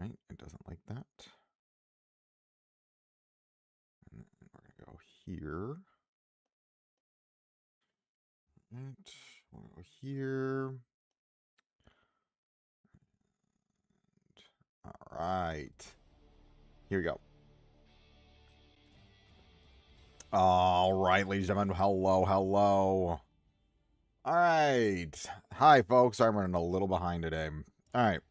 Right, it doesn't like that. And then we're going to go here. Right, we'll go here. All right. Here we go. All right, ladies and gentlemen. Hello, hello. All right. Hi, folks. Sorry, I'm running a little behind today. All right.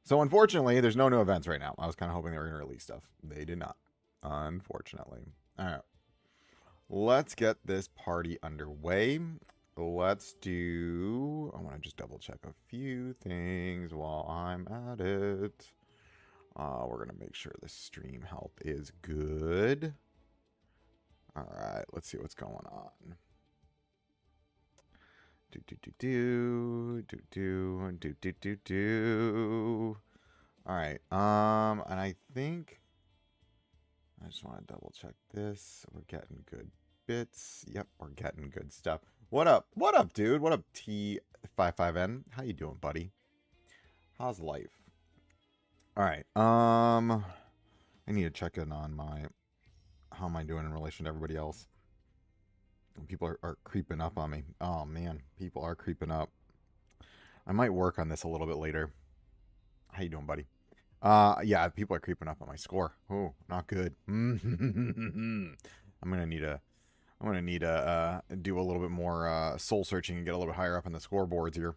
So, unfortunately, there's no new events right now. I was kind of hoping they were going to release stuff. They did not, unfortunately. All right. Let's get this party underway. Let's do... I want to just double check a few things while I'm at it. We're going to make sure the stream health is good. All right, let's see what's going on. All right, and I think I just want to double check this. We're getting good bits. Yep, we're getting good stuff. What up? What up, dude? What up, T55N? How you doing, buddy? How's life? All right. I need to check in on my how am I doing in relation to everybody else. People are creeping up on me. Oh man, people are creeping up. I might work on this a little bit later. How you doing, buddy? Yeah, people are creeping up on my score. Oh, not good. I'm gonna need to do a little bit more soul searching and get a little bit higher up on the scoreboards here.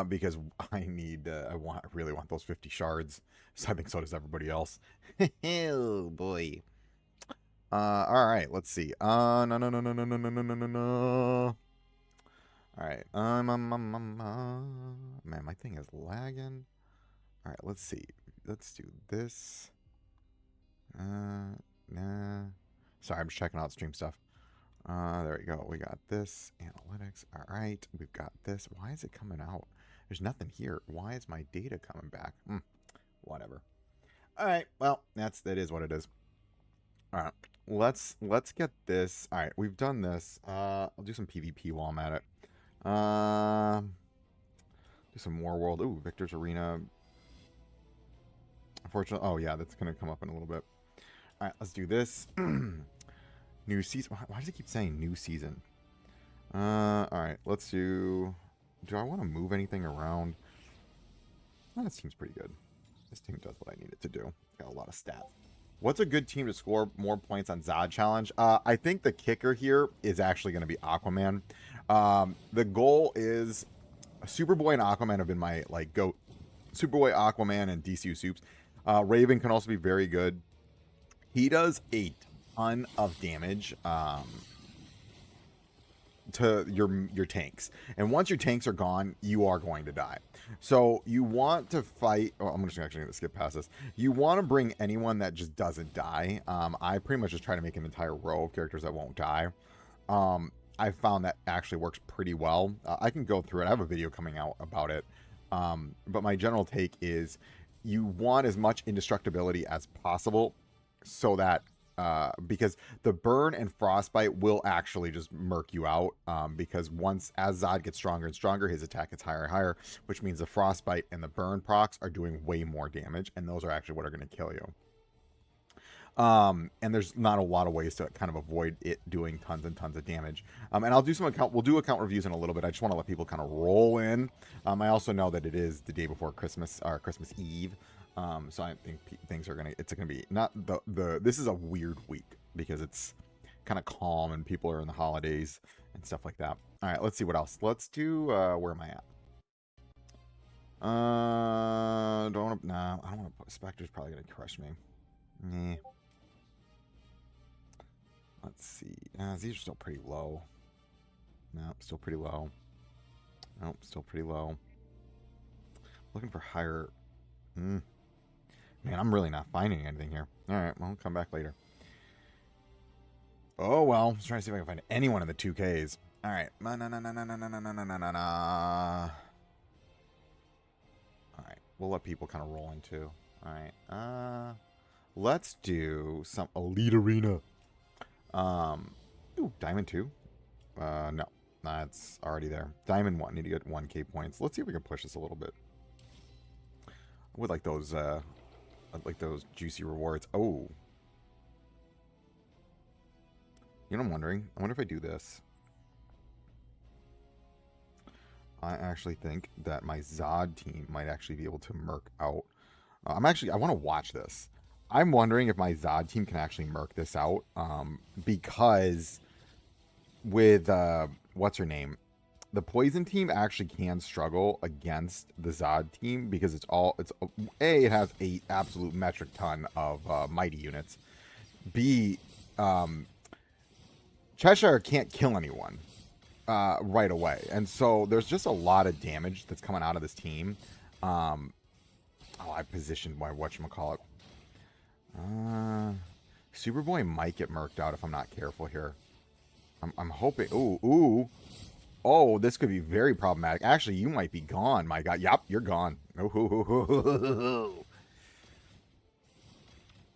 Because I really want those 50 shards. So I think so does everybody else. Oh boy. All right, let's see. No. All right. Man, my thing is lagging. All right, let's see. Let's do this. Nah. Sorry, I'm just checking out stream stuff. There we go. We got this. Analytics. All right. We've got this. Why is it coming out? There's nothing here. Why is my data coming back? Whatever. All right. Well, that is what it is. All right. Let's get this. All right. We've done this. I'll do some PvP while I'm at it. Do some War World. Ooh, Victor's Arena. Unfortunately, oh yeah, that's gonna come up in a little bit. All right, let's do this. New season. Why does it keep saying new season? All right, let's do. Do I want to move anything around? That seems pretty good. This team does what I need it to do. Got a lot of stats. What's a good team to score more points on Zod Challenge? I think the kicker here is actually going to be Aquaman. The goal is Superboy and Aquaman have been my goat. Superboy, Aquaman, and DCU Soups. Raven can also be very good. He does a ton of damage to your tanks, and once your tanks are gone, you are going to die. So you want to fight. Oh, I'm just actually going to skip past this. You want to bring anyone that just doesn't die. I pretty much just try to make an entire row of characters that won't die. I found that actually works pretty well. I can go through it. I have a video coming out about it. But my general take is you want as much indestructibility as possible so that because the burn and frostbite will actually just murk you out, because as Zod gets stronger and stronger, his attack gets higher and higher, which means the frostbite and the burn procs are doing way more damage, and those are actually what are going to kill you. And there's not a lot of ways to kind of avoid it doing tons and tons of damage. And we'll do account reviews in a little bit. I just want to let people kind of roll in. I also know that it is the day before Christmas, or Christmas Eve. So I think things are it's gonna be not this is a weird week because it's kind of calm and people are in the holidays and stuff like that. All right, let's see what else. Let's do where am I at? I don't want to put Spectre's probably gonna crush me. Nah. Let's see. These are still pretty low. No, still pretty low. Nope, still pretty low. Looking for higher. Man, I'm really not finding anything here. All right, well, I'll come back later. Oh, well. I was trying to see if I can find anyone in the 2Ks. All right. All right. We'll let people kind of roll into. All right. Let's do some Elite Arena. Ooh, Diamond 2. No. That's already there. Diamond 1. Need to get 1K points. Let's see if we can push this a little bit. I would like those juicy rewards. Oh, you know what I'm wondering? I wonder if I do this. I actually think that my Zod team might actually be able to merc out. I want to watch this. I'm wondering if my Zod team can actually merc this out. Because with what's her name, the poison team actually can struggle against the Zod team because it has a absolute metric ton of mighty units. B, Cheshire can't kill anyone right away, and so there's just a lot of damage that's coming out of this team. I positioned my whatchamacallit. Superboy might get murked out if I'm not careful here. I'm hoping. Ooh. Oh, this could be very problematic. Actually, you might be gone, my God. Yep, you're gone.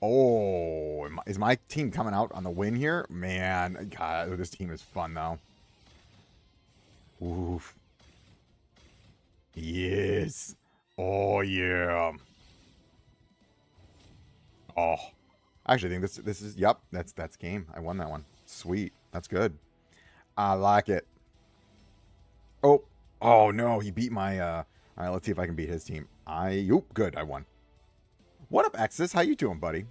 Oh, is my team coming out on the win here? Man, God, this team is fun, though. Oof. Yes. Oh, yeah. Oh. I actually think this is, yep, that's game. I won that one. Sweet. That's good. I like it. Oh, oh no, he beat my all right, let's see if I can beat his team. Good, I won. What up, Exus? How you doing, buddy?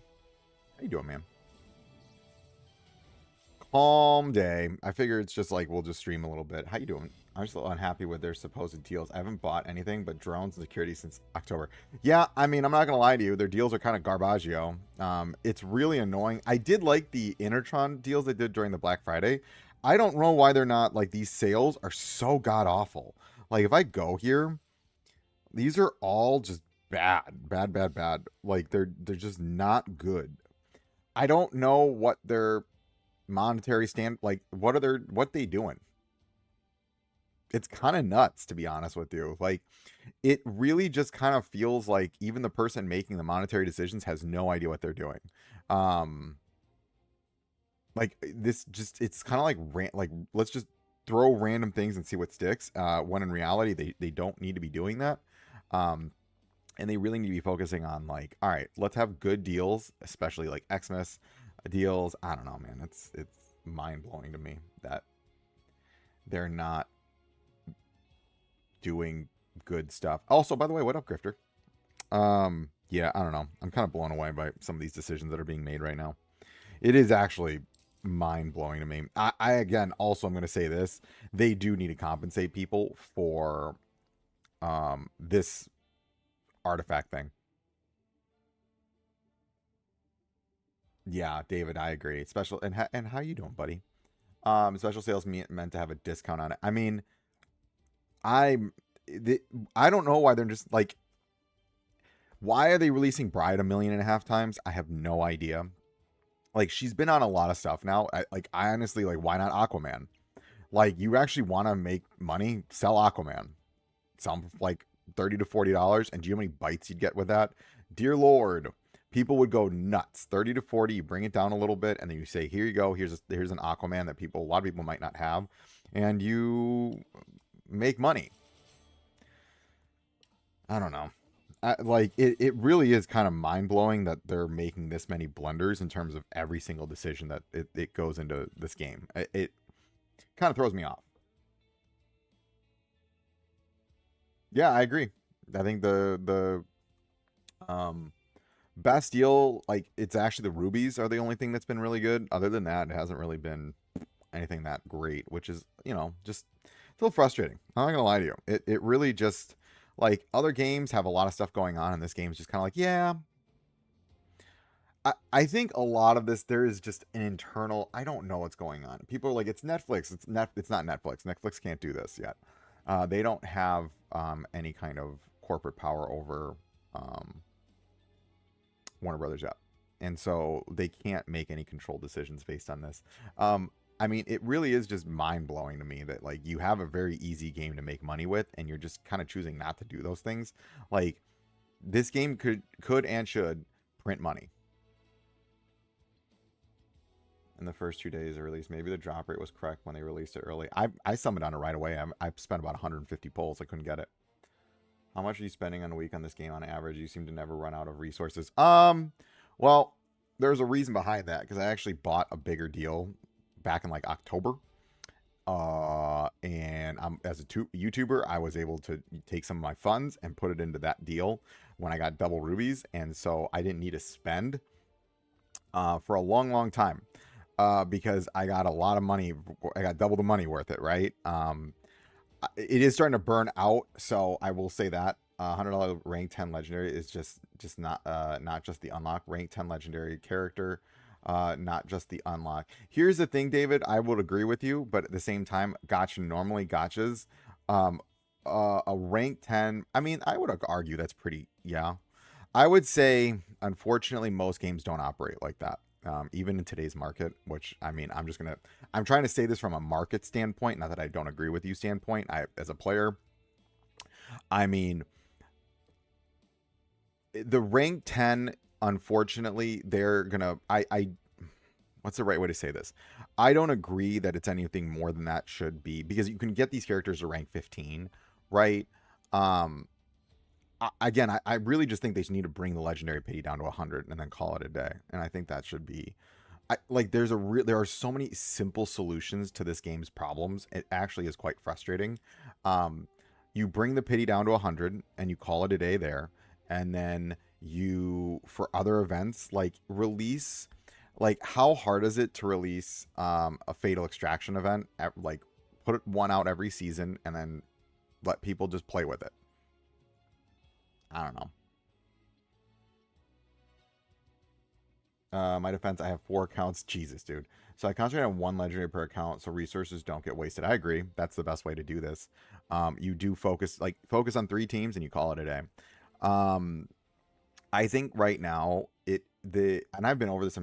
How you doing, man? Calm day. I figure it's just like we'll just stream a little bit. How you doing? I'm just a little unhappy with their supposed deals. I haven't bought anything but drones and security since October. Yeah, I mean, I'm not gonna lie to you. Their deals are kind of garbaggio. It's really annoying. I did like the Intertron deals they did during the Black Friday. I don't know why they're not like these sales are so god awful. Like if I go here, these are all just bad. Like they're just not good. I don't know what their monetary stand like. What they doing? It's kind of nuts, to be honest with you. Like it really just kind of feels like even the person making the monetary decisions has no idea what they're doing. Um, like this just it's kind of like let's just throw random things and see what sticks. When in reality they don't need to be doing that. Um, and they really need to be focusing on like, all right, let's have good deals, especially like Xmas deals. I don't know, man. It's mind blowing to me that they're not doing good stuff. Also, by the way, what up, Grifter? Yeah, I don't know. I'm kind of blown away by some of these decisions that are being made right now. It is actually mind blowing to me. I again, also, I'm going to say this: they do need to compensate people for this artifact thing. Yeah, David, I agree. Special and how you doing, buddy? Special sales meant to have a discount on it. I mean, I'm I don't know why they're just like, why are they releasing Bride 1.5 million times? I have no idea. Like she's been on a lot of stuff now. I honestly like, why not Aquaman? Like you actually want to make money, sell Aquaman. Some like $30 to $40, and do you know how many bites you'd get with that? Dear Lord, people would go nuts. 30 to 40, you bring it down a little bit, and then you say, here you go. Here's an Aquaman that a lot of people might not have, and you make money. I don't know. Like it really is kind of mind blowing that they're making this many blunders in terms of every single decision that it goes into this game. It kind of throws me off. Yeah, I agree. I think the best deal, like it's actually the rubies are the only thing that's been really good. Other than that, it hasn't really been anything that great, which is, just a little frustrating. I'm not gonna lie to you. It really just, like, other games have a lot of stuff going on, and this game is just kind of like, yeah. I think a lot of this, there is just an internal, I don't know what's going on. People are like, it's Netflix. It's not Netflix. Netflix can't do this yet. They don't have any kind of corporate power over Warner Brothers yet. And so they can't make any controlled decisions based on this. I mean, it really is just mind blowing to me that like you have a very easy game to make money with, and you're just kind of choosing not to do those things. Like this game could and should print money. In the first 2 days of release, maybe the drop rate was correct when they released it early. I summoned on it right away. I spent about 150 pulls. I couldn't get it. How much are you spending on a week on this game on average? You seem to never run out of resources. Well, there's a reason behind that because I actually bought a bigger deal back in like October. And as a YouTuber, I was able to take some of my funds and put it into that deal when I got double rubies, and so I didn't need to spend for a long, long time because I got a lot of money. I got double the money worth it, right? It is starting to burn out, so I will say that $100 rank 10 legendary is just not just the unlock. Rank 10 legendary character, not just the unlock. Here's the thing, David, I would agree with you, but at the same time, normally gotchas, a rank 10, I mean, I would argue that's pretty, yeah. I would say, unfortunately, most games don't operate like that. Even in today's market, which, I mean, I'm trying to say this from a market standpoint, not that I don't agree with you standpoint. As a player, I mean, the rank 10, unfortunately, they're gonna, what's the right way to say this? I don't agree that it's anything more than that should be, because you can get these characters to rank 15, right? Again, I really just think they just need to bring the legendary pity down to 100 and then call it a day. And I think that should be, like, there are so many simple solutions to this game's problems. It actually is quite frustrating. You bring the pity down to 100 and you call it a day there. And then you, for other events, like release, like how hard is it to release a fatal extraction event? Like put one out every season and then let people just play with it. I don't know. My defense, I have 4 accounts. Jesus, dude. So I concentrate on 1 legendary per account so resources don't get wasted. I agree. That's the best way to do this. You do focus on 3 teams and you call it a day. I think right now and I've been over this.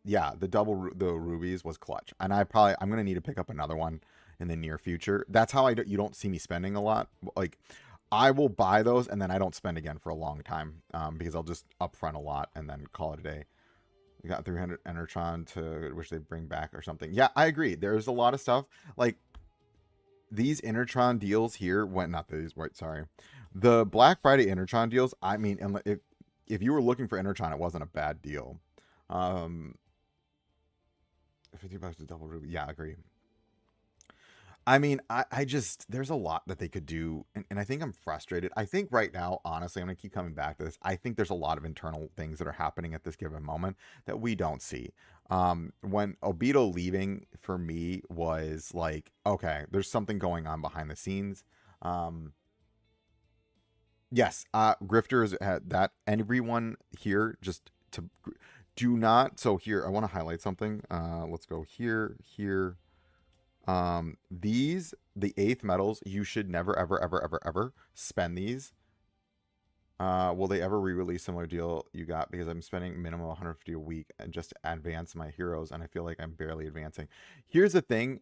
Yeah, the rubies was clutch, and I'm gonna need to pick up another one in the near future. That's how you don't see me spending a lot. Like, I will buy those and then I don't spend again for a long time because I'll just upfront a lot and then call it a day. We got 300 Enertron to which they bring back or something. Yeah, I agree. There's a lot of stuff like these Enertron deals here. Not these. Wait, sorry. The Black Friday Enertron deals. I mean, if you were looking for Enertron, it wasn't a bad deal. $50 to double ruby. Yeah, I agree. I mean, I just, there's a lot that they could do, and I think I'm frustrated. I think right now, honestly, I'm going to keep coming back to this. I think there's a lot of internal things that are happening at this given moment that we don't see. When Obito leaving, for me, was like, okay, there's something going on behind the scenes. Yes, Grifters had that. Everyone here, just to do not, so here, I want to highlight something. Let's go here, here. The 8th medals, you should never, ever, ever, ever, ever spend these. Will they ever re-release similar deal you got? Because I'm spending minimum 150 a week and just to advance my heroes, and I feel like I'm barely advancing. Here's the thing.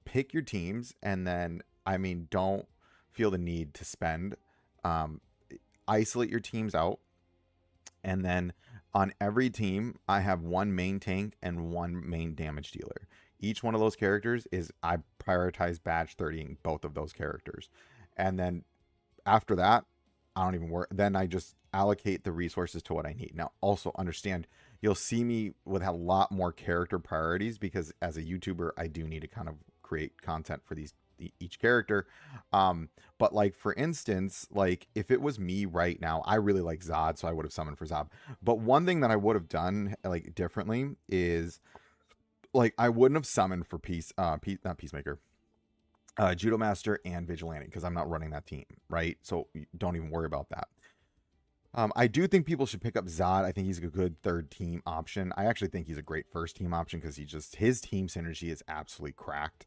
Pick your teams, and then, I mean, don't feel the need to spend. Isolate your teams out, and then on every team, I have 1 main tank and 1 main damage dealer. Each one of those characters I prioritize badge 30ing both of those characters. And then after that, I don't even worry. Then I just allocate the resources to what I need. Now, also understand, you'll see me with a lot more character priorities because as a YouTuber, I do need to kind of create content for each character. But like, for instance, like if it was me right now, I really like Zod, so I would have summoned for Zod. But one thing that I would have done like differently is, like, I wouldn't have summoned for not Peacemaker, Judo Master and Vigilante, because I'm not running that team, right? So don't even worry about that. I do think people should pick up Zod. I think he's a good 3rd team option. I actually think he's a great 1st team option because his team synergy is absolutely cracked.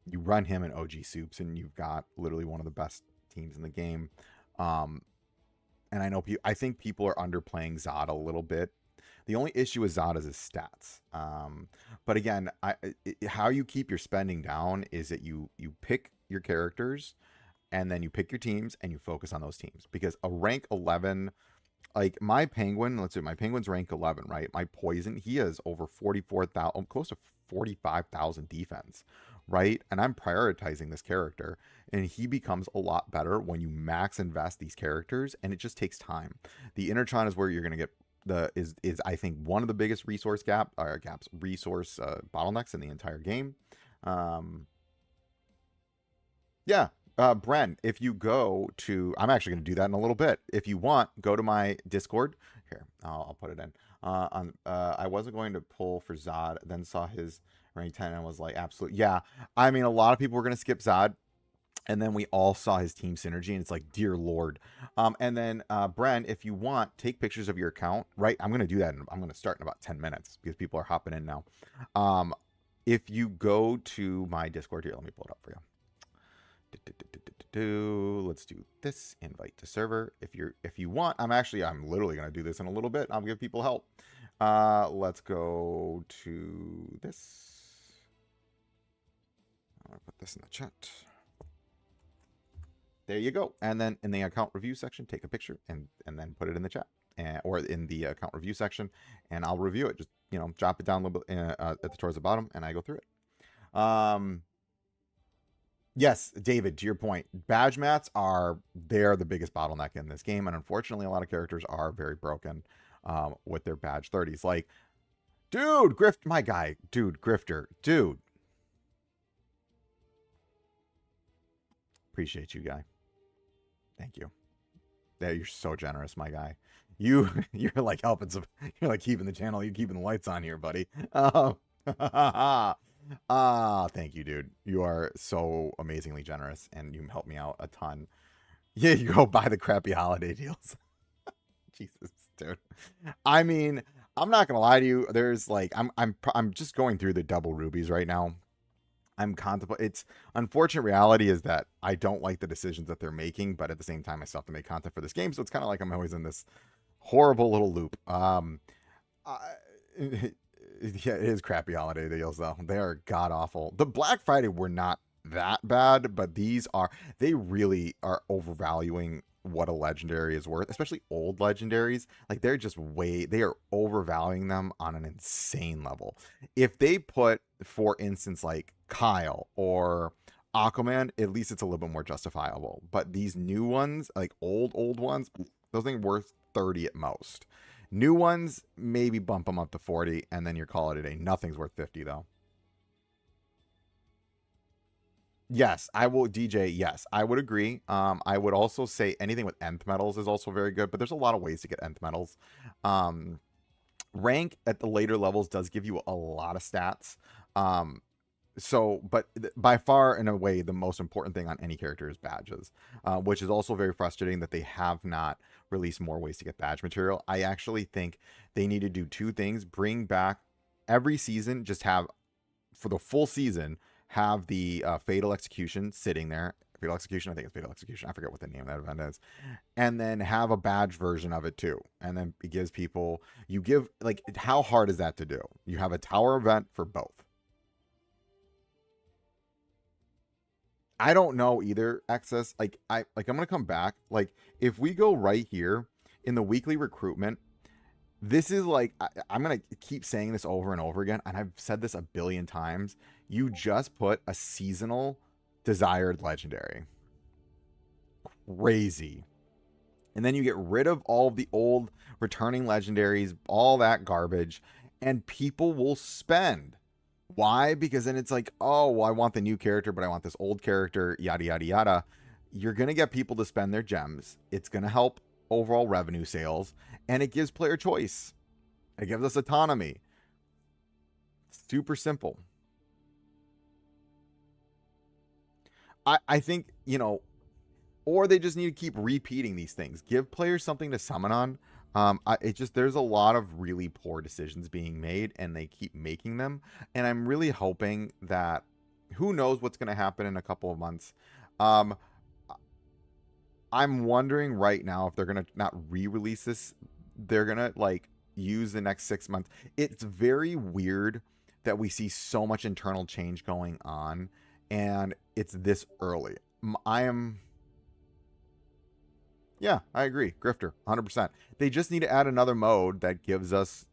You run him in OG Soups and you've got literally one of the best teams in the game. And I think people are underplaying Zod a little bit. The only issue with Zod is his stats. But again, how you keep your spending down is that you pick your characters and then you pick your teams and you focus on those teams. Because a rank 11, like my Penguin, my Penguin's rank 11, right? My Poison, he has over 44,000, close to 45,000 defense, right? And I'm prioritizing this character, and he becomes a lot better when you max invest these characters, and it just takes time. The Intertron is where you're going to get is I think one of the biggest resource resource bottlenecks in the entire game. Yeah. Bren, if you go to, I'm actually going to do that in a little bit. If you want, go to my Discord. Here, I'll put it in. I wasn't going to pull for Zod, then saw his rank 10 and was like, absolutely. Yeah. I mean, a lot of people were going to skip Zod, and then we all saw his team synergy, and it's like, dear Lord. And then, Bren, if you want, take pictures of your account, right? I'm going to do that. I'm going to start in about 10 minutes because people are hopping in now. If you go to my Discord here, let me pull it up for you. Let's do this. Invite to server. If you want, I'm literally gonna do this in a little bit. I'll give people help. Let's go to this. I'll put this in the chat. There you go. And then in the account review section, take a picture and then put it in the chat, or in the account review section, and I'll review it. Just drop it down a little bit towards the bottom, and I go through it. Yes, David, to your point, badge mats they're the biggest bottleneck in this game, and unfortunately a lot of characters are very broken with their badge 30s. Like, dude, my guy, dude, Grifter, dude. Appreciate you, guy. Thank you. Yeah, you're so generous, my guy. You're like helping you're like keeping the channel, you're keeping the lights on here, buddy. Thank you, dude. You are so amazingly generous, and you help me out a ton. Yeah, you go buy the crappy holiday deals. Jesus, dude. I mean, I'm not gonna lie to you. There's like, I'm just going through the double rubies right now. I'm contemplating. It's unfortunate reality is that I don't like the decisions that they're making, but at the same time, I still have to make content for this game, so it's kind of like I'm always in this horrible little loop. Yeah, it is crappy holiday deals though. They are god awful. The Black Friday were not that bad, but they really are overvaluing what a legendary is worth, especially old legendaries. Like they are overvaluing them on an insane level. If they put, for instance, like Kyle or Aquaman, at least it's a little bit more justifiable. But these new ones, like old ones, those things worth 30 at most. New ones, maybe bump them up to 40, and then you're calling it a day. Nothing's worth 50, though. Yes, I will, DJ. Yes, I would agree. I would also say anything with nth metals is also very good, but there's a lot of ways to get nth metals. Rank at the later levels does give you a lot of stats. But by far, in a way, the most important thing on any character is badges, which is also very frustrating that they have not released more ways to get badge material. I actually think they need to do two things: bring back every season, just have for the full season, have the Fatal Execution sitting there. Fatal Execution, I think it's Fatal Execution. I forget what the name of that event is. And then have a badge version of it too. And then it gives people, like, how hard is that to do? You have a tower event for both. I don't know either, Access. I'm gonna come back. Like, if we go right here in the weekly recruitment, this is like, I'm gonna keep saying this over and over again, and I've said this a billion times. You just put a seasonal desired legendary. Crazy. And then you get rid of all of the old returning legendaries, all that garbage, and people will spend. Why? Because then it's like, oh, well, I want the new character, but I want this old character, yada, yada, yada. You're going to get people to spend their gems. It's going to help overall revenue sales, and it gives player choice. It gives us autonomy. Super simple. I think, or they just need to keep repeating these things. Give players something to summon on. There's a lot of really poor decisions being made, and they keep making them. And I'm really hoping that, who knows what's going to happen in a couple of months. I'm wondering right now if they're going to not re-release this. They're going to use the next 6 months. It's very weird that we see so much internal change going on, and it's this early. Yeah, I agree. Grifter, 100%. They just need to add another mode that gives us,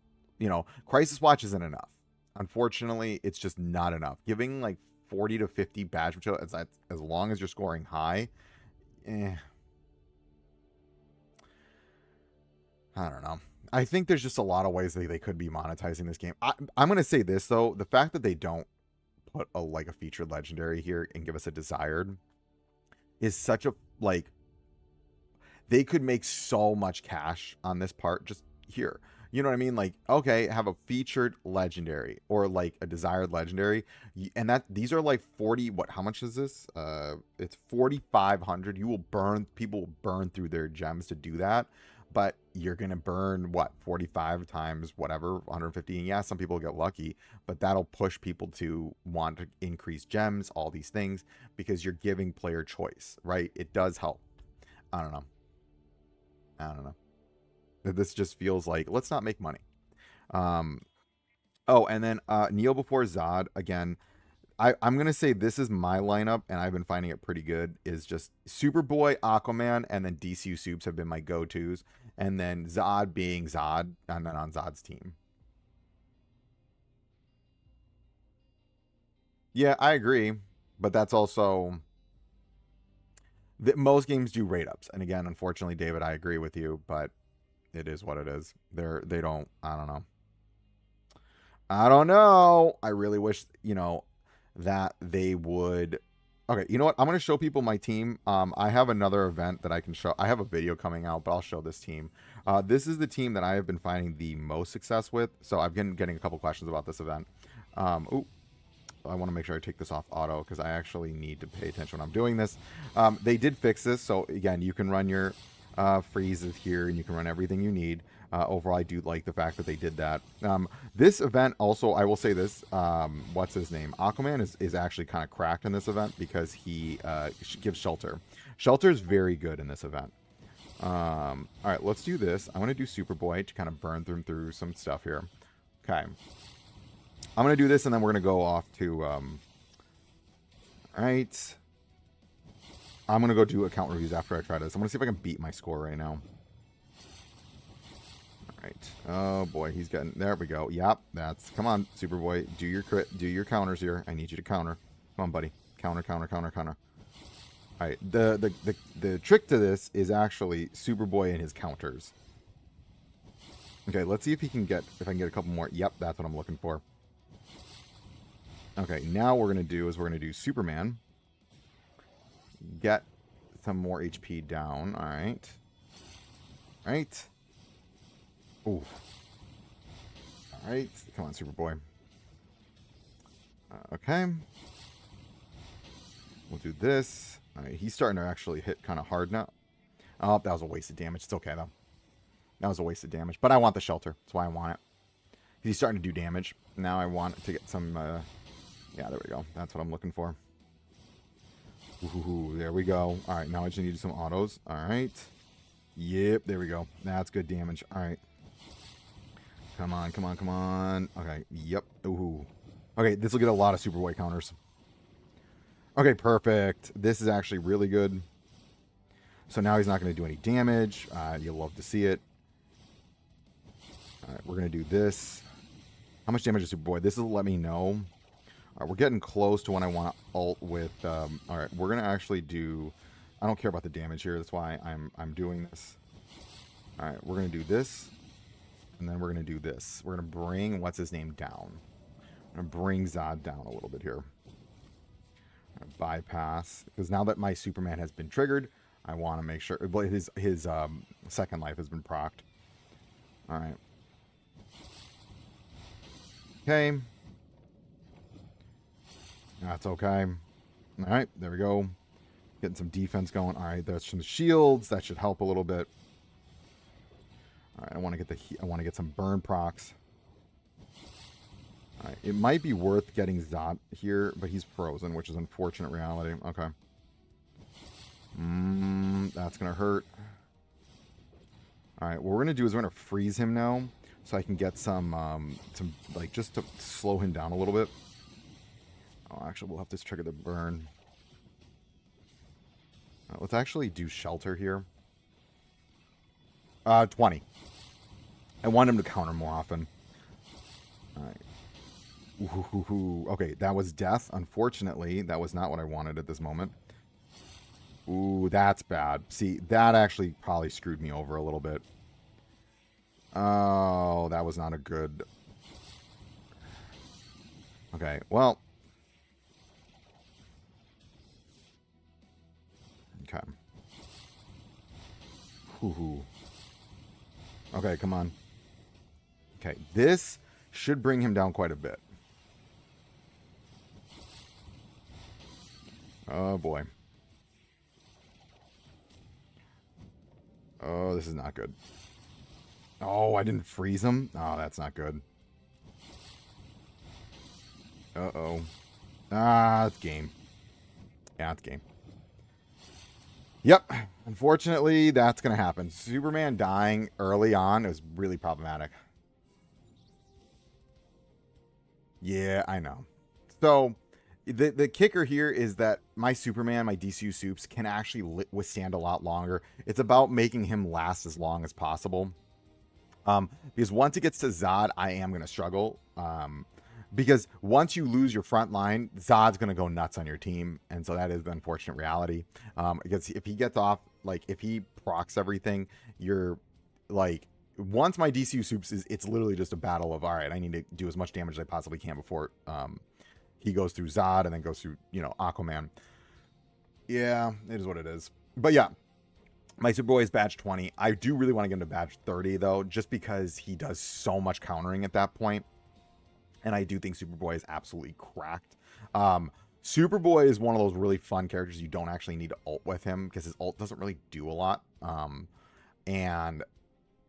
Crisis Watch isn't enough. Unfortunately, it's just not enough. Giving 40 to 50 badge material, as long as you're scoring high. I don't know. I think there's just a lot of ways that they could be monetizing this game. I'm going to say this, though. The fact that they don't put a featured legendary here and give us a desired is such a, like, they could make so much cash on this part just here. You know what I mean? Like, okay, have a featured legendary or like a desired legendary, and that these are like 40. How much is this? It's 4,500. People will burn through their gems to do that, but you're gonna burn what, 45 times whatever, 150. And yeah, some people get lucky, but that'll push people to want to increase gems, all these things, because you're giving player choice, right? It does help. I don't know. This just feels like, let's not make money. Oh, and then Neo before Zod again. I'm gonna say this is my lineup, and I've been finding it pretty good. Is just Superboy, Aquaman, and then DCU Supes have been my go-tos, and then Zod being Zod, and then on Zod's team. Yeah, I agree, but that's also most games do rate ups, and again, unfortunately, David, I agree with you, but it is what it is. They don't. I don't know. I really wish, that they would. Okay, you know what? I'm going to show people my team. I have another event that I can show. I have a video coming out, but I'll show this team. This is the team that I have been finding the most success with. So I've been getting a couple questions about this event. I want to make sure I take this off auto because I actually need to pay attention when I'm doing this. They did fix this. So again, you can run your freezes here and you can run everything you need. Overall, I do like the fact that they did that. This event also, I will say this, what's his name? Aquaman is actually kind of cracked in this event because he gives shelter. Shelter is very good in this event. All right, let's do this. I'm going to do Superboy to kind of burn through some stuff here. Okay. I'm going to do this, and then we're going to go off to... all right. I'm going to go do account reviews after I try this. I'm going to see if I can beat my score right now. Right. Oh boy, he's getting, there we go. Yep, come on, Superboy, do your crit, do your counters here. I need you to counter. Come on, buddy. Counter. All right, the trick to this is actually Superboy and his counters. Okay, let's see if I can get a couple more. Yep, that's what I'm looking for. Okay, now what we're going to do Superman. Get some more HP down. All right. Ooh. All right. Come on, Superboy. Okay. We'll do this. All right. He's starting to actually hit kind of hard now. Oh, that was a waste of damage. It's okay, though. That was a waste of damage. But I want the shelter. That's why I want it. He's starting to do damage. Now I want to get some... yeah, there we go. That's what I'm looking for. Ooh, there we go. All right. Now I just need some autos. All right. Yep. There we go. That's good damage. All right. Come on. Okay, yep. Ooh. Okay, this will get a lot of Superboy counters. Okay, perfect. This is actually really good. So now he's not going to do any damage. You'll love to see it. All right, we're going to do this. How much damage is Superboy? This will let me know. All right, we're getting close to when I want to ult with... all right, we're going to actually do... I don't care about the damage here. That's why I'm doing this. All right, we're going to do this. And then we're going to do this. We're going to bring, what's his name, down. I'm going to bring Zod down a little bit here. Bypass. Because now that my Superman has been triggered, I want to make sure... Well, his second life has been procced. Alright. Okay. That's okay. Alright, there we go. Getting some defense going. Alright, that's some shields. That should help a little bit. All right, I want to get some burn procs. All right, it might be worth getting Zod here, but he's frozen, which is unfortunate reality. Okay. That's gonna hurt. All right, what we're gonna do is we're gonna freeze him now, so I can get some like just to slow him down a little bit. Oh, actually, we'll have to trigger the burn. All right, let's actually do shelter here. 20. I want him to counter more often. Alright. Ooh, okay, that was death. Unfortunately, that was not what I wanted at this moment. Ooh, that's bad. See, that actually probably screwed me over a little bit. Oh, that was not a good... Okay, well... Okay. Ooh. Okay, come on. Okay, this should bring him down quite a bit. Oh, boy. Oh, this is not good. Oh, I didn't freeze him? Oh, that's not good. Uh-oh. Ah, it's game. Yeah, it's game. Yep. Unfortunately, that's going to happen. Superman dying early on is really problematic. Yeah, I know. So, the kicker here is that my Superman, my DCU Supes, can actually withstand a lot longer. It's about making him last as long as possible. Because once it gets to Zod, I am going to struggle. Because once you lose your front line, Zod's going to go nuts on your team. And so that is the unfortunate reality. Because if he gets off, like, if he procs everything, you're, like, once my DCU Supes is, it's literally just a battle of, all right, I need to do as much damage as I possibly can before he goes through Zod and then goes through, Aquaman. Yeah, it is what it is. But yeah, my Superboy is badge 20. I do really want to get him to badge 30, though, just because he does so much countering at that point. And I do think Superboy is absolutely cracked. Superboy is one of those really fun characters you don't actually need to ult with him, because his ult doesn't really do a lot. And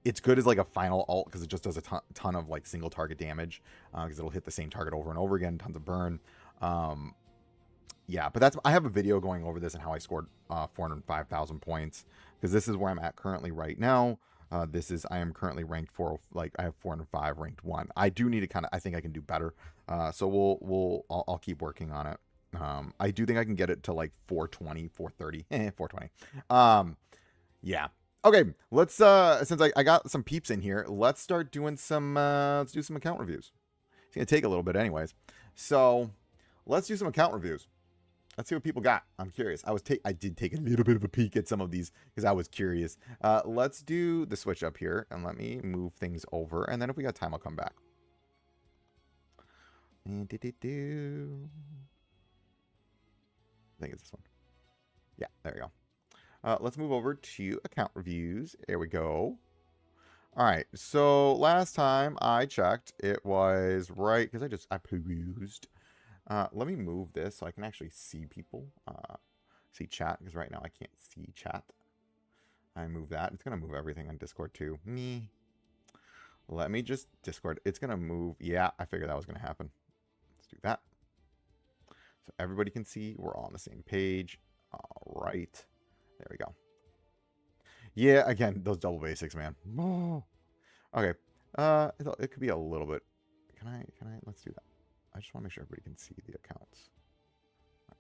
it's good as like a final ult, because it just does a ton of like single target damage, because it'll hit the same target over and over again, tons of burn. Yeah, but I have a video going over this and how I scored 405,000 points, because this is where I'm at currently right now. I am currently ranked 4, like I have 405 ranked 1. I do need to I think I can do better. So I'll keep working on it. I do think I can get it to like 420, 430, 420. Yeah. Okay, let's since I got some peeps in here, let's start doing let's do some account reviews. It's gonna take a little bit anyways. So let's do some account reviews. Let's see what people got. I'm curious. I did take a little bit of a peek at some of these because I was curious. Let's do the switch up here, and let me move things over, and then if we got time, I'll come back. I think it's this one. Yeah, there we go. Let's move over to account reviews. There we go. All right. So last time I checked, it was right because I perused. Let me move this so I can actually see people, see chat, because right now I can't see chat. I move that. It's going to move everything on Discord too. Me. Let me just Discord. It's going to move. Yeah, I figured that was going to happen. Let's do that. So everybody can see. We're all on the same page. All right. There we go. Yeah, again, those double basics, man. Oh. Okay. It could be a little bit. Can I, let's do that. I just want to make sure everybody can see the accounts.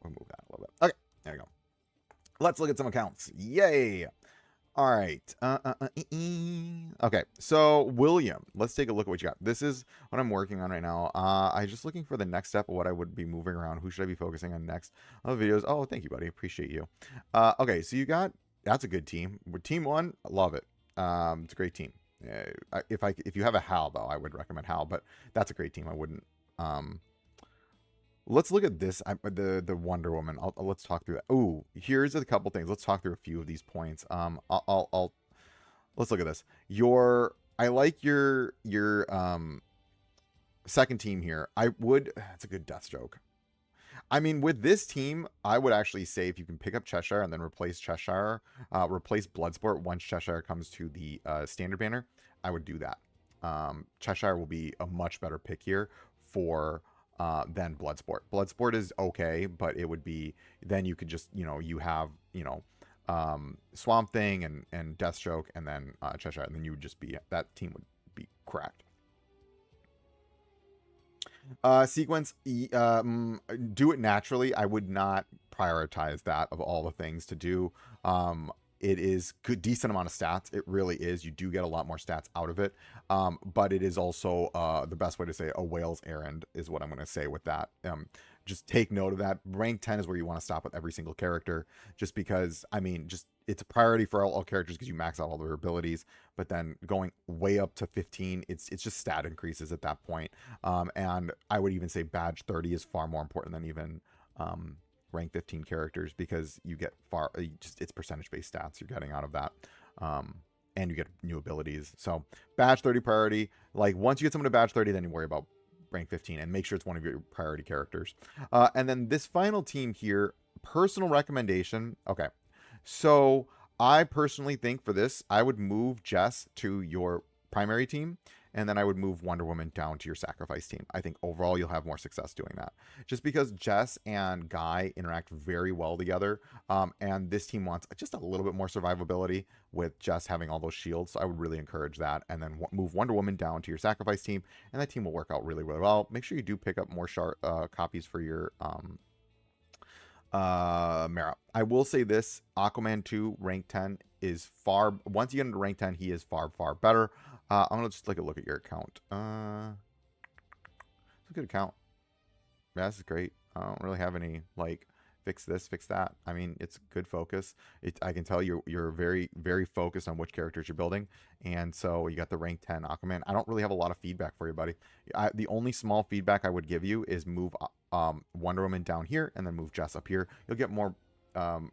We'll move that a little bit. Okay, there we go. Let's look at some accounts. Yay! All right. Okay, so William, let's take a look at what you got. This is what I'm working on right now. I'm just looking for the next step of what I would be moving around. Who should I be focusing on next? Videos. Oh, thank you, buddy. Appreciate you. Okay, so you got, that's a good team. With team 1, love it. It's a great team. If you have a Hal, though, I would recommend Hal, but that's a great team. I wouldn't. Let's look at this. The Wonder Woman. Let's talk through that. Ooh, here's a couple things. Let's talk through a few of these points. Let's look at this. I like your second team here. That's a good Deathstroke. I mean, with this team, I would actually say if you can pick up Cheshire and then replace Cheshire, replace Bloodsport once Cheshire comes to the standard banner, I would do that. Cheshire will be a much better pick here for than Bloodsport. Bloodsport is okay, but it would be, then you could just, you have, Swamp Thing and Deathstroke and then Cheshire, and then you would just be, that team would be cracked. Sequence, do it naturally. I would not prioritize that of all the things to do. it is good, decent amount of stats. It really is. You do get a lot more stats out of it. But it is also the best way to say a whale's errand is what I'm going to say with that. Just take note of that. Rank 10 is where you want to stop with every single character, just because, I mean, just it's a priority for all characters because you max out all their abilities. But then going way up to 15, it's just stat increases at that point. And I would even say badge 30 is far more important than even rank 15 characters, because you get it's percentage based stats you're getting out of that. And you get new abilities. So badge 30 priority. Like once you get someone to badge 30, then you worry about rank 15 and make sure it's one of your priority characters. And then this final team here, personal recommendation. Okay. So I personally think for this, I would move Jess to your primary team, and then I would move Wonder Woman down to your sacrifice team. I think overall you'll have more success doing that, just because Jess and Guy interact very well together. And this team wants just a little bit more survivability with Jess having all those shields. So I would really encourage that. And then move Wonder Woman down to your sacrifice team, and that team will work out really, really well. Make sure you do pick up more copies for your Mara. I will say this, Aquaman 2 rank 10 is once you get into rank 10, he is far better. I'm gonna just take a look at your account. It's a good account. Yeah, this is great. I don't really have any like fix this, fix that. I mean, it's good focus. I can tell you're very, very focused on which characters you're building, and so you got the rank 10 Aquaman. I don't really have a lot of feedback for you, buddy. The only small feedback I would give you is move Wonder Woman down here and then move Jess up here. You'll get more.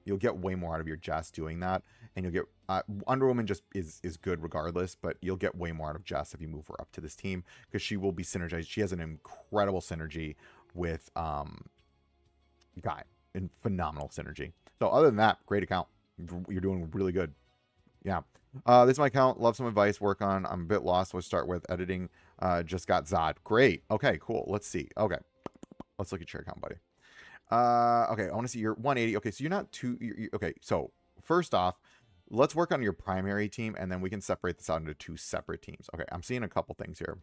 You'll get way more out of your Jess doing that, and you'll get Wonder Woman just is good regardless, but you'll get way more out of Jess if you move her up to this team, because she will be synergized. She has an incredible synergy with Guy, and phenomenal synergy. So other than that, great account. You're doing really good. Yeah. This is my account. Love some advice. Work on. I'm a bit lost. Let's start with editing. Just got Zod. Great. Okay, cool. Let's see. Okay. Let's look at your account, buddy. Okay, I want to see your 180. Okay, so you're not too... okay, so first off, let's work on your primary team, and then we can separate this out into two separate teams. Okay, I'm seeing a couple things here.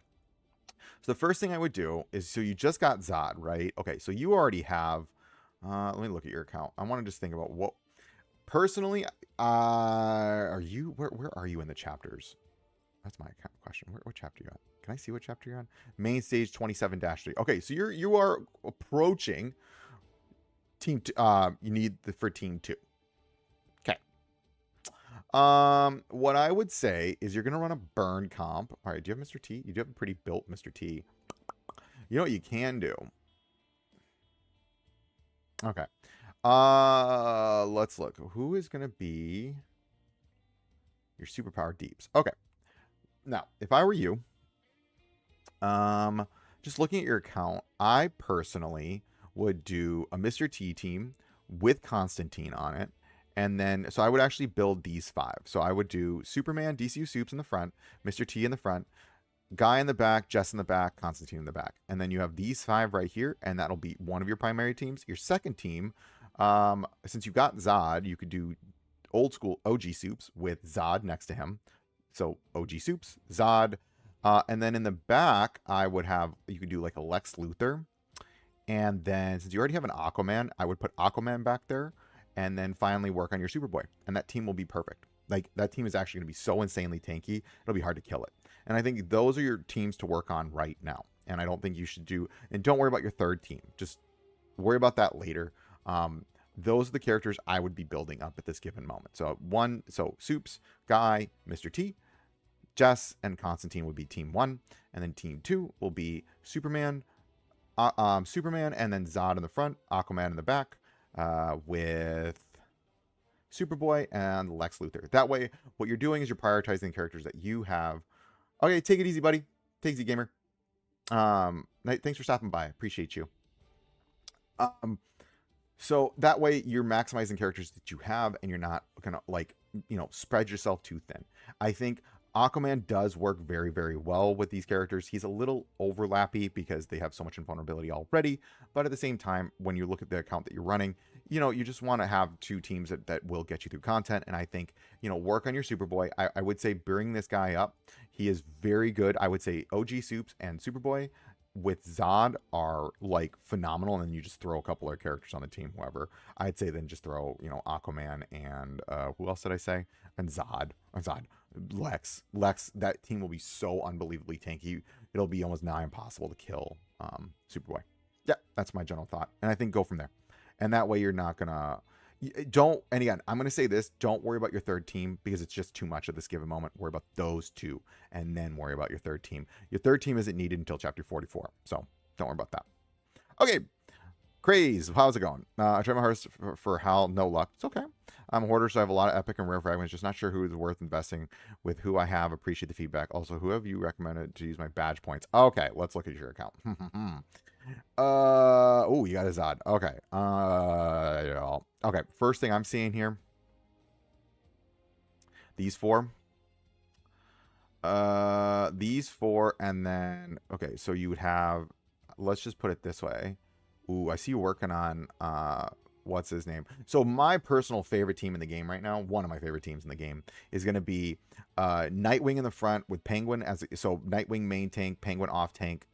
So the first thing I would do is, so you just got Zod, right? Okay, so you already have... let me look at your account. I want to just think about what... Personally, are you... Where are you in the chapters? That's my question. What chapter you on? Can I see what chapter you're on? Main stage 27-3. Okay, so you are approaching... Team two, you need for team 2. Okay. What I would say is you're gonna run a burn comp. All right, do you have Mr. T? You do have a pretty built Mr. T. You know what you can do? Okay. Let's look. Who is gonna be your superpower deeps? Okay. Now, if I were you, just looking at your account, I personally would do a Mr. T team with Constantine on it. And then, so I would actually build these 5. So I would do Superman, DCU Soups in the front, Mr. T in the front, Guy in the back, Jess in the back, Constantine in the back. And then you have these 5 right here, and that'll be one of your primary teams. Your second team, since you got Zod, you could do old school OG Soups with Zod next to him. So OG Soups, Zod. And then in the back, you could do like a Lex Luthor. And then, since you already have an Aquaman, I would put Aquaman back there, and then finally work on your Superboy. And that team will be perfect. Like, that team is actually going to be so insanely tanky, it'll be hard to kill it. And I think those are your teams to work on right now. And I don't think you should and don't worry about your third team. Just worry about that later. Those are the characters I would be building up at this given moment. So Soups, Guy, Mr. T, Jess, and Constantine would be team 1. And then team 2 will be Superman, and then Zod in the front, Aquaman in the back, with Superboy and Lex Luthor. That way, what you're doing is you're prioritizing characters that you have. Okay, take it easy, buddy. Take it easy, gamer. Thanks for stopping by. Appreciate you. So that way you're maximizing characters that you have, and you're not gonna spread yourself too thin. I think Aquaman does work very, very well with these characters. He's a little overlappy because they have so much invulnerability already. But at the same time, when you look at the account that you're running, you just want to have 2 teams that will get you through content. And I think, work on your Superboy. I would say bring this guy up. He is very good. I would say OG Soups and Superboy with Zod are like phenomenal, and then you just throw a couple of characters on the team, whoever. I'd say then just throw, Aquaman and who else did I say? And Zod. Lex, that team will be so unbelievably tanky. It'll be almost nigh impossible to kill Superboy. Yeah, that's my general thought. And I think go from there. And that way you're not gonna don't, and again, I'm gonna say this, don't worry about your third team because it's just too much at this given moment. Worry about those two and then worry about your third team. Your third team isn't needed until chapter 44. So don't worry about that. Okay. Craze, how's it going? I tried my hardest for Hal, no luck. It's okay. I'm a hoarder, so I have a lot of epic and rare fragments. Just not sure who is worth investing with. Who I have, appreciate the feedback. Also, who have you recommended to use my badge points? Okay, let's look at your account. Oh, you got a Zod. Okay. Yeah. Okay, first thing I'm seeing here. These four. These four, and then okay, so you would have, let's just put it this way. Ooh, I see you working on what's his name? So my personal favorite team in the game right now, one of my favorite teams in the game, is going to be Nightwing in the front with Penguin as so Nightwing main tank, Penguin off tank,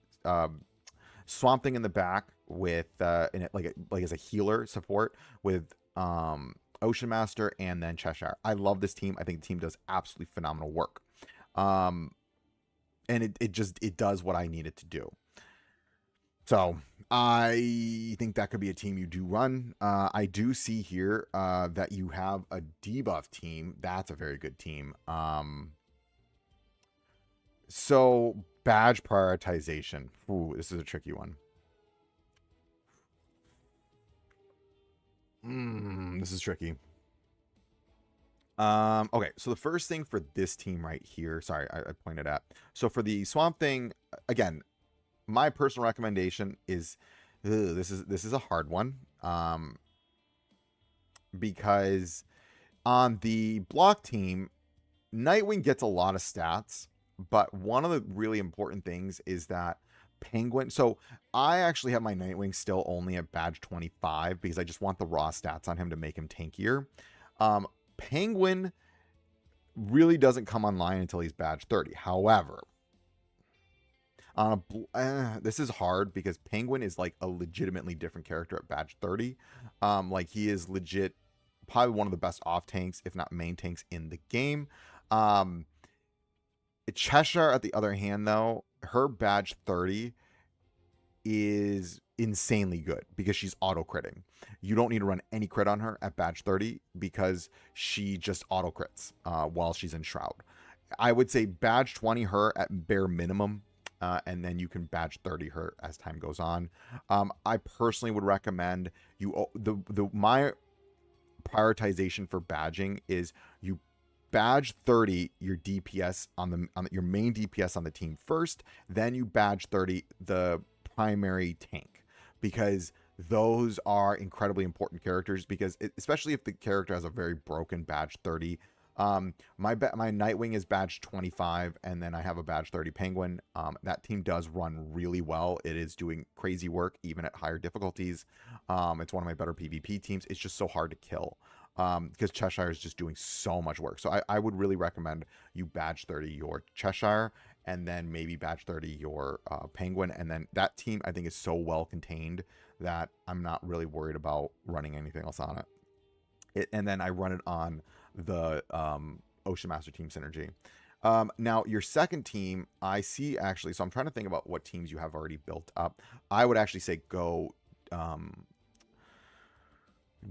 Swamp Thing in the back with like as a healer support with Ocean Master and then Cheshire. I love this team. I think the team does absolutely phenomenal work. And it does what I need it to do. So I think that could be a team you do run. I do see here that you have a debuff team. That's a very good team. So badge prioritization. Ooh, this is a tricky one. This is tricky. Okay, so the first thing for this team right here, sorry, I pointed at. So for the Swamp Thing, again, my personal recommendation is this is a hard one. Because on the block team, Nightwing gets a lot of stats, but one of the really important things is that Penguin. So I actually have my Nightwing still only at badge 25 because I just want the raw stats on him to make him tankier. Penguin really doesn't come online until he's badge 30. However, this is hard because Penguin is like a legitimately different character at badge 30. Like he is legit probably one of the best off tanks, if not main tanks in the game. Cheshire, at the other hand, though, her badge 30 is insanely good because she's auto critting. You don't need to run any crit on her at badge 30 because she just auto crits while she's in Shroud. I would say badge 20 her at bare minimum, and then you can badge 30 her as time goes on. I personally would recommend you my prioritization for badging is you badge 30 your DPS on your main DPS on the team first, then you badge 30 the primary tank, because those are incredibly important characters, because especially if the character has a very broken badge 30. My Nightwing is badge 25, and then I have a badge 30 Penguin. That team does run really well. It is doing crazy work even at higher difficulties. It's one of my better PvP teams. It's just so hard to kill because Cheshire is just doing so much work. So I would really recommend you badge 30 your Cheshire, and then maybe badge 30 your Penguin, and then that team I think is so well contained that I'm not really worried about running anything else on it. And then I run it on the Ocean Master team synergy. Now your second team, I see actually, so I'm trying to think about what teams you have already built up. I would actually say go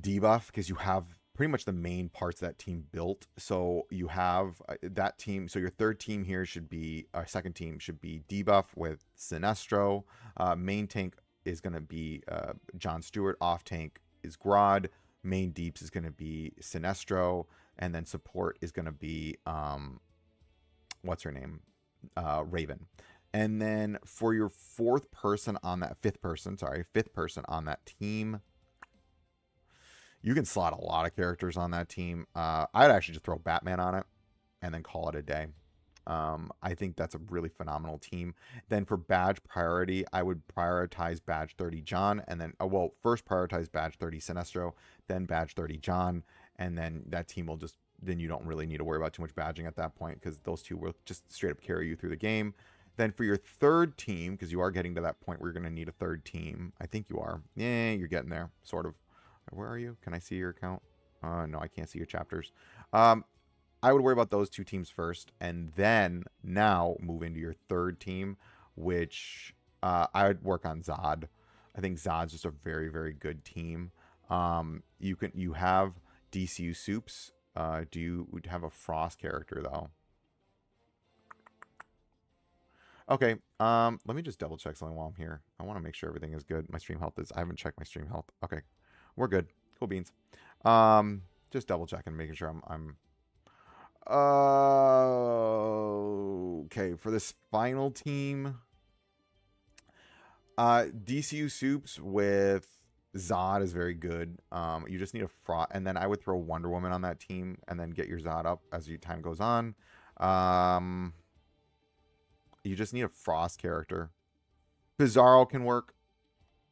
debuff, because you have pretty much the main parts of that team built. So you have that team. So your third team here should be, our second team should be debuff with Sinestro. Main tank is going to be John Stewart. Off tank is Grodd. Main deeps is going to be Sinestro. And then support is going to be, what's her name? Raven. And then for your fifth person on that team, you can slot a lot of characters on that team. I'd actually just throw Batman on it and then call it a day. I think that's a really phenomenal team. Then for badge priority, I would prioritize badge 30 John, and then, first prioritize badge 30 Sinestro, then badge 30 John, and then that team will just, then you don't really need to worry about too much badging at that point, because those two will just straight up carry you through the game. Then for your third team, because you are getting to that point where you're going to need a third team. I think you are. Yeah, you're getting there, sort of. Where are you? Can I see your account? No, I can't see your chapters. I would worry about those two teams first, and then now move into your third team, which I would work on Zod. I think Zod's just a very, very good team. You have DCU Soups. Do you have a Frost character though? Okay. Let me just double check something while I'm here. I want to make sure everything is good. My stream health is. I haven't checked my stream health. Okay, we're good. Cool beans. Just double checking, making sure I'm. Okay, for this final team, DCU Soups with Zod is very good. You just need a Frost, and then I would throw Wonder Woman on that team, and then get your Zod up as your time goes on. You just need a Frost character. Bizarro can work.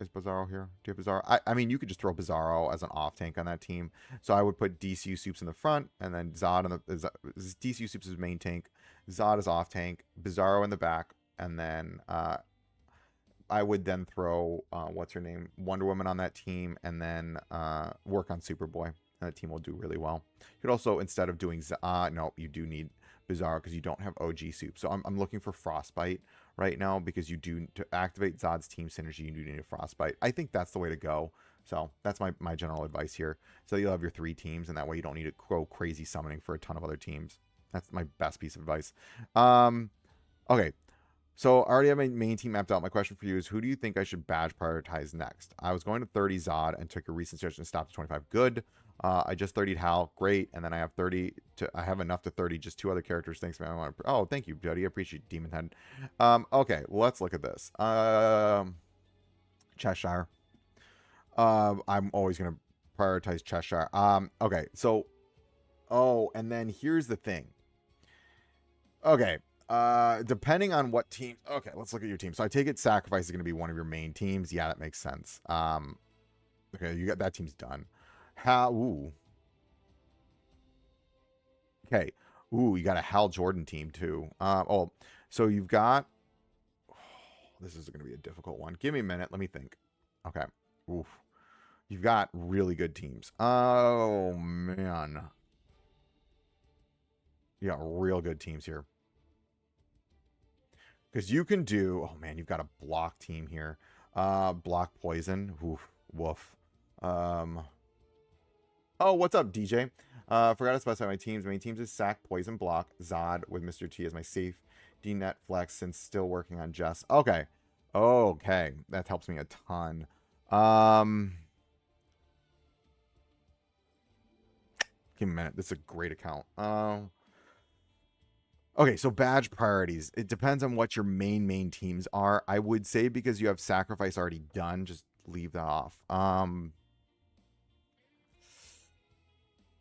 Is Bizarro here? Do you have Bizarro? I mean, you could just throw Bizarro as an off tank on that team. So I would put DCU Soups in the front, and then Zod in the DCU Soups is main tank, Zod is off tank, Bizarro in the back, and then I would then throw what's her name, Wonder Woman on that team, and then work on Superboy, and that team will do really well. You could also, instead of doing no, you do need Bizarro because you don't have OG Soup. So I'm looking for Frostbite right now because you do, to activate Zod's team synergy, you do need a Frostbite. I think that's the way to go. So that's my general advice here. So you'll have your 3 teams, and that way you don't need to go crazy summoning for a ton of other teams. That's my best piece of advice. Okay. So I already have my main team mapped out. My question for you is, who do you think I should badge prioritize next? I was going to 30 Zod and took a recent suggestion and stopped at 25. Good. I just 30'd Hal. Great. And then I have 30 to, I have enough to 30, just 2 other characters. Thanks, man. Oh, thank you, Jody. I appreciate Demon Head. Okay, let's look at this. Cheshire. I'm always going to prioritize Cheshire. Okay, so, and then here's the thing. Okay. Depending on what team. Okay, let's look at your team. So I take it Sacrifice is going to be one of your main teams. Yeah, that makes sense. Okay, you got that team's done. Ooh. Okay. Ooh, you got a Hal Jordan team too. So you've got. This is going to be a difficult one. Give me a minute. Let me think. Okay. Oof. You've got really good teams. Oh man. You got real good teams here. Because you can do, oh man, you've got a block team here. Block Poison. Oof, woof. Oh, what's up, DJ? Forgot to specify my teams. My teams is Sack, Poison, Block, Zod with Mr. T as my safe. D-Net Flex, since still working on Jess. Okay. Okay. That helps me a ton. Give me a minute. This is a great account. Okay, so badge priorities. It depends on what your main teams are. I would say because you have Sacrifice already done, just leave that off.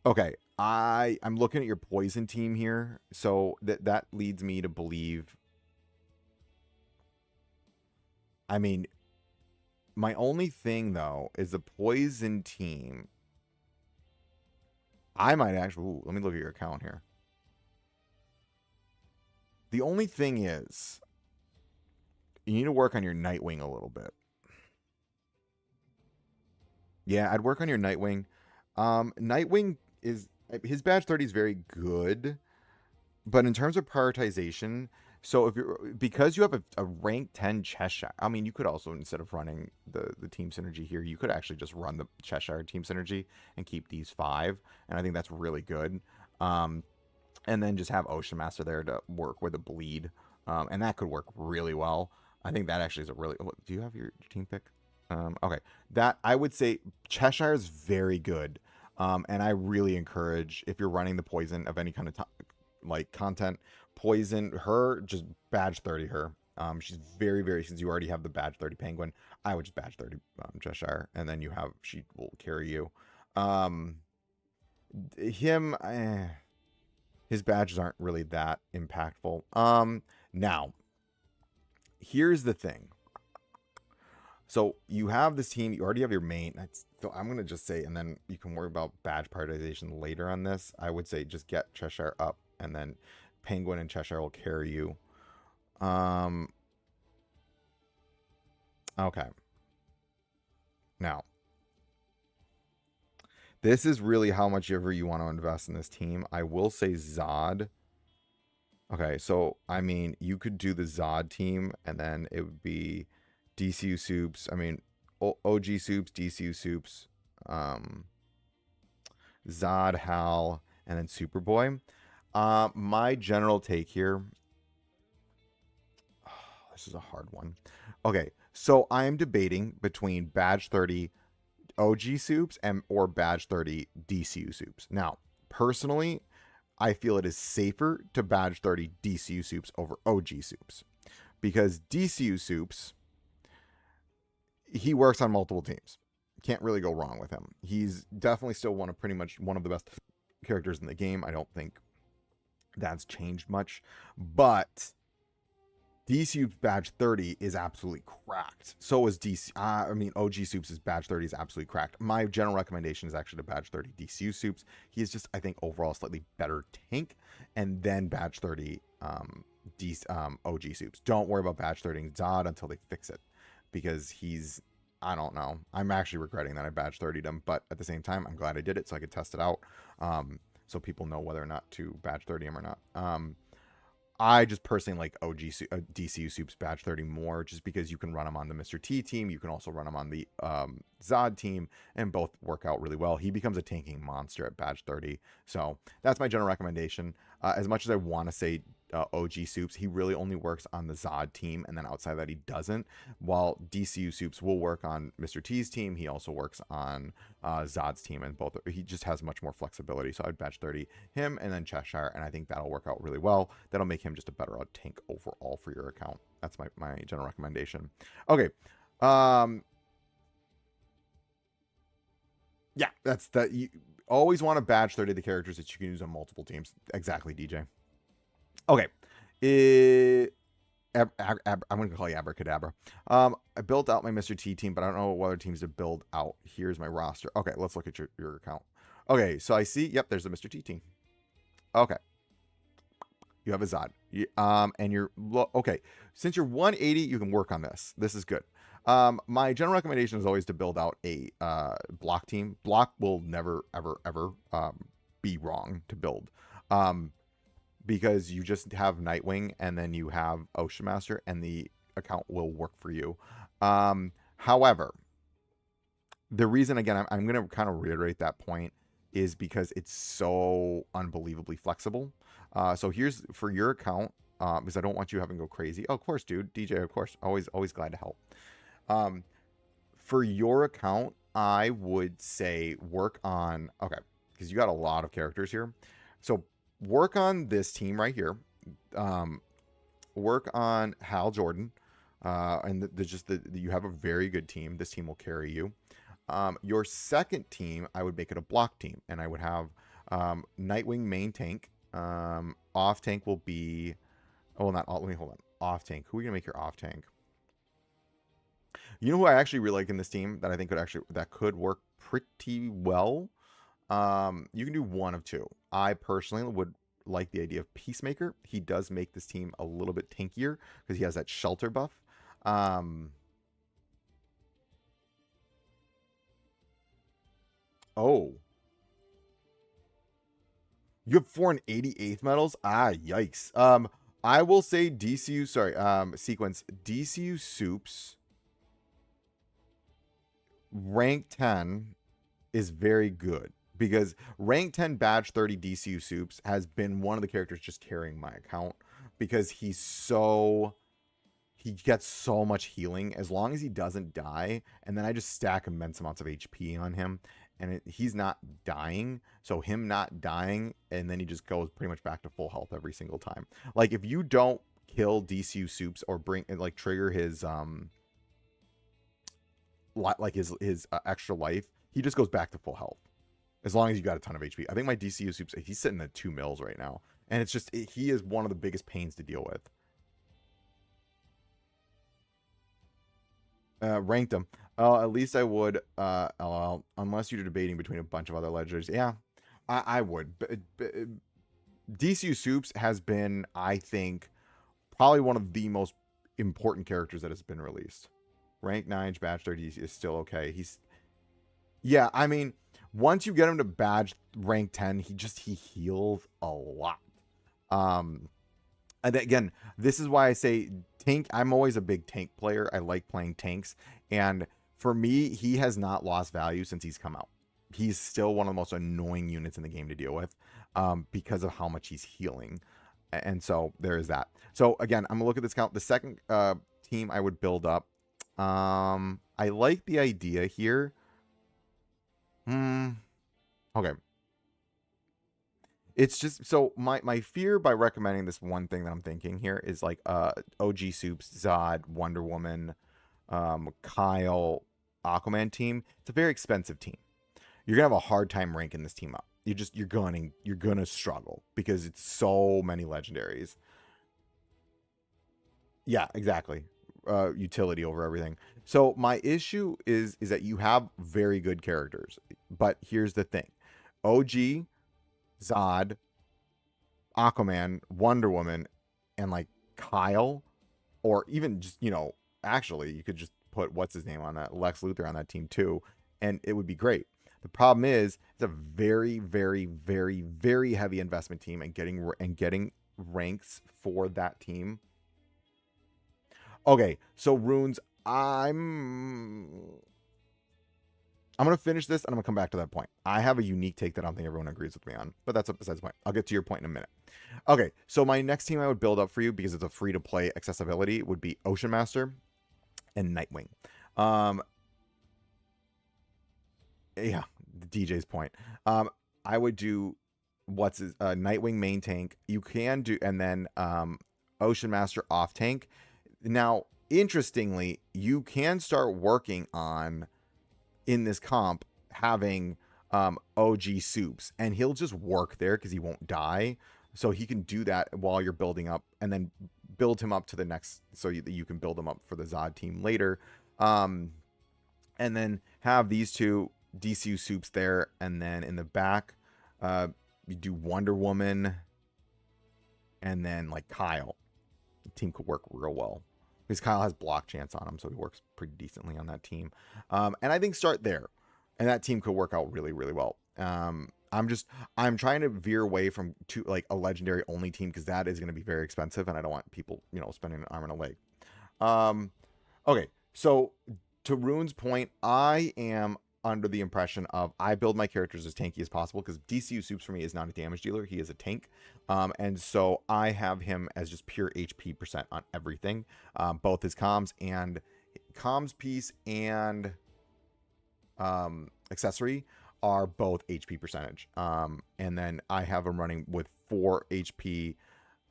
Okay, I'm looking at your Poison team here, so that leads me to believe. I mean, my only thing though is the Poison team. I might actually. Ooh, let me look at your account here. The only thing is, you need to work on your Nightwing a little bit. Yeah, I'd work on your Nightwing. Nightwing is, his badge 30 is very good, but in terms of prioritization, so if you're, because you have a rank 10 Cheshire, I mean, you could also, instead of running the team synergy here, you could actually just run the Cheshire team synergy and keep these 5, and I think that's really good. And then just have Ocean Master there to work with a bleed. And that could work really well. I think that actually is a really... Do you have your team pick? Okay. That, I would say, Cheshire is very good. And I really encourage, if you're running the Poison of any kind of content, Poison her, just badge 30 her. She's very, very... Since you already have the badge 30 Penguin, I would just badge 30 Cheshire. And then you have... She will carry you. Him... His badges aren't really that impactful. Now, here's the thing. So you have this team. You already have your main. So I'm going to just say, and then you can worry about badge prioritization later on this. I would say just get Cheshire up, and then Penguin and Cheshire will carry you. Um, okay. Now, this is really how much ever you want to invest in this team. I will say Zod. Okay, so I mean, you could do the Zod team, and then it would be DCU Soups. I mean, OG Soups, DCU Soups, um, Zod, Hal, and then Superboy. My general take here. This is a hard one. Okay, so I am debating between Badge 30 OG Soups and or Badge 30 DCU Soups. Now, personally, I feel it is safer to Badge 30 DCU Soups over OG Soups because DCU Soups, he works on multiple teams. Can't really go wrong with him. He's definitely still pretty much one of the best characters in the game. I don't think that's changed much, but DCU Badge 30 is absolutely cracked. So is OG Soups' Badge 30 is absolutely cracked. My general recommendation is actually to Badge 30 DCU Soups. He is just, I think, overall slightly better tank. And then Badge 30 OG Soups. Don't worry about Badge 30 Zod until they fix it. Because he's, I don't know. I'm actually regretting that I Badge 30'd him. But at the same time, I'm glad I did it so I could test it out. So people know whether or not to Badge 30 him or not. I just personally like DCU Soups Badge 30 more just because you can run him on the Mr. T team. You can also run him on the Zod team and both work out really well. He becomes a tanking monster at Badge 30. So that's my general recommendation. As much as I want to say OG Soups, he really only works on the Zod team, and then outside of that he doesn't. While DCU Soups will work on Mr. T's team, he also works on Zod's team, and both he just has much more flexibility. So I'd Badge 30 him and then Cheshire, and I think that'll work out really well. That'll make him just a better tank overall for your account. That's my general recommendation. Okay. Yeah, that's that. You always want to Badge 30 the characters that you can use on multiple teams. Exactly, DJ. Okay. I'm going to call you Abracadabra. I built out my Mr. T team, but I don't know what other teams to build out. Here's my roster. Okay, let's look at your account. Okay, so I see, yep, there's a Mr. T team. Okay. You have a Zod. And you're, okay, since you're 180, you can work on this. This is good. My general recommendation is always to build out a block team. Block will never, ever be wrong to build. Because you just have Nightwing and then you have Ocean Master and the account will work for you. However, the reason, again, I'm going to kind of reiterate that point is because it's so unbelievably flexible. So here's for your account, because I don't want you having to go crazy. Oh, of course, dude. DJ, of course. Always glad to help. For your account, I would say work on, okay, because you got a lot of characters here. So work on this team right here. Work on Hal Jordan. And you have a very good team. This team will carry you. Your second team, I would make it a block team. And I would have Nightwing main tank. Off tank will be... Oh, not... let me hold on. Off tank. Who are you going to make your off tank? You know who I actually really like in this team that I think could work pretty well? You can do one of two. I personally would like the idea of Peacemaker. He does make this team a little bit tankier because he has that shelter buff. Oh. You have 488th medals? Ah, yikes. I will say DCU, sequence. DCU Soups rank 10 is very good. Because rank 10 Badge 30 DCU Soups has been one of the characters just carrying my account. Because he gets so much healing as long as he doesn't die. And then I just stack immense amounts of HP on him. And he's not dying. So him not dying, and then he just goes pretty much back to full health every single time. Like if you don't kill DCU Soups or trigger his extra life, he just goes back to full health. As long as you got a ton of HP. I think my DCU Soups, he's sitting at 2 mils right now. And it's just, he is one of the biggest pains to deal with. Ranked him. At least I would, unless you're debating between a bunch of other legendaries. Yeah, I would. DCU Soups has been, I think, probably one of the most important characters that has been released. Rank 9, badge 30 is still okay. Yeah, I mean, once you get him to badge rank 10, he heals a lot. And again, this is why I say tank. I'm always a big tank player. I like playing tanks. And for me, he has not lost value since he's come out. He's still one of the most annoying units in the game to deal with because of how much he's healing. And so there is that. So again, I'm going to look at this count. The second team I would build up. I like the idea here. Okay. It's just so my fear by recommending this one thing that I'm thinking here is like OG Soups, Zod, Wonder Woman, Kyle, Aquaman team. It's a very expensive team. You're gonna have a hard time ranking this team up. You're gonna struggle because it's so many legendaries. Yeah, exactly. Utility over everything. So my issue is that you have very good characters, but here's the thing: OG, Zod, Aquaman, Wonder Woman, and like Kyle, or even just, actually you could just put what's his name on that, Lex Luthor on that team too, and it would be great. The problem is it's a very, very, very, very heavy investment team, and getting ranks for that team. Okay, so runes, I'm going to finish this and I'm going to come back to that point. I have a unique take that I don't think everyone agrees with me on, but that's besides the point. I'll get to your point in a minute. Okay, so my next team I would build up for you, because it's a free-to-play accessibility, would be Ocean Master and Nightwing. Yeah, DJ's point. I would do Nightwing main tank. You can do, and then Ocean Master off tank. Now, interestingly, you can start working on, in this comp, having OG Soups, and he'll just work there because he won't die. So he can do that while you're building up, and then build him up to the next, so you can build him up for the Zod team later. And then have these two DCU Soups there, and then in the back, you do Wonder Woman, and then like Kyle. The team could work real well, because Kyle has block chance on him, so he works pretty decently on that team. And I think start there, and that team could work out really, really well. I'm trying to veer away from like a legendary only team, because that is going to be very expensive, and I don't want people, spending an arm and a leg. Okay, so to Rune's point, I am under the impression of, I build my characters as tanky as possible, because DCU Soups for me is not a damage dealer, he is a tank. And so I have him as just pure HP percent on everything, both his comms piece and accessory are both HP percentage. And then I have him running with 4 HP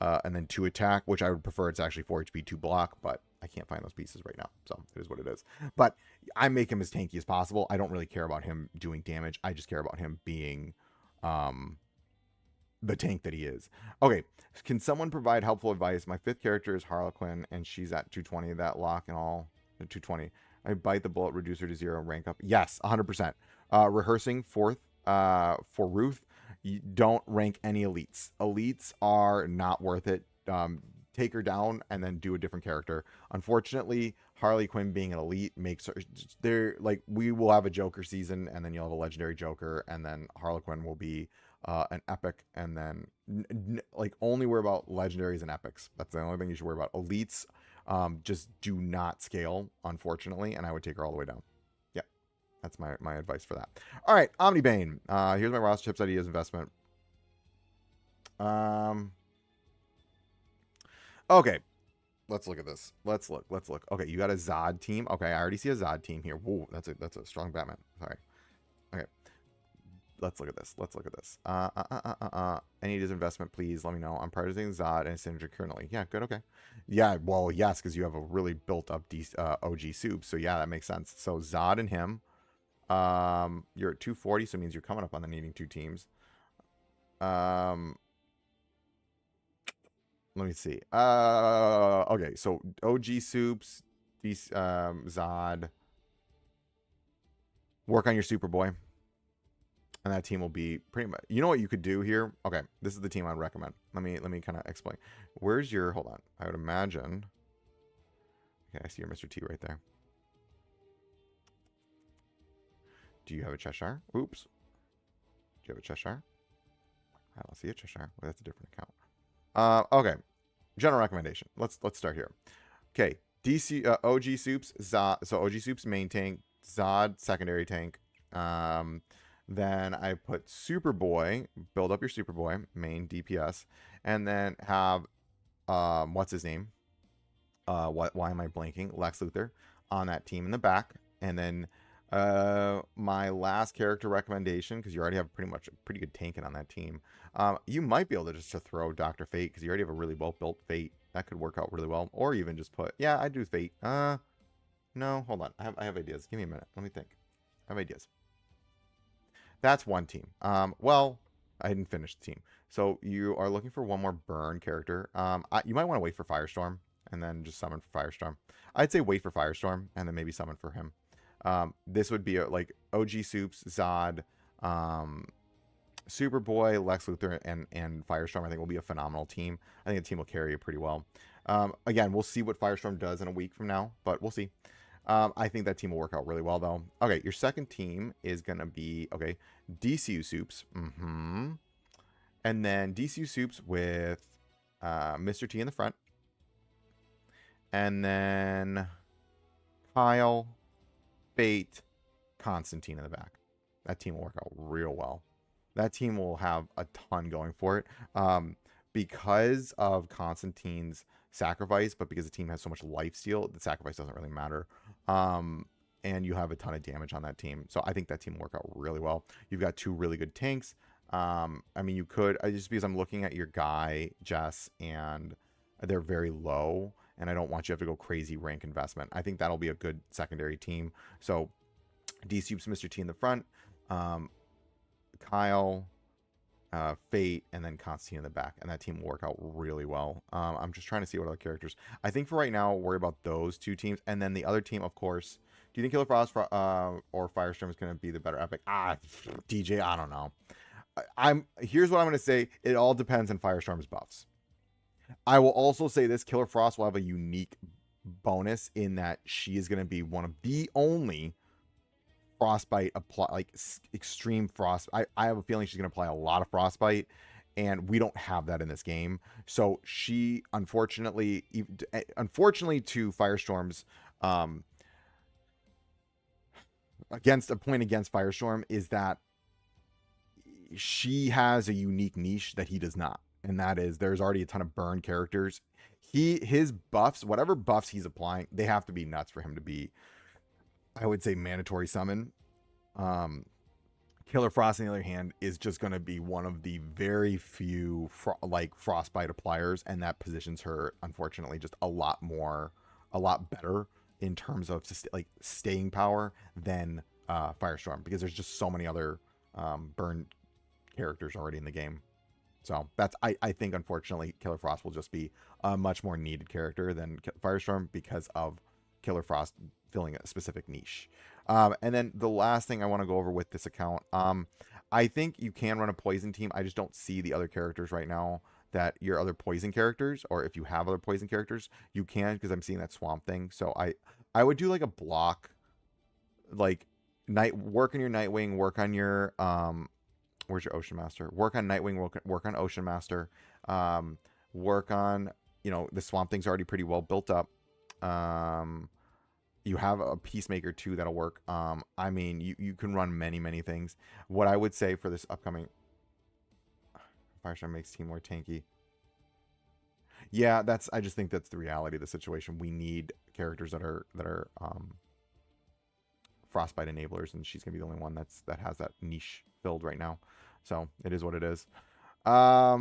and then 2 attack, which I would prefer it's actually 4 HP 2 block, but I can't find those pieces right now, so it is what it is. But I make him as tanky as possible. I don't really care about him doing damage. I just care about him being the tank that he is. Okay, can someone provide helpful advice? My 5th character is Harlequin, and she's at 220. That lock and all, 220. I bite the bullet, reduce her to 0, rank up. Yes, 100%. Rehearsing 4th for Ruth. You don't rank any elites. Elites are not worth it. Take her down and then do a different character. Unfortunately, Harley Quinn being an elite makes her, they're like, we will have a Joker season, and then you'll have a legendary Joker, and then Harlequin will be an epic, and then like only worry about legendaries and epics. That's the only thing you should worry about. Elites just do not scale, unfortunately, and I would take her all the way down. Yeah, that's my advice for that. All right, Omnibane. Here's my roster chips, ideas, investment. Okay, let's look at this. Let's look. Okay, you got a Zod team. Okay, I already see a Zod team here. Whoa, that's a strong Batman. Sorry. Okay, let's look at this. Any disinvestment, please let me know. I'm prioritizing Zod and Synergy currently. Yeah, good. Okay. Yeah, well, yes, because you have a really built up OG Soup. So yeah, that makes sense. So Zod and him. You're at 240, so it means you're coming up on the needing 2 teams. Let me see. Okay, so OG Soups, these Zod. Work on your Superboy. And that team will be pretty much, you know what you could do here? Okay, this is the team I'd recommend. Let me kind of explain. Where's your, hold on. I would imagine. Okay, I see your Mr. T right there. Do you have a Cheshire? Oops. Do you have a Cheshire? I don't see a Cheshire. Well, that's a different account. Okay. General recommendation. Let's start here. Okay. DC OG Soups, Zod. So OG Soups main tank, Zod secondary tank. Then I put Superboy, build up your Superboy, main DPS, and then have what's his name? Why am I blanking? Lex Luthor on that team in the back. And then my last character recommendation, because you already have pretty good tanking on that team. You might be able to just throw Dr. Fate, because you already have a really well built Fate. That could work out really well. Or even just put, yeah, I do Fate. No, hold on. I have ideas. Give me a minute. Let me think. I have ideas. That's one team. Well, I didn't finish the team. So you are looking for one more burn character. You might want to wait for Firestorm and then just summon for Firestorm. I'd say wait for Firestorm and then maybe summon for him. This would be like OG Soups, Zod, Superboy, Lex Luthor, and Firestorm. I think will be a phenomenal team. I think the team will carry it pretty well. Again, we'll see what Firestorm does in a week from now, but we'll see. I think that team will work out really well, though. Okay, your second team is going to be, okay, DCU Soups. And then DCU Soups with Mr. T in the front. And then Kyle, Fate, Constantine in the back. That team will work out real well. That team will have a ton going for it. Because of Constantine's sacrifice, but because the team has so much lifesteal, the sacrifice doesn't really matter. And you have a ton of damage on that team. So I think that team will work out really well. You've got two really good tanks. I mean, you could, just because I'm looking at your guy, Jess, and they're very low, and I don't want you to have to go crazy rank investment. I think that'll be a good secondary team. So D-Soups, Mr. T in the front, Kyle, Fate, and then Constantine in the back, and that team will work out really well. I'm just trying to see what other characters. I think for right now, worry about those two teams, and then the other team, of course. Do you think Killer Frost or Firestorm is going to be the better epic? DJ, I don't know. Here's what I'm going to say. It all depends on Firestorm's buffs. I will also say this: Killer Frost will have a unique bonus in that she is going to be one of the only frostbite apply, like extreme frost. I have a feeling she's going to apply a lot of frostbite, and we don't have that in this game. So she, unfortunately to Firestorm's against Firestorm is that she has a unique niche that he does not, and that is there's already a ton of burn characters. His buffs, whatever buffs he's applying, they have to be nuts for him to be, I would say, mandatory summon. Killer Frost, on the other hand, is just going to be one of the very few frostbite appliers, and that positions her, unfortunately, just a lot better in terms of staying power than Firestorm, because there's just so many other burn characters already in the game. So that's, I think, unfortunately, Killer Frost will just be a much more needed character than Firestorm because of Killer Frost filling a specific niche. And then the last thing I want to go over with this account, I think you can run a poison team. I just don't see the other characters right now that your other poison characters, or if you have other poison characters, you can, because I'm seeing that Swamp Thing. So I would do like a block, like work on your Nightwing, work on your where's your Ocean Master? Work on Nightwing, work on Ocean Master, work on, the Swamp Thing's already pretty well built up. You have a Peacemaker too that'll work. I mean, you can run many things. What I would say for this upcoming Firestorm makes team more tanky. Yeah, I just think that's the reality of the situation. We need characters that are Frostbite enablers, and she's gonna be the only one that has that niche filled right now. So it is what it is. So I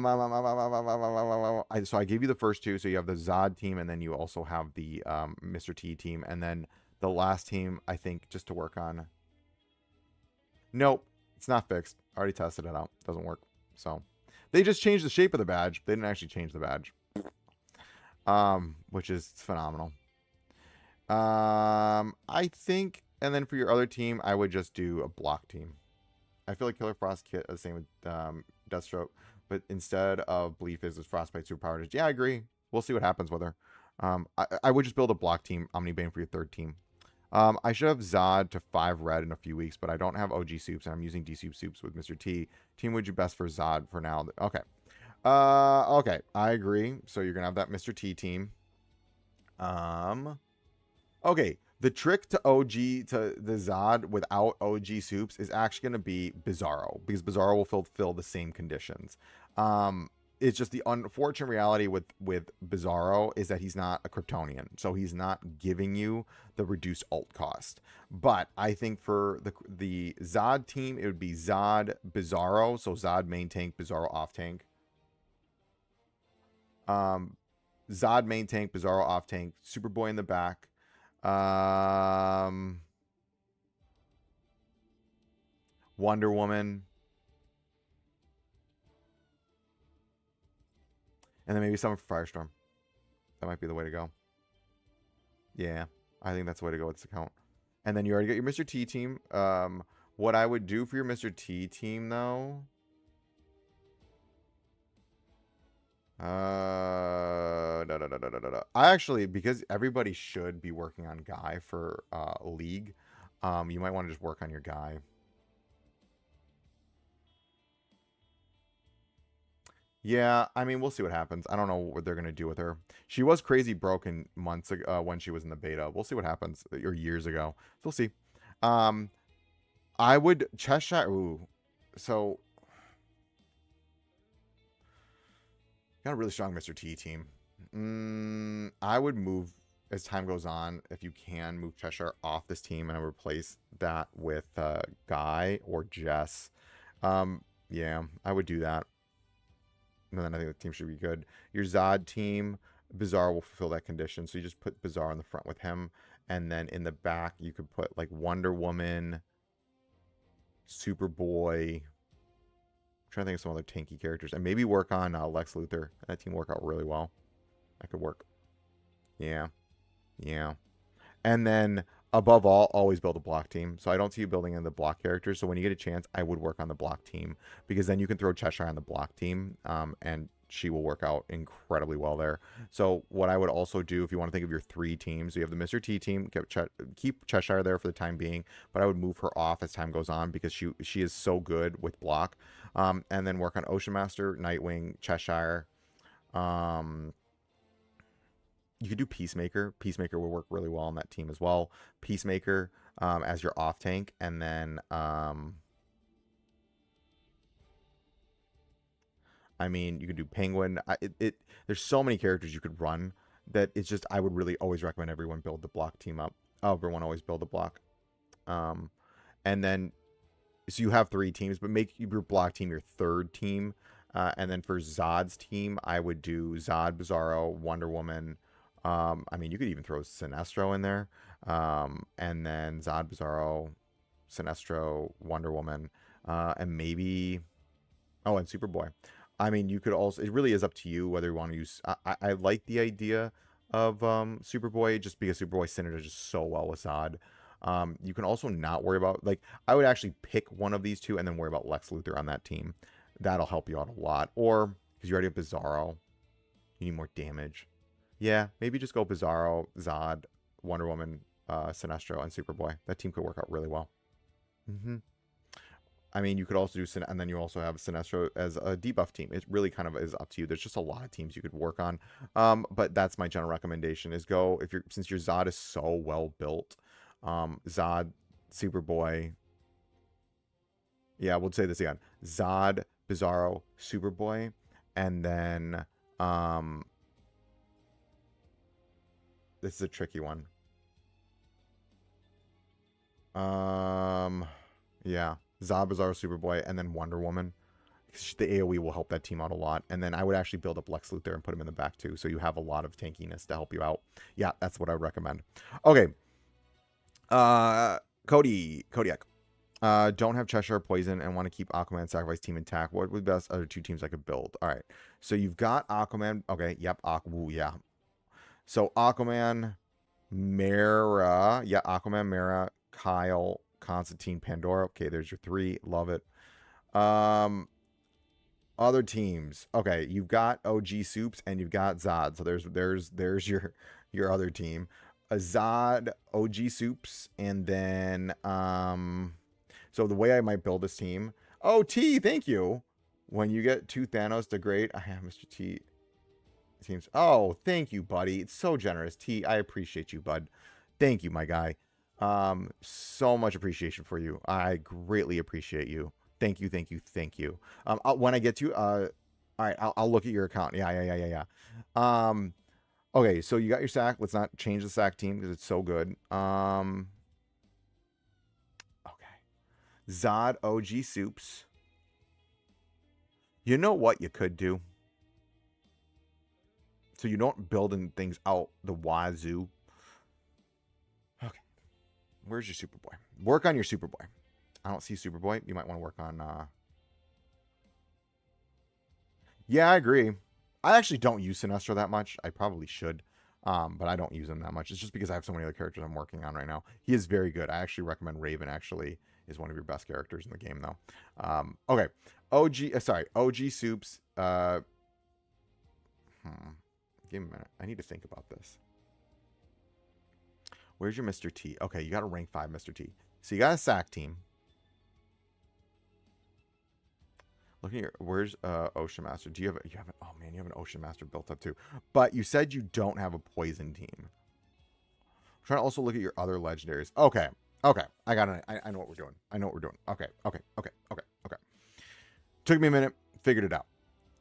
gave you the first two. So you have the Zod team, and then you also have the Mr. T team, and then the last team, I think, just to work on. Nope, it's not fixed. I already tested it out. Doesn't work. So they just changed the shape of the badge. They didn't actually change the badge, which is phenomenal. I think, and then for your other team, I would just do a block team. I feel like Killer Frost kit is the same with Deathstroke, but instead of Belief is Frostbite superpowered. Yeah, I agree. We'll see what happens with her. I would just build a block team Omnibane for your third team. I should have Zod to 5 red in a few weeks, but I don't have OG soups, and I'm using D soups with Mr. T. Team would you best for Zod for now. Okay. Okay, I agree. So you're gonna have that Mr. T team. Okay. The trick to OG to the Zod without OG soups is actually gonna be Bizarro, because Bizarro will fulfill the same conditions. It's just the unfortunate reality with Bizarro is that he's not a Kryptonian, so he's not giving you the reduced ult cost. But I think for the Zod team, it would be Zod Bizarro, so Zod main tank, Bizarro off tank. Zod main tank, Bizarro off tank, Superboy in the back. Wonder Woman. And then maybe someone for Firestorm. That might be the way to go. Yeah, I think that's the way to go with this account. And then you already got your Mr. T team. What I would do for your Mr. T team, though... I actually, because everybody should be working on Guy for League, you might want to just work on your Guy. Yeah, I mean, we'll see what happens. I don't know what they're going to do with her. She was crazy broken months ago when she was in the beta. We'll see what happens, or years ago. So we'll see. I would Cheshire. Ooh, so got a really strong Mr. T team. I would move as time goes on, if you can, move Cheshire off this team and I replace that with Guy or Jess. Yeah, I would do that. And then I think the team should be good. Your Zod team, Bizarre will fulfill that condition. So you just put Bizarre in the front with him. And then in the back, you could put like Wonder Woman, Superboy. I'm trying to think of some other tanky characters. And maybe work on Lex Luthor. That team work out really well. That could work. Yeah. Yeah. And then above all, always build a block team. So I don't see you building in the block characters. So when you get a chance, I would work on the block team, because then you can throw Cheshire on the block team, and she will work out incredibly well there. So what I would also do, if you want to think of your 3 teams, you have the Mr. T team, keep Cheshire there for the time being, but I would move her off as time goes on, because she is so good with block. And then work on Ocean Master, Nightwing, Cheshire. You could do Peacemaker. Peacemaker will work really well on that team as well. Peacemaker as your off tank, and then I mean, you could do Penguin. There's so many characters you could run that it's just, I would really always recommend everyone build the block team up. Everyone always build a block. And then so you have 3 teams, but make your block team your 3rd team. And then for Zod's team, I would do Zod, Bizarro, Wonder Woman. I mean, you could even throw Sinestro in there. And then Zod, Bizarro, Sinestro, Wonder Woman, and maybe... Oh, and Superboy. I mean, you could also... It really is up to you whether you want to use... I like the idea of Superboy, just because Superboy synergizes so well with Zod. You can also not worry about... Like, I would actually pick one of these 2 and then worry about Lex Luthor on that team. That'll help you out a lot. Or, because you already have Bizarro, you need more damage. Yeah, maybe just go Bizarro, Zod, Wonder Woman, Sinestro, and Superboy. That team could work out really well. I mean, you could also do... And then you also have Sinestro as a debuff team. It really kind of is up to you. There's just a lot of teams you could work on. But that's my general recommendation, is go... Since your Zod is so well built, Zod, Superboy... Yeah, we'll say this again. Zod, Bizarro, Superboy, and then... This is a tricky one. Yeah. Zod, Bizarro, Superboy, and then Wonder Woman. The AoE will help that team out a lot. And then I would actually build up Lex Luthor and put him in the back too, so you have a lot of tankiness to help you out. Yeah, that's what I would recommend. Okay. Kodiak. Don't have Cheshire Poison and want to keep Aquaman Sacrifice team intact. What would be the best other 2 teams I could build? All right. So you've got Aquaman. Okay. Yep. Yeah. So Aquaman, Mara. Yeah. Aquaman, Mara, Kyle, Constantine, Pandora. Okay. There's your 3. Love it. Other teams. Okay, you've got OG Soups and you've got Zod. So there's your other team. A Zod, OG Soups, and then so the way I might build this team. Oh, T, thank you. When you get 2 Thanos to great, I have Mr. T teams. Oh, thank you, buddy. It's so generous. T, I appreciate you, bud. Thank you, my guy. So much appreciation for you. I greatly appreciate you. Thank you, thank you, thank you. When I get to, all right, I'll look at your account. Yeah. Okay, so you got your sack. Let's not change the sack team because it's so good. Okay, Zod OG Soups. You know what you could do? So you don't building things out the wazoo. Okay, where's your Superboy? Work on your Superboy. I don't see Superboy. You might want to work on... Yeah, I agree. I actually don't use Sinestro that much. I probably should, but I don't use him that much. It's just because I have so many other characters I'm working on right now. He is very good. I actually recommend Raven, actually, is one of your best characters in the game, though. Okay. OG Soups. Give me a minute. I need to think about this. Where's your Mr. T? Okay, you got a rank 5 Mr. T. So you got a sack team. Look at your, where's Ocean Master? Do you have oh man, you have an Ocean Master built up too. But you said you don't have a poison team. I'm trying to also look at your other legendaries. Okay. I got it. I know what we're doing. Okay. Took me a minute, figured it out.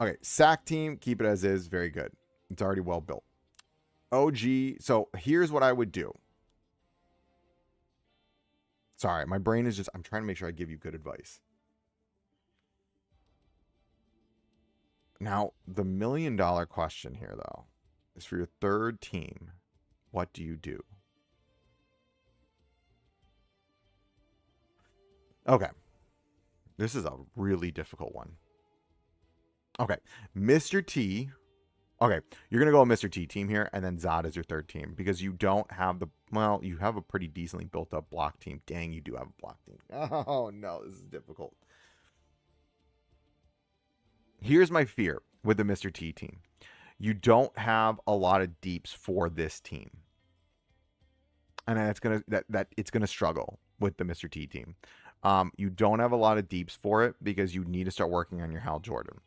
Okay, sack team, keep it as is, very good. It's already well built. OG, so here's what I would do. Sorry, my brain is just, I'm trying to make sure I give you good advice. Now, the $1 million question here, though, is for your third team, what do you do? Okay. This is a really difficult one. Okay. Mr. T. Okay. You're going to go with Mr. T team here, and then Zod is your third team, because you don't have the... Well, you have a pretty decently built-up block team. Dang, you do have a block team. Oh, no. This is difficult. Here's my fear with the Mr. T team. You don't have a lot of deeps for this team. And it's gonna struggle with the Mr. T team. You don't have a lot of deeps for it because you need to start working on your Hal Jordan.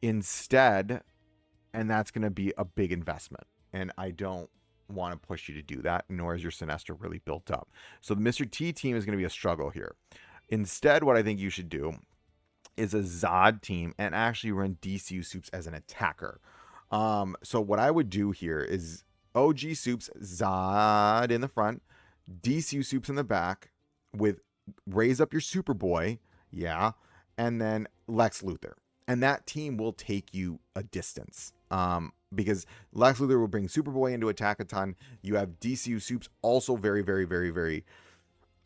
Instead, and that's going to be a big investment. And I don't want to push you to do that, nor is your Sinestro really built up. So the Mr. T team is going to be a struggle here. Instead, what I think you should do is a Zod team and actually run DCU Soups as an attacker. So what I would do here is OG Soups, Zod in the front, DCU Soups in the back, with raise up your Superboy, yeah, and then Lex Luthor. And that team will take you a distance. Because Lex Luthor will bring Superboy into attack a ton. You have DCU Soups also very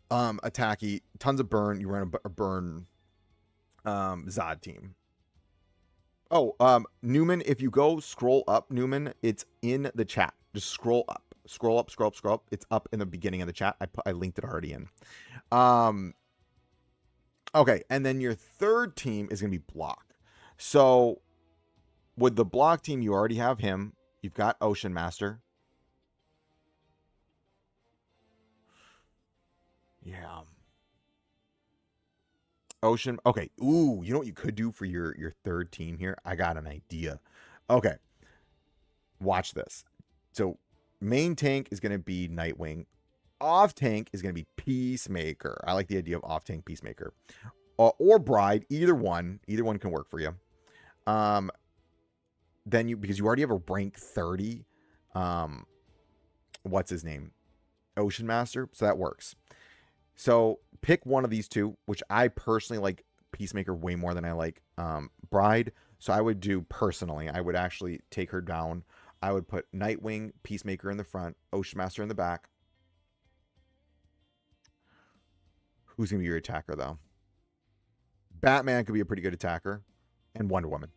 attacky, tons of burn. You run a burn Zod team. Oh, Newman, if you go scroll up, Newman, it's in the chat. Just scroll up. Scroll up. It's up in the beginning of the chat. I linked it already in. Okay, and then your third team is going to be block. So with the block team, you already have him. You've got Ocean Master. Yeah. Ocean. Okay. Ooh, you know what you could do for your third team here? I got an idea. Okay. Watch this. So main tank is going to be Nightwing. Off tank is going to be Peacemaker. I like the idea of off tank Peacemaker. Or Bride. Either one can work for you. Then because you already have a rank 30. What's his name? Ocean Master. So that works. So pick one of these two, which I personally like Peacemaker way more than I like Bride. So I would do personally, I would actually take her down. I would put Nightwing, Peacemaker in the front, Ocean Master in the back. Who's going to be your attacker, though? Batman could be a pretty good attacker. And Wonder Woman.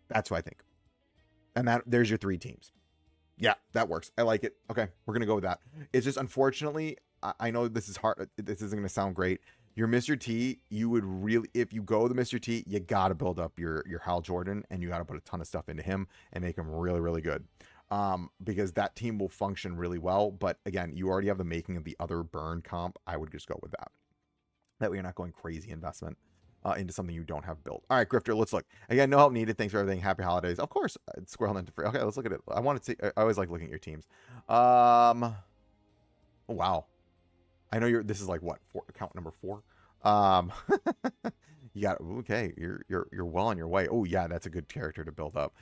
That's what I think. And there's your three teams. Yeah, that works. I like it. Okay, we're going to go with that. It's just, unfortunately, I know this is hard. This isn't going to sound great. Your Mr. T, you would really, if you go the Mr. T, you got to build up your Hal Jordan, and you got to put a ton of stuff into him and make him really, really good. Because that team will function really well. But again, you already have the making of the other burn comp. I would just go with that. That way you're not going crazy investment into something you don't have built. All right, Grifter, let's look. Again, no help needed. Thanks for everything. Happy holidays. Of course, Squirrel Ninja Free. Okay, let's look at it. I want to see. I always like looking at your teams. Oh, wow. I know this is like what, account number 4. You got, okay, you're well on your way. Oh yeah, that's a good character to build up.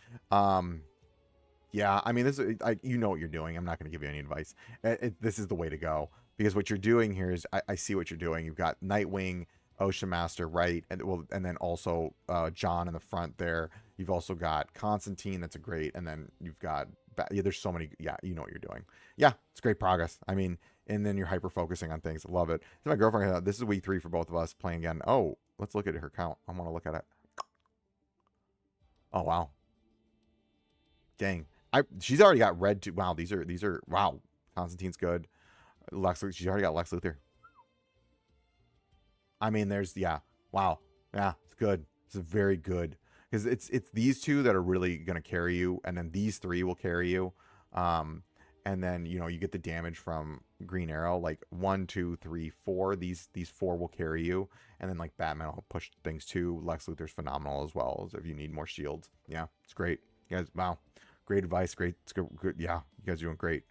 Yeah, I mean, this is, you know what you're doing. I'm not going to give you any advice. This is the way to go, because what you're doing here is, I see what you're doing. You've got Nightwing, Ocean Master, right, and then also John in the front there. You've also got Constantine. That's a great, and then you've got, yeah, there's so many. Yeah, you know what you're doing. Yeah, it's great progress. I mean, and then you're hyper focusing on things. I love it. So my girlfriend, this is week 3 for both of us playing again. Oh, let's look at her count. I want to look at it. Oh wow, dang. She's already got red too. Wow, these are wow. Constantine's good. Lex, she's already got Lex Luthor. I mean, there's, yeah, wow, yeah, it's good. It's very good, because it's these 2 that are really gonna carry you, and then these 3 will carry you. And then, you know, you get the damage from Green Arrow, like 1, 2, 3, 4. These 4 will carry you, and then like Batman will push things too. Lex Luthor's phenomenal as well, as if you need more shields. Yeah, it's great, you guys. Wow. Great advice. Great. Good. Yeah, you guys are doing great.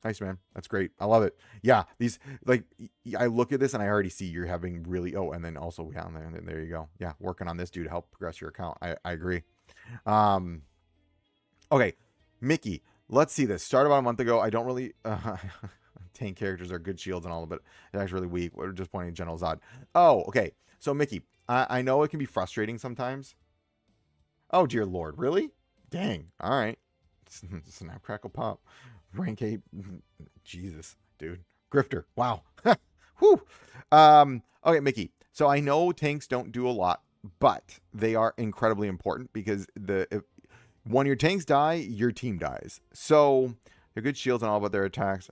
Nice, man. That's great. I love it. Yeah, these, like, I look at this and I already see you're having really, oh, and then also down there, and there you go. Yeah, working on this, dude, to help progress your account. I agree. Okay, Mickey, let's see this. Started about a month ago. I don't really, tank characters are good shields and all, but it's actually really weak. We're just pointing General Zod. Oh, okay. So, Mickey, I know it can be frustrating sometimes. Oh, dear Lord. Really? Dang. All right. Snap, crackle, pop. Rank 8. Jesus, dude. Grifter. Wow. Whew. Okay, Mickey. So I know tanks don't do a lot, but they are incredibly important, because when your tanks die, your team dies. So they're good shields and all, but their attacks.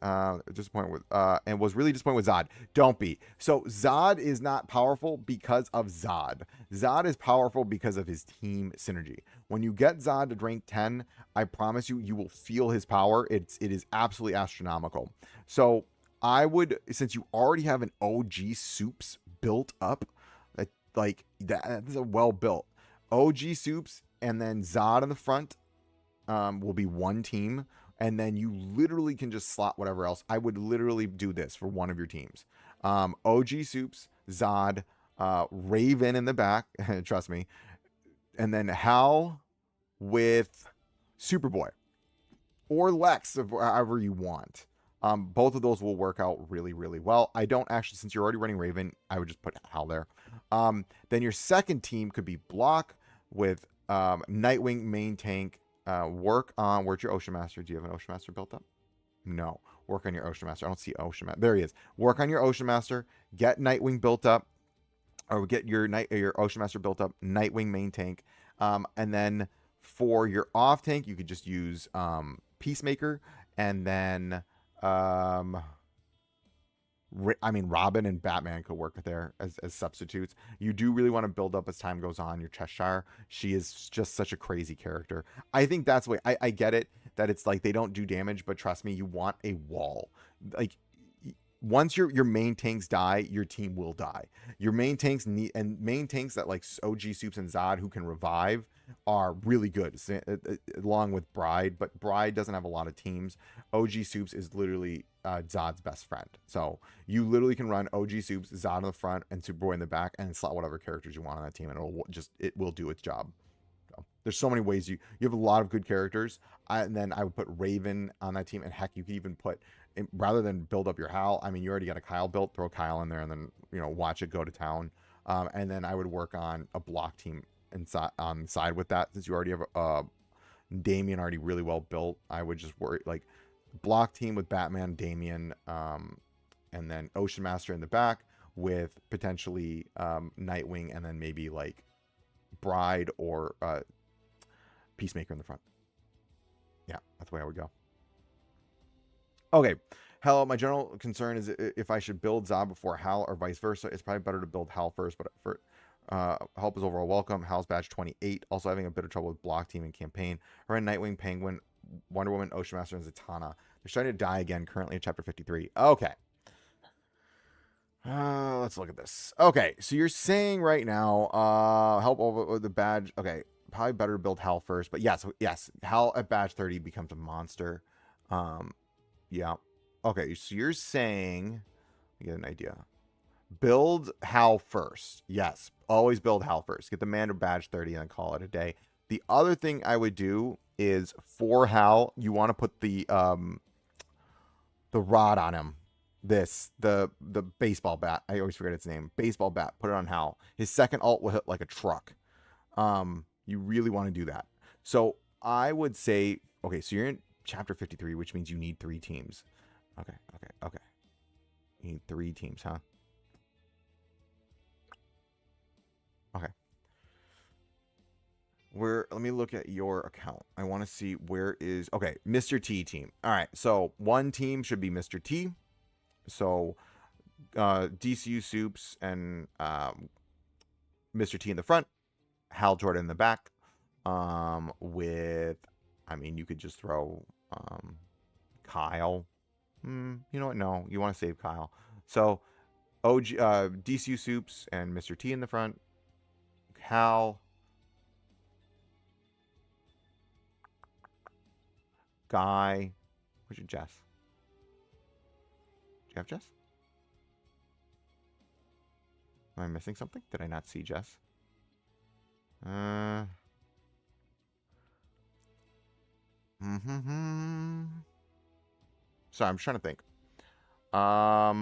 Disappointed with and was really disappointed with Zod. Don't be. So Zod is not powerful because of Zod. Zod is powerful because of his team synergy. When you get Zod to rank 10, I promise you, you will feel his power. It is absolutely astronomical. So I would, since you already have an OG Soups built up, like that is a well built OG Soups, and then Zod in the front will be one team. And then you literally can just slot whatever else. I would literally do this for one of your teams. OG Soups, Zod, Raven in the back, trust me. And then Hal with Superboy. Or Lex, however you want. Both of those will work out really, really well. I don't actually, since you're already running Raven, I would just put Hal there. Then your second team could be Block with Nightwing, main tank. Work on, where's your Ocean Master? Do you have an Ocean Master built up? No. Work on your Ocean Master. I don't see Ocean Master. There he is. Work on your Ocean Master. Get Nightwing built up, or get your Ocean Master built up. Nightwing main tank. And then for your off tank, you could just use Peacemaker, and then I mean, Robin and Batman could work there as substitutes. You do really want to build up as time goes on your Cheshire. She is just such a crazy character. I think that's the way. I get it that it's like they don't do damage, but trust me, you want a wall. Like, once your main tanks die, your team will die. Your main tanks main tanks that like OG Soups and Zod, who can revive, are really good, along with Bride. But Bride doesn't have a lot of teams. OG Soups is literally Zod's best friend. So you literally can run OG Soups, Zod in the front, and Superboy in the back, and slot whatever characters you want on that team, and it will do its job. So there's so many ways you have a lot of good characters. And then I would put Raven on that team, and heck, you could even put, rather than build up your Hal, I mean, you already got a Kyle built, throw Kyle in there, and then, you know, watch it go to town. And then I would work on a Block team inside on the side with that, since you already have Damian already really well built. I would just worry, like, Block team with Batman, Damian, and then Ocean Master in the back with potentially Nightwing, and then maybe like Bride or Peacemaker in the front. Yeah, that's the way I would go. Okay. Hell, my general concern is if I should build Zob before Hal or vice versa. It's probably better to build Hal first, but for help is overall welcome. Hal's badge 28. Also having a bit of trouble with block team and campaign. Ren, Nightwing, Penguin, Wonder Woman, Ocean Master, and Zatanna. They're starting to die again currently in chapter 53. Okay. Let's look at this. Okay, so you're saying right now, help over the badge. Okay, probably better to build Hal first, but yes, Hal at badge 30 becomes a monster. Yeah. Okay, so you're saying, I get an idea. Build Hal first. Yes, always build Hal first. Get the man to badge 30 and then call it a day. The other thing I would do is for Hal, you want to put the rod on him. The baseball bat. I always forget its name. Baseball bat. Put it on Hal. His second ult will hit like a truck. You really want to do that. So I would say, okay, so you're in chapter 53, which means you need 3 teams. Okay. You need 3 teams, huh? Okay. Let me look at your account. I want to see where is, okay, Mr. T team. All right, so one team should be Mr. T. So DCU Soups and Mr. T in the front, Hal Jordan in the back. With, I mean, you could just throw Kyle. You know what? No, you want to save Kyle. So DCU Soups and Mr. T in the front. Hal. Guy. Where's your Jess? Do you have Jess? Am I missing something? Did I not see Jess? Sorry, I'm trying to think. I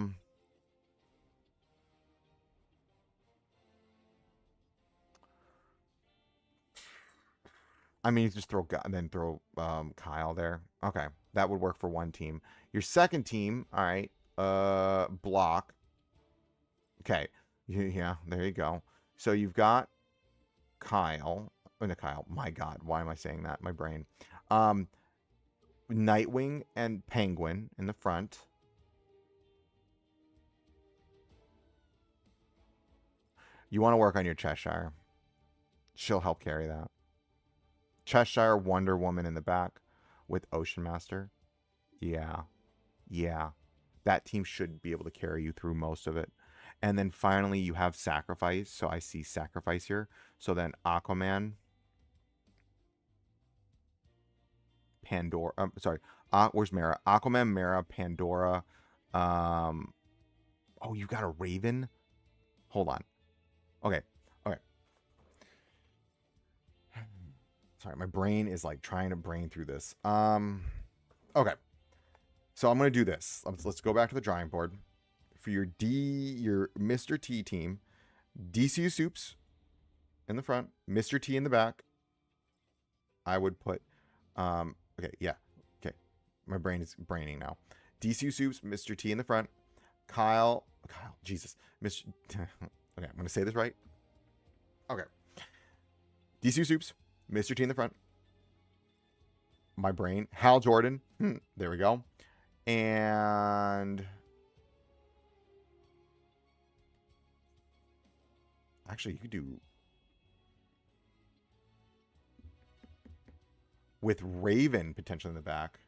mean, just throw and then throw Kyle there. Okay, that would work for one team. Your second team, all right, block. Okay, yeah, there you go. So you've got Kyle. Oh, no, Kyle. My God, why am I saying that? My brain. Nightwing and Penguin in the front. You want to work on your Cheshire. She'll help carry that. Cheshire, Wonder Woman in the back with Ocean Master. Yeah. That team should be able to carry you through most of it. And then finally, you have Sacrifice. So I see Sacrifice here. So then Aquaman. Pandora. Where's Mara? Aquaman, Mara, Pandora. Oh, you got a Raven? Hold on. Okay. Sorry, my brain is like trying to brain through this. Okay. So I'm going to do this. Let's go back to the drawing board. For your Mr. T team, DCU Soups in the front, Mr. T in the back. I would put, okay, yeah. Okay. My brain is braining now. DCU Soups, Mr. T in the front, Kyle, Jesus. Okay, I'm going to say this right. Okay. DCU Soups, Mr. T in the front. My brain. Hal Jordan. There we go. And actually, you could do with Raven potentially in the back.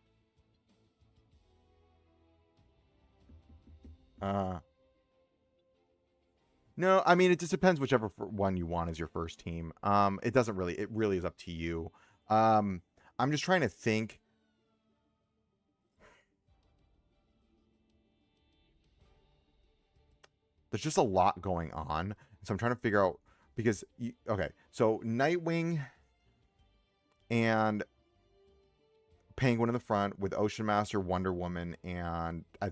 No, I mean, it just depends whichever one you want as your first team. It really is up to you. I'm just trying to think. There's just a lot going on. So I'm trying to figure out because, okay, so Nightwing and Penguin in the front with Ocean Master, Wonder Woman, and I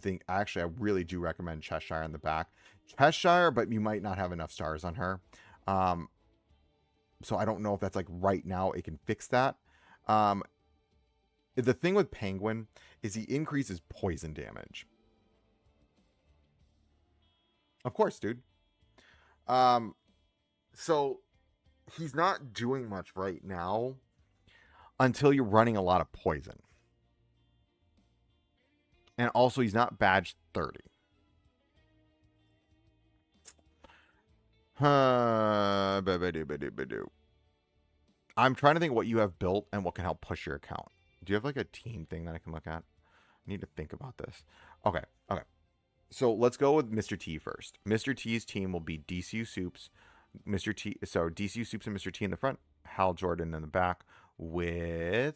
really do recommend Cheshire in the back. Cheshire, but you might not have enough stars on her. So I don't know if that's like right now it can fix that. The thing with Penguin is he increases poison damage. Of course, dude. So he's not doing much right now until you're running a lot of poison. And also, he's not badge 30. I'm trying to think what you have built and what can help push your account. Do you have like a team thing that I can look at? I need to think about this. Okay. Okay. So let's go with Mr. T first. Mr. T's team will be DCU Soups, Mr. T. So DCU Soups and Mr. T in the front, Hal Jordan in the back with.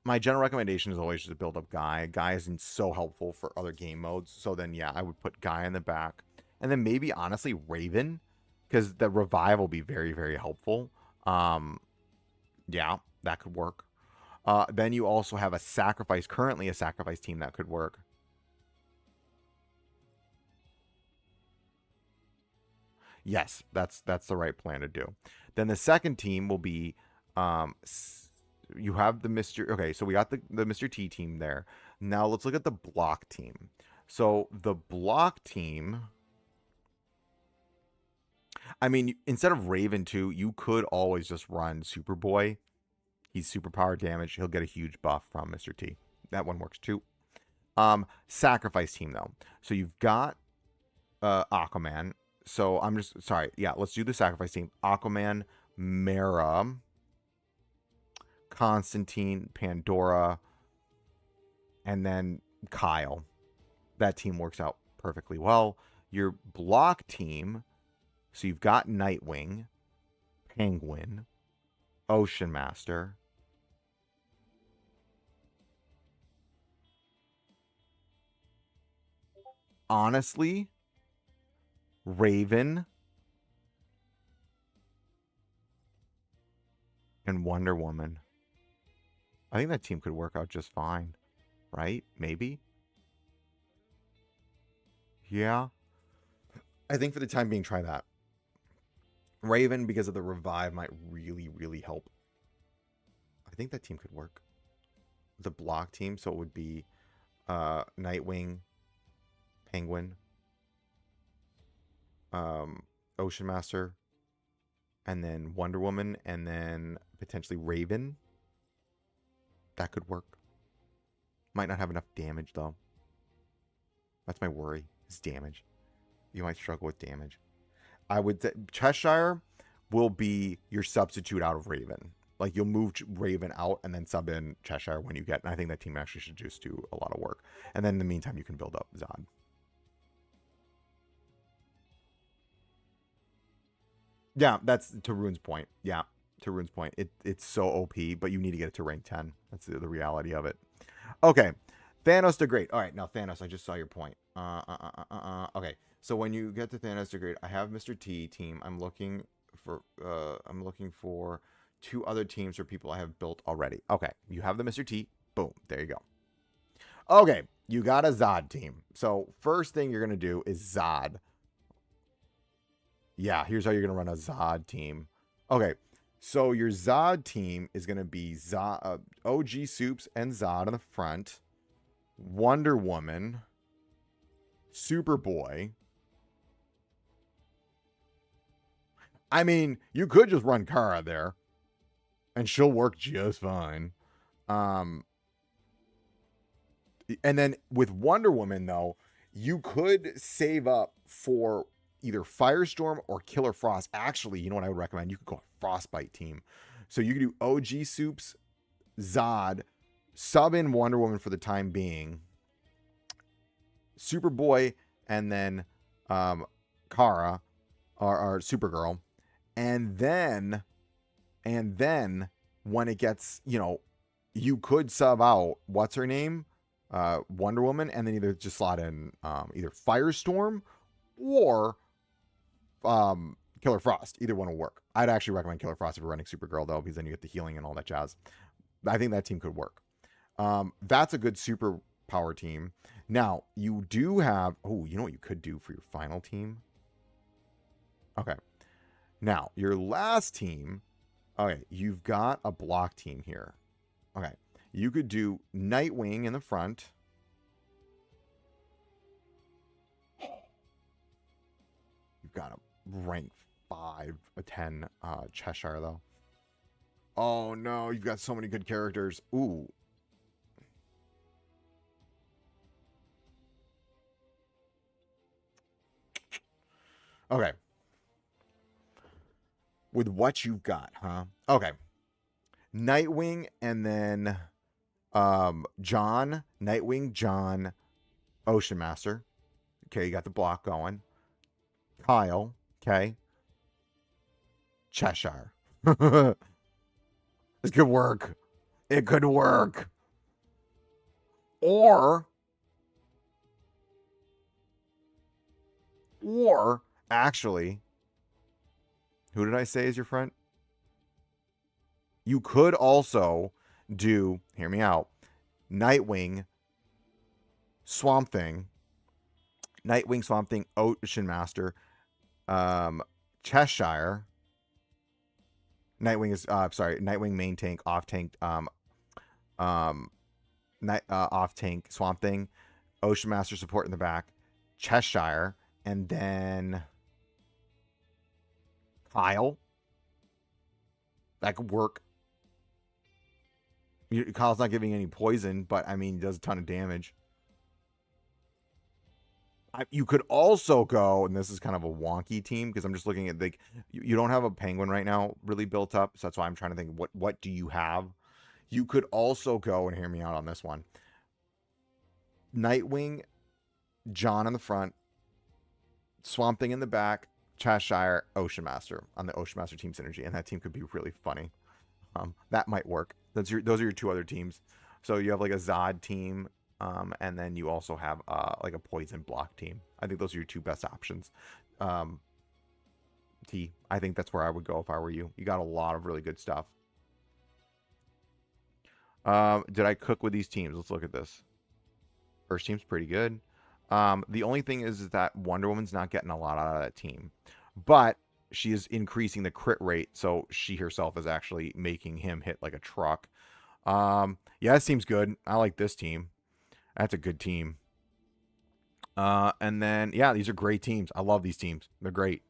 My general recommendation is always just to build up Guy. Guy isn't so helpful for other game modes. So then, yeah, I would put Guy in the back. And then maybe, honestly, Raven, because the revive will be very, very helpful. Yeah, that could work. Then you also have currently a sacrifice team that could work. Yes, that's the right plan to do. Then the second team will be, you have the Mr. Okay, so we got the Mr. T team there. Now let's look at the block team. So the block team, I mean, instead of Raven 2, you could always just run Superboy. He's super power damage. He'll get a huge buff from Mr. T. That one works too. Sacrifice team though. So you've got Aquaman. So I'm just sorry. Yeah, let's do the sacrifice team. Aquaman, Mara, Constantine, Pandora, and then Kyle. That team works out perfectly well. Your block team, so you've got Nightwing, Penguin, Ocean Master, honestly, Raven, and Wonder Woman. I think that team could work out just fine, right? Maybe. Yeah. I think for the time being, try that. Raven, because of the revive, might really, really help. I think that team could work. The block team, so it would be Nightwing, Penguin, Ocean Master, and then Wonder Woman, and then potentially Raven. That could work. Might not have enough damage, though. That's my worry, is damage. You might struggle with damage. I would say Cheshire will be your substitute out of Raven. Like, you'll move Raven out and then sub in Cheshire when you get... And I think that team actually should just do a lot of work. And then in the meantime, you can build up Zod. Yeah, that's to Rune's point. Yeah, to Rune's point. It's so OP, but you need to get it to rank 10. That's the reality of it. Okay. Thanos Degrade. All right, now Thanos, I just saw your point. Okay, so when you get to Thanos Degrade, I have Mr. T team. I'm looking for 2 other teams or people I have built already. Okay, you have the Mr. T. Boom, there you go. Okay, you got a Zod team. So first thing you're gonna do is Zod. Yeah, here's how you're gonna run a Zod team. Okay, so your Zod team is gonna be Zod, OG Soups and Zod in the front. Wonder Woman, Superboy. I mean, you could just run Kara there, and she'll work just fine. And then with Wonder Woman, though, you could save up for either Firestorm or Killer Frost. Actually, you know what I would recommend? You could go a Frostbite team. So you could do OG Soups, Zod, sub in Wonder Woman for the time being, Superboy, and then Kara or Supergirl, and then when it gets, you could sub out what's her name, Wonder Woman, and then either just slot in either Firestorm or Killer Frost. Either one will work. I'd actually recommend Killer Frost if you're running Supergirl, though, because then you get the healing and all that jazz. I think that team could work. That's a good super power team. Now, you do have... Oh, you know what you could do for your final team? Okay. Now, your last team... Okay, you've got a block team here. Okay. You could do Nightwing in the front. You've got a rank 5, a 10 Cheshire, though. Oh no, you've got so many good characters. Ooh. Okay. With what you've got, huh? Okay. Nightwing and then John, Nightwing, John, Ocean Master. Okay, you got the block going. Kyle, okay. Cheshire. This could work. It could work. Or actually, who did I say is your friend? You could also do, hear me out, Nightwing, Swamp Thing, Ocean Master, Cheshire. Nightwing main tank, off tank, off tank, Swamp Thing, Ocean Master support in the back, Cheshire, and then Kyle. That could work. Kyle's not giving any poison, but I mean, he does a ton of damage. You could also go, and this is kind of a wonky team because I'm just looking at like you don't have a penguin right now really built up, so that's why I'm trying to think what do you have. You could also go, and hear me out on this one. Nightwing, John in the front, Swamp Thing in the back, Cheshire, Ocean Master on the Ocean Master team synergy, and that team could be really funny. That might work. Those are your two other teams. So you have like a Zod team, and then you also have like a poison block team. I think those are your two best options. I think that's where I would go if I were you. You got a lot of really good stuff. Did I cook with these teams? Let's look at this. First team's pretty good. The only thing is that Wonder Woman's not getting a lot out of that team, but she is increasing the crit rate, so she herself is actually making him hit like a truck. Yeah, that seems good. I like this team. That's a good team. And then, yeah, these are great teams. I love these teams. They're great.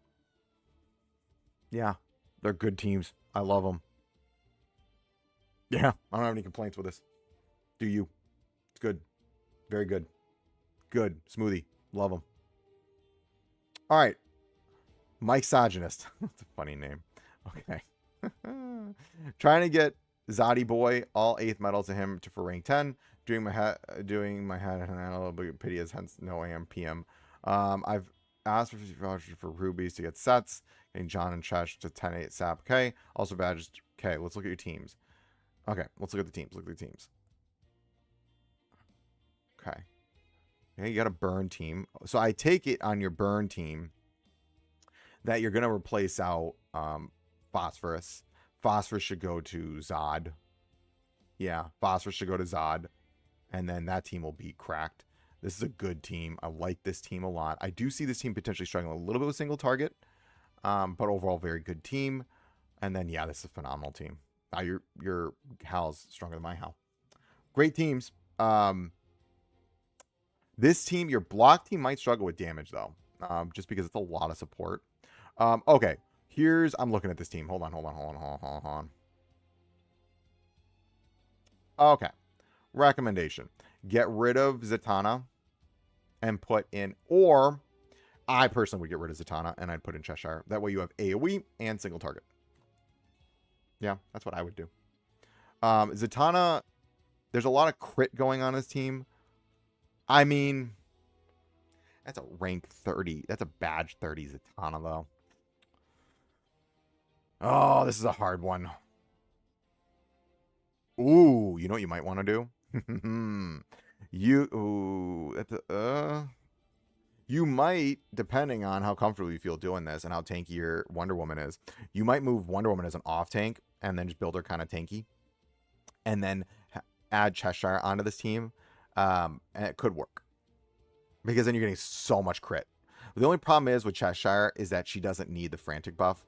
Yeah, they're good teams. I love them. Yeah, I don't have any complaints with this. Do you? It's good. Very good. Good. Smoothie. Love them. All right. Misogynist. That's a funny name. Okay. Trying to get Zodi Boy all 8th medals to him for rank 10. Doing my head and a little bit of pity as hence no AM PM. I've asked for $50 for rubies to get sets. Getting John and Chesh to 10-8 sap. Okay. Also badges. Okay, let's look at your teams. Okay, let's look at the teams. Look at the teams. Okay. Okay, you got a burn team. So I take it on your burn team that you're going to replace out Phosphorus. Phosphorus should go to Zod. Yeah, Phosphorus should go to Zod. And then that team will be cracked. This is a good team. I like this team a lot. I do see this team potentially struggling a little bit with single target. But overall, very good team. And then, yeah, this is a phenomenal team. Your Hal's stronger than my Hal. Great teams. This team, your block team might struggle with damage, though. Just because it's a lot of support. Okay, I'm looking at this team. Hold on. Okay, recommendation. Get rid of Zatanna and put in, or I personally would get rid of Zatanna and I'd put in Cheshire. That way you have AoE and single target. Yeah, that's what I would do. Zatanna, there's a lot of crit going on this team. I mean, that's a rank 30. That's a badge 30 Zatanna, though. Oh, this is a hard one. Ooh, you know what you might want to do? You might, depending on how comfortable you feel doing this and how tanky your Wonder Woman is, you might move Wonder Woman as an off tank and then just build her kind of tanky. And then add Cheshire onto this team. And it could work. Because then you're getting so much crit. The only problem is with Cheshire is that she doesn't need the frantic buff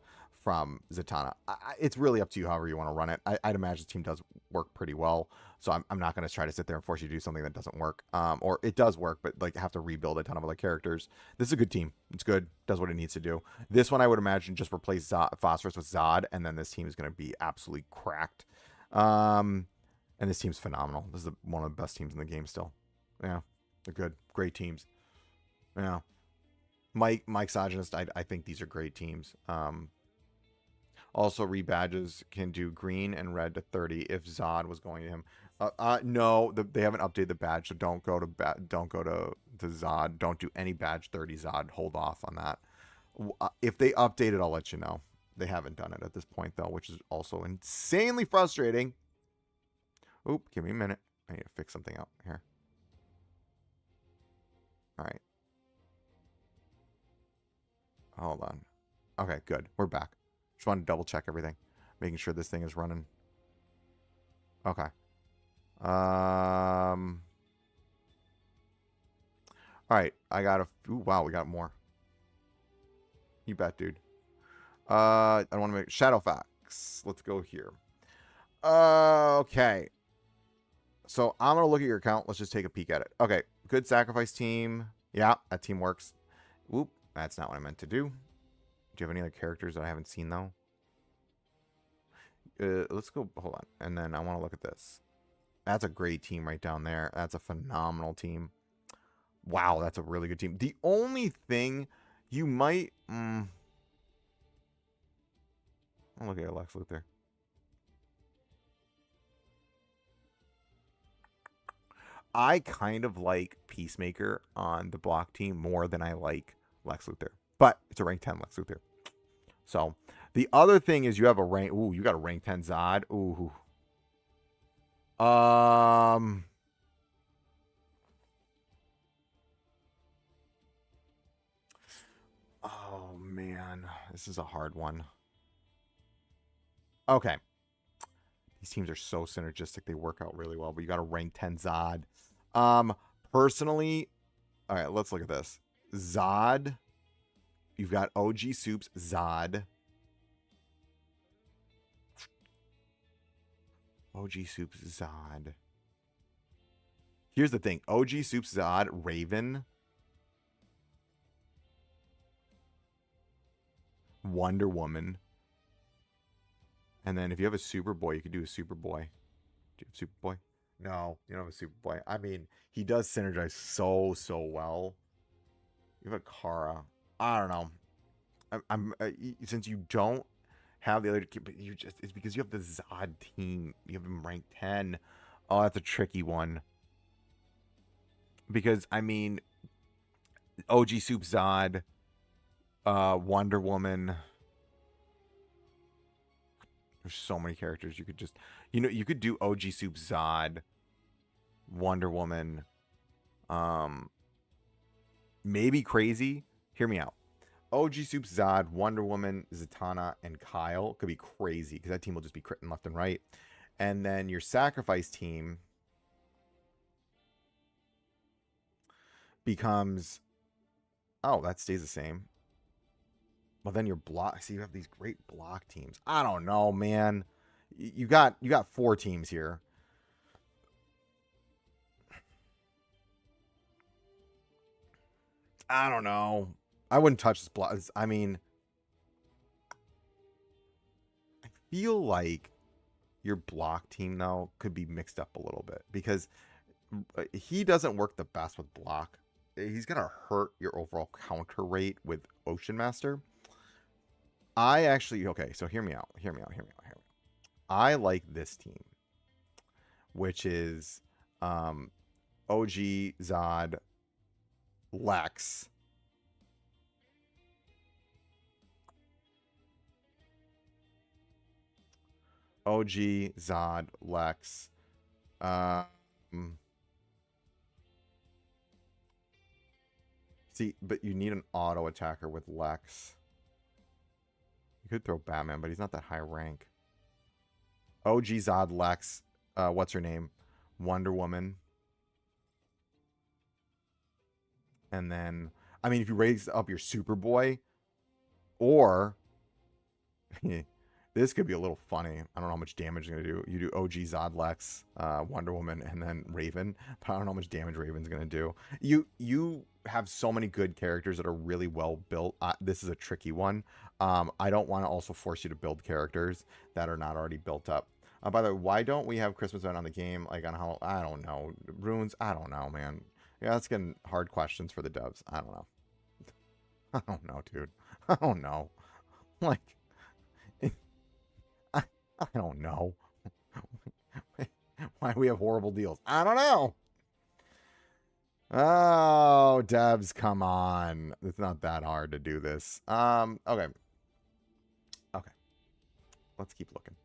from Zatanna. It's really up to you however you want to run it. I'd imagine the team does work pretty well, so I'm not going to try to sit there and force you to do something that doesn't work. Or it does work, but like have to rebuild a ton of other characters. This is a good team. It's good. Does what it needs to do. This one I would imagine just replace Phosphorus with Zod, and then this team is going to be absolutely cracked. And this team's phenomenal. This is one of the best teams in the game still. Yeah, they're good. Great teams. Yeah. Mike Sogenist, I think these are great teams. Also, rebadges can do green and red to 30 if Zod was going to him. No, they haven't updated the badge, so don't go to Zod. Don't do any badge 30 Zod. Hold off on that. If they update it, I'll let you know. They haven't done it at this point, though, which is also insanely frustrating. Oop, give me a minute. I need to fix something up here. All right. Hold on. Okay, good. We're back. Just wanted to double check everything. Making sure this thing is running. Okay. All right. I got a... Ooh, wow, we got more. You bet, dude. I don't want to make... Shadowfax. Let's go here. Okay. So I'm going to look at your account. Let's just take a peek at it. Okay. Good sacrifice team. Yeah, that team works. Whoop. That's not what I meant to do. Do you have any other characters that I haven't seen, though? Let's go. Hold on. And then I want to look at this. That's a great team right down there. That's a phenomenal team. Wow, that's a really good team. The only thing you might... I'll look at Lex Luthor. I kind of like Peacemaker on the block team more than I like Lex Luthor. But it's a rank 10 Lex Luthor. So, the other thing is you have a rank... Ooh, you got a rank 10 Zod. Ooh. Oh, man. This is a hard one. Okay. These teams are so synergistic. They work out really well. But you got a rank 10 Zod. Personally... All right, let's look at this. Zod... You've got OG Soups, Zod. OG Soups, Zod. Here's the thing. OG Soups, Zod, Raven. Wonder Woman. And then if you have a Superboy, you could do a Superboy. Do you have Superboy? No, you don't have a Superboy. I mean, he does synergize so well. You have a Kara. I don't know. I'm since you don't have the other, but it's because you have the Zod team. You have him ranked 10. Oh, that's a tricky one. Because I mean, OG Soup Zod, Wonder Woman. There's so many characters you could just, you could do OG Soup Zod, Wonder Woman, maybe Crazy. Hear me out. OG Soup Zod, Wonder Woman, Zatanna, and Kyle could be crazy because that team will just be critting left and right. And then your sacrifice team becomes... Oh, that stays the same. Well, then your block... See, you have these great block teams. I don't know, man. You got 4 teams here. I don't know. I wouldn't touch this block. I mean, I feel like your block team, though, could be mixed up a little bit because he doesn't work the best with block. He's going to hurt your overall counter rate with Ocean Master. I actually... Okay, so hear me out. I like this team, which is OG, Zod, Lex... OG, Zod, Lex. See, but you need an auto attacker with Lex. You could throw Batman, but he's not that high rank. OG, Zod, Lex. What's her name? Wonder Woman. And then, I mean, if you raise up your Superboy, or This could be a little funny. I don't know how much damage you're going to do. You do OG Zod Lex, Wonder Woman, and then Raven. But I don't know how much damage Raven's going to do. You have so many good characters that are really well built. This is a tricky one. I don't want to also force you to build characters that are not already built up. By the way, why don't we have Christmas event on the game? Like on how, I don't know. Runes? I don't know, man. Yeah, that's getting hard questions for the devs. I don't know. I don't know, dude. I don't know. Like, I don't know. Why do we have horrible deals? I don't know. Oh, devs, come on. It's not that hard to do this. Okay. Okay. Let's keep looking.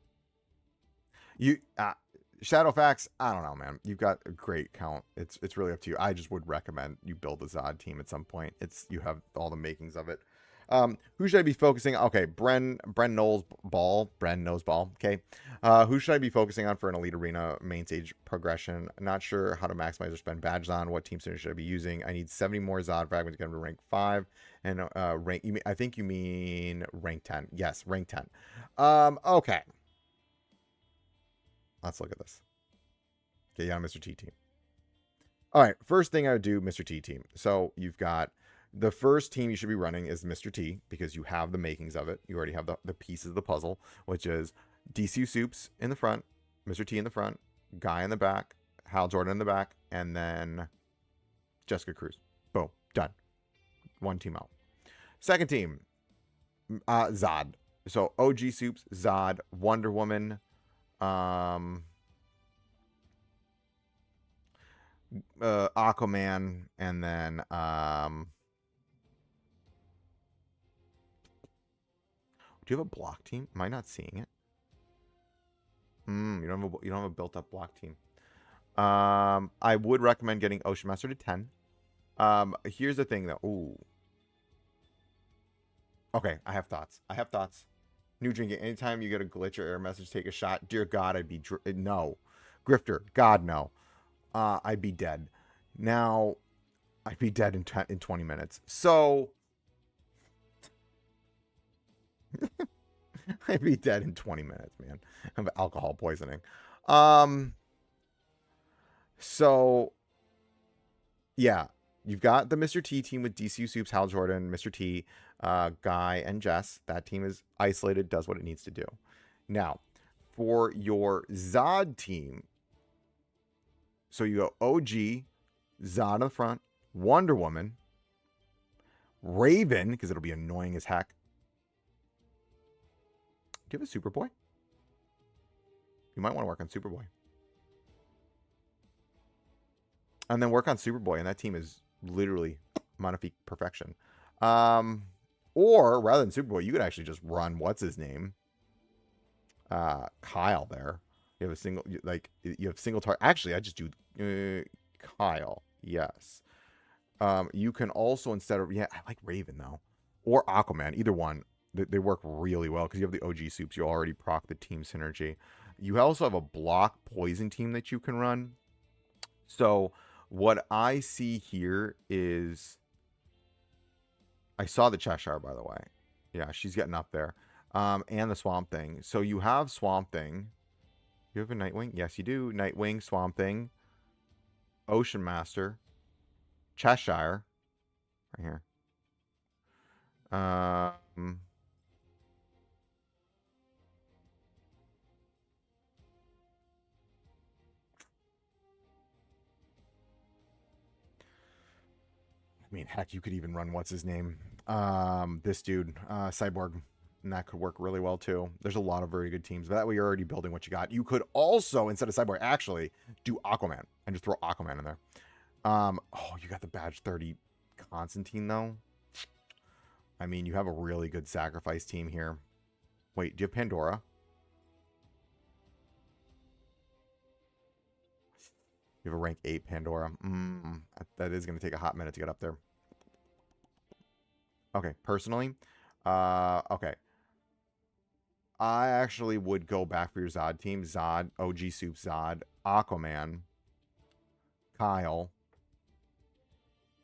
Shadowfax, I don't know, man. You've got a great count. It's really up to you. I just would recommend you build a Zod team at some point. You have all the makings of it. Who should I be focusing? Okay, Bren knows ball. Okay. Who should I be focusing on for an Elite Arena main stage progression? Not sure how to maximize or spend badges on. What team center should I be using? I need 70 more Zod fragments to get to rank 5. And rank. I think you mean rank 10. Yes, rank 10. Okay. Let's look at this. Okay, yeah, Mr. T team. All right, first thing I would do, Mr. T team. So you've got the first team you should be running is Mr. T because you have the makings of it. You already have the pieces of the puzzle, which is DCU Soups in the front, Mr. T in the front, Guy in the back, Hal Jordan in the back, and then Jessica Cruz. Boom, done. One team out. Second team, Zod. So OG Soups, Zod, Wonder Woman, Aquaman, and then do you have a block team? Am I not seeing it? You don't have a built up block team. I would recommend getting Ocean Master to 10. Here's the thing though. Ooh. Okay, I have thoughts. New drinking. Anytime you get a glitch or error message, take a shot. Dear God, I'd be no. Grifter, God no. I'd be dead. Now, I'd be dead in 20 minutes. So, I'd be dead in 20 minutes, man. Of alcohol poisoning. So, yeah. You've got the Mr. T team with DCU Soups, Hal Jordan, Mr. T, Guy, and Jess. That team is isolated, does what it needs to do. Now, for your Zod team, so you go OG, Zod in the front, Wonder Woman, Raven, because it'll be annoying as heck. Do you have a Superboy? You might want to work on Superboy. And then work on Superboy, and that team is literally magnifique perfection. Or rather than Superboy, you could actually just run what's his name, Kyle. There, you have a single you have single target. Actually, I just do Kyle. Yes. You can also instead of I like Raven though, or Aquaman. Either one, they work really well because you have the OG Soups. You already proc the team synergy. You also have a block poison team that you can run. So what I see here is, I saw the Cheshire, by the way. Yeah, she's getting up there. And the Swamp Thing. So you have Swamp Thing. You have a Nightwing? Yes, you do. Nightwing, Swamp Thing, Ocean Master, Cheshire, right here. I mean, heck, you could even run what's his name? This dude, Cyborg, and that could work really well too. There's a lot of very good teams, but that way you're already building what you got. You could also, instead of Cyborg, actually do Aquaman and just throw Aquaman in there. Oh, you got the badge 30 Constantine though. I mean, you have a really good sacrifice team here. Wait, do you have Pandora? You have a rank 8 Pandora. That is going to take a hot minute to get up there. Okay, personally, okay. I actually would go back for your Zod team. Zod, OG Soup, Zod, Aquaman, Kyle,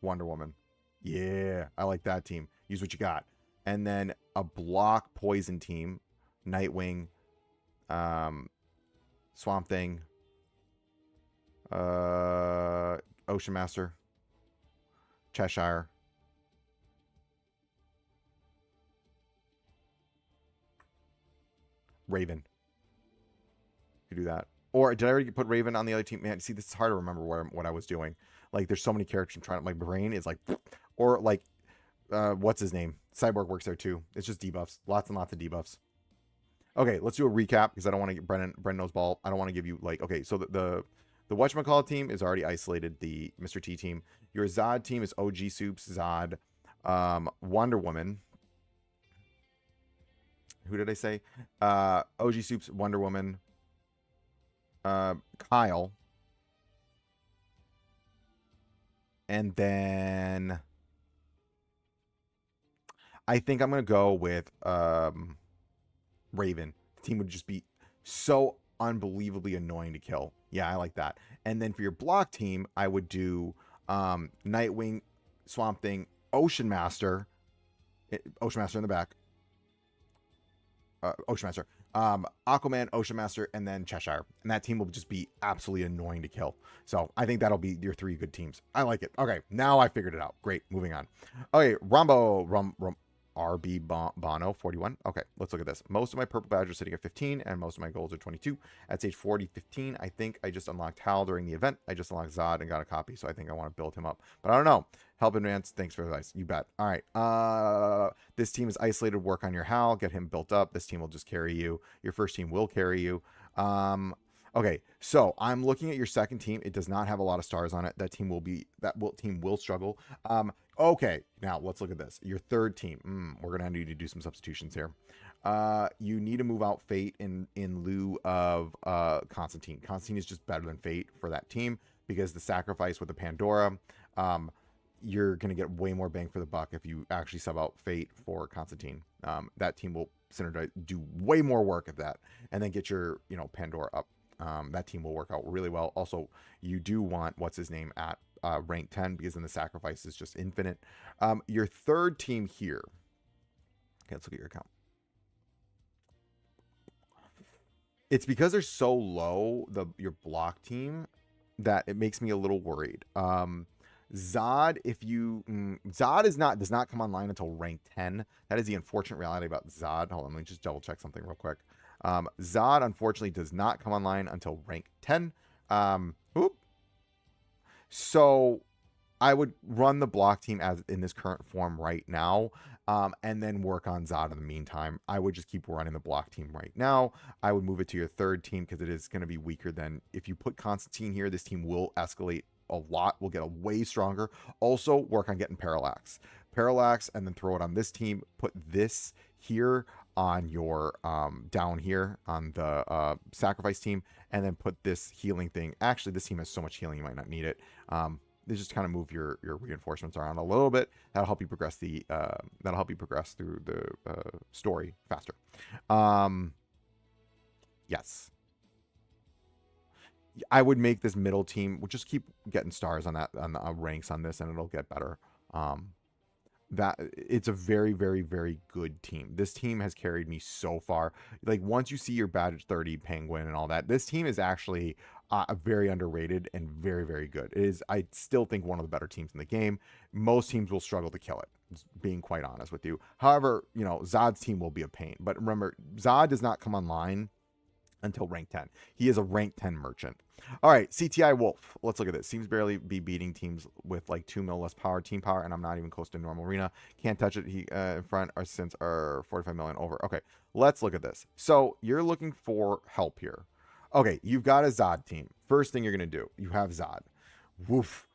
Wonder Woman. Yeah, I like that team. Use what you got. And then a block poison team Nightwing, Swamp Thing, Ocean Master, Cheshire, Raven. You do that. Or did I already put Raven on the other team? Man, see, this is hard to remember what I was doing. Like, there's so many characters I'm trying to. My brain is like, or like, what's his name? Cyborg works there too. It's just debuffs, lots and lots of debuffs. Okay, let's do a recap because I don't want to get Brennan knows ball. I don't want to give you like, okay, so the whatchamacallit team is already isolated. The Mr. T team. Your Zod team is OG Soups, Zod, Wonder Woman. Who did I say? OG Soups, Wonder Woman, Kyle, and then I think I'm gonna go with Raven. The team would just be so unbelievably annoying to kill. Yeah, I like that. And then for your block team, I would do Nightwing, Swamp Thing, Ocean Master in the back. Ocean Master, Aquaman, Ocean Master, and then Cheshire. And that team will just be absolutely annoying to kill. So I think that'll be your 3 good teams. I like it. Okay, now I figured it out. Great, moving on. Okay, RB Bono 41. Okay, let's look at this. Most of my purple badges are sitting at 15 and most of my golds are 22. At stage 40, 15, I think I just unlocked Hal during the event. I just unlocked Zod and got a copy, so I think I want to build him up. But I don't know. Help in advance. Thanks for the advice. You bet. All right. This team is isolated. Work on your Hal. Get him built up. This team will just carry you. Your first team will carry you. Okay, so I'm looking at your second team. It does not have a lot of stars on it. That team will struggle. Okay, now let's look at this. Your third team. We're gonna need to do some substitutions here. You need to move out Fate in lieu of Constantine. Constantine is just better than Fate for that team because the sacrifice with the Pandora. You're gonna get way more bang for the buck if you actually sub out Fate for Constantine. That team will synergize, do way more work at that, and then get your Pandora up. That team will work out really well. Also, you do want what's his name at rank 10 because then the sacrifice is just infinite. Your third team here. Okay, let's look at your account. It's because they're so low, your block team, that it makes me a little worried. Zod, does not come online until rank 10. That is the unfortunate reality about Zod. Hold on, let me just double check something real quick. Zod unfortunately does not come online until rank 10. So I would run the block team as in this current form right now, and then work on Zod in the meantime. I would just keep running the block team right now. I would move it to your third team because it is going to be weaker than if you put Constantine here. This team will escalate a lot. Will get a way stronger. Also work on getting Parallax, and then throw it on this team. Put this here on your down here on the sacrifice team, and then put this healing thing. Actually, this team has so much healing you might not need it. They just kind of move your reinforcements around a little bit. That'll help you progress through the story faster. Yes, I would make this middle team. We'll just keep getting stars on the ranks on this, and it'll get better. That it's a very, very, very good team. This team has carried me so far. Like, once you see your badge 30 Penguin and all that, this team is actually very underrated and very, very good. It is, I still think, one of the better teams in the game. Most teams will struggle to kill it, being quite honest with you. However, Zod's team will be a pain. But remember, Zod does not come online until rank 10. He is a rank 10 merchant. All right, CTI Wolf. Let's look at this. Seems barely be beating teams with like 2 mil less team power, and I'm not even close to normal arena. Can't touch it. He in front or since our 45 million over. Okay, let's look at this. So you're looking for help here. Okay, you've got a Zod team. First thing you're gonna do, you have Zod. Woof.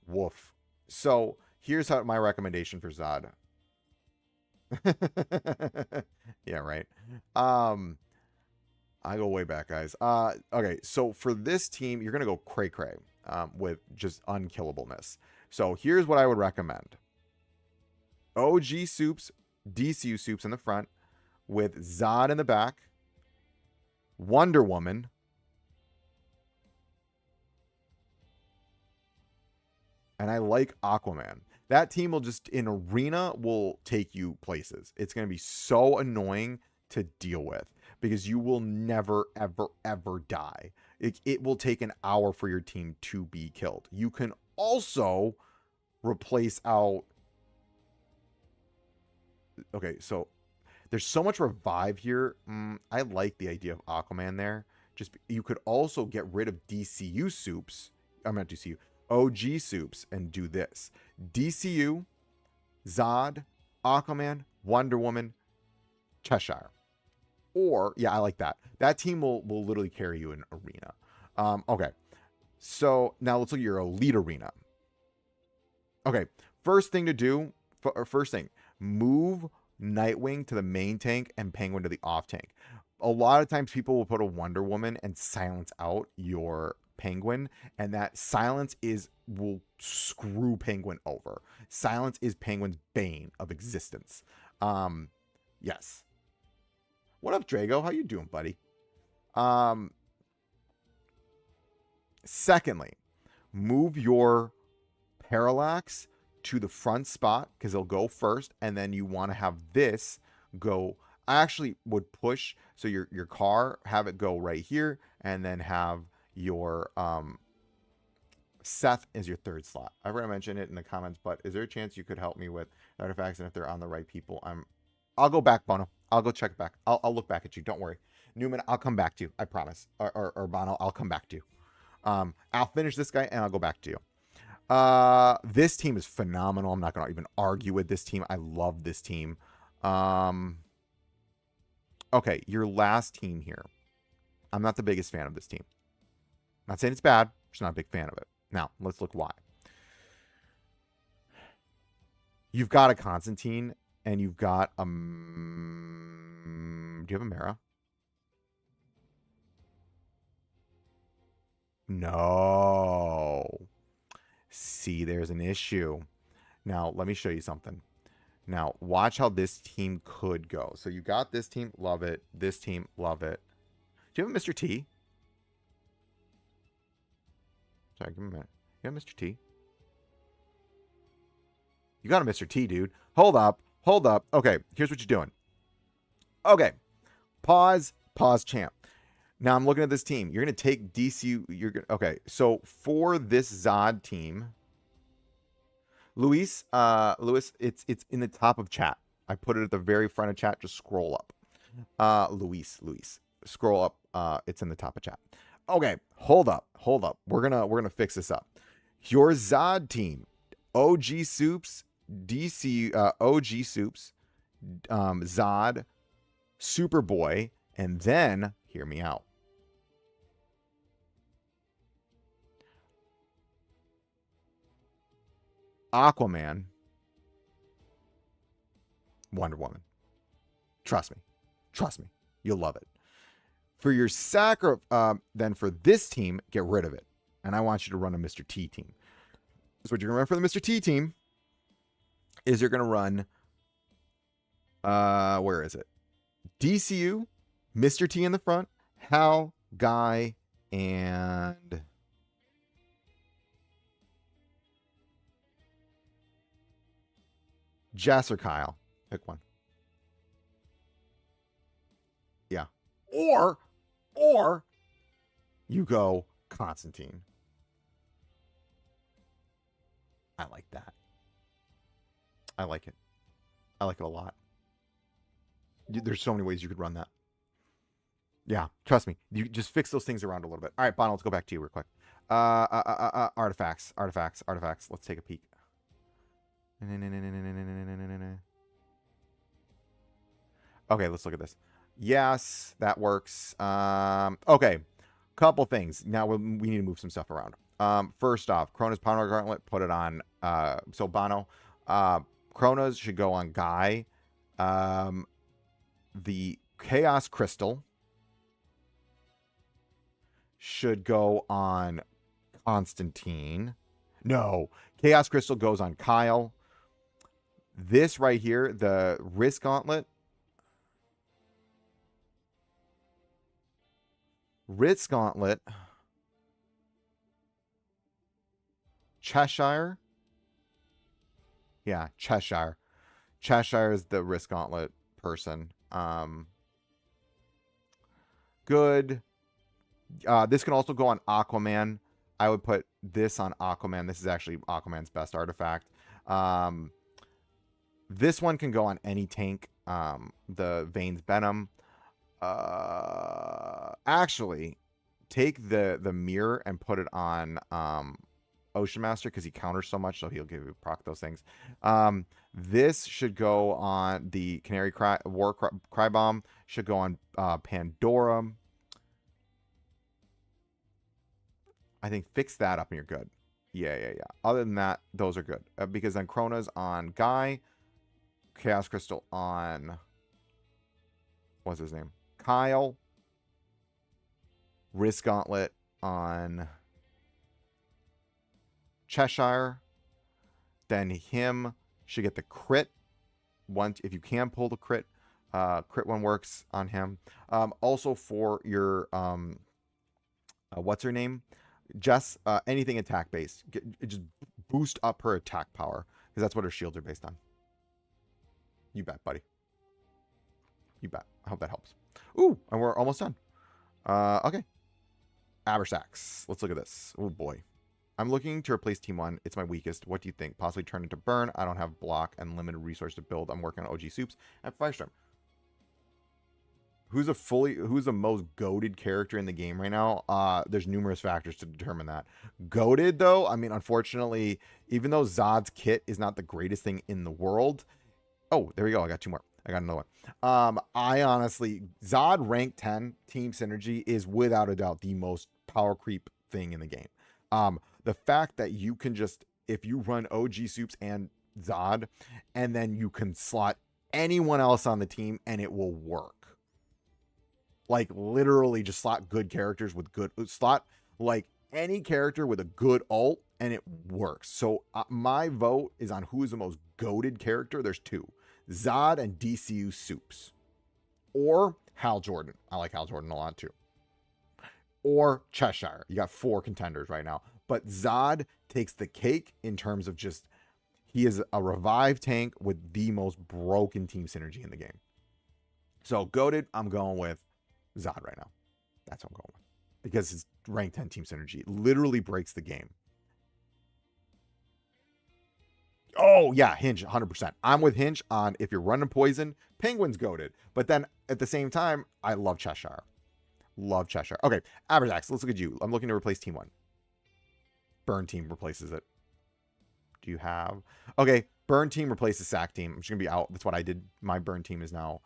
Woof. So here's my recommendation for Zod. Yeah, right. I go way back, guys. Okay, so for this team, you're gonna go cray with just unkillableness. So here's what I would recommend: OG Soups, DCU Soups in the front, with Zod in the back, Wonder Woman, and I like Aquaman. That team will just, in arena, will take you places. It's gonna be so annoying to deal with because you will never, ever, ever die. It will take an hour for your team to be killed. You can also replace out. Okay, so there's so much revive here. I like the idea of Aquaman there. Just you could also get rid of DCU soups. I'm not DCU. OG soups and do this. DCU, Zod, Aquaman, Wonder Woman, Cheshire. Or, yeah, I like that. That team will literally carry you in arena. Okay. So now let's look at your elite arena. Okay. First thing to do, move Nightwing to the main tank and Penguin to the off tank. A lot of times people will put a Wonder Woman and silence out your Penguin, and that silence will screw Penguin over. Silence is Penguin's bane of existence. Yes. What up, Drago? How you doing, buddy? Secondly, move your Parallax to the front spot because they'll go first, and then you want to have this go. I actually would push so your car, have it go right here, and then have your Seth is your third slot. I've already mentioned it in the comments, but is there a chance you could help me with artifacts, and if they're on the right people? I'll go back, Bono. I'll go check back. I'll look back at you. Don't worry, Newman. I'll come back to you. I promise. Or Bono, I'll come back to you. I'll finish this guy and I'll go back to you. This team is phenomenal. I'm not going to even argue with this team. I love this team. Okay, your last team here. I'm not the biggest fan of this team. I'm not saying it's bad. I'm just not a big fan of it. Now, let's look why. You've got a Constantine and you've got do you have a Mara? No. See, there's an issue. Now, let me show you something. Now, watch how this team could go. So you got this team, love it. This team, love it. Do you have a Mr. T? Sorry, give me a minute. You have Mr. T? You got a Mr. T, dude. Hold up. Hold up. Okay, here's what you're doing. Okay. Pause, champ. Now I'm looking at this team. You're going to take DC. Okay, so for this Zod team, Luis, it's in the top of chat. I put it at the very front of chat. Just scroll up. Luis, scroll up. It's in the top of chat. Okay, hold up. We're gonna fix this up. Your Zod team, OG Soups, DC, OG Soups, Zod, Superboy, and then hear me out. Aquaman, Wonder Woman. Trust me. You'll love it. For your then for this team, get rid of it. And I want you to run a Mr. T team. So what you're going to run for the Mr. T team is you're going to run, where is it? DCU, Mr. T in the front, Hal, Guy, and Jess or Kyle. Pick one. Yeah. Or you go Constantine. I like that. I like it. I like it a lot. There's so many ways you could run that. Yeah, trust me. You just fix those things around a little bit. All right, Bono, let's go back to you real quick. Artifacts. Let's take a peek. Okay, let's look at this. Yes, that works. Okay, couple things. Now we need to move some stuff around. First off, Krona's Power Gauntlet, put it on. So Bono, Krona's should go on Guy. The Chaos Crystal should go on Constantine. No, Chaos Crystal goes on Kyle. This right here, the Risk Gauntlet. Risk Gauntlet. Cheshire. Yeah, Cheshire. Cheshire is the Risk Gauntlet person. good. This can also go on Aquaman. I would put this on Aquaman. This is actually Aquaman's best artifact. This one can go on any tank. The Veins Venom. Actually, take the mirror and put it on Ocean Master because he counters so much, so he'll give you proc those things. This should go on the Canary Cry Bomb. Should go on Pandora. I think fix that up and you're good. Yeah. Other than that, those are good. Because then Chrona's on Guy. Chaos Crystal on... What's his name? Kyle. Risk Gauntlet on Cheshire. Then him should get the crit. Once, if you can pull the crit. Crit one works on him. Also for your... what's her name? Jess, anything attack based. Just boost up her attack power. Because that's what her shields are based on. You bet, buddy. You bet. I hope that helps. Ooh, and we're almost done. Okay. Abersax. Let's look at this. Oh, boy. I'm looking to replace Team 1. It's my weakest. What do you think? Possibly turn into Burn. I don't have block and limited resource to build. I'm working on OG Soups and Firestorm. Who's the most goated character in the game right now? There's numerous factors to determine that. Goated, though, I mean, unfortunately, even though Zod's kit is not the greatest thing in the world. Oh, there we go. I got two more. I got another one. I honestly, Zod rank 10 team synergy is without a doubt the most power creep thing in the game. The fact that you can just, if you run OG Soups and Zod, and then you can slot anyone else on the team and it will work. Like literally just slot good characters with good slot, like any character with a good ult and it works. So my vote is on who is the most goated character. There's two, Zod and DCU Soups, or Hal Jordan. I like Hal Jordan a lot too. Or Cheshire. You got 4 contenders right now, but Zod takes the cake in terms of just, he is a revive tank with the most broken team synergy in the game. So goated, I'm going with Zod right now. That's what I'm going with. Because his rank 10 team synergy literally breaks the game. Oh, yeah, Hinge, 100%. I'm with Hinge on if you're running poison, Penguin's goated. But then at the same time, I love Cheshire. Love Cheshire. Okay, Abersax, let's look at you. I'm looking to replace Team 1. Burn Team replaces it. Do you have... Okay, Burn Team replaces Sack Team. I'm just going to be out. That's what I did. My Burn Team is now...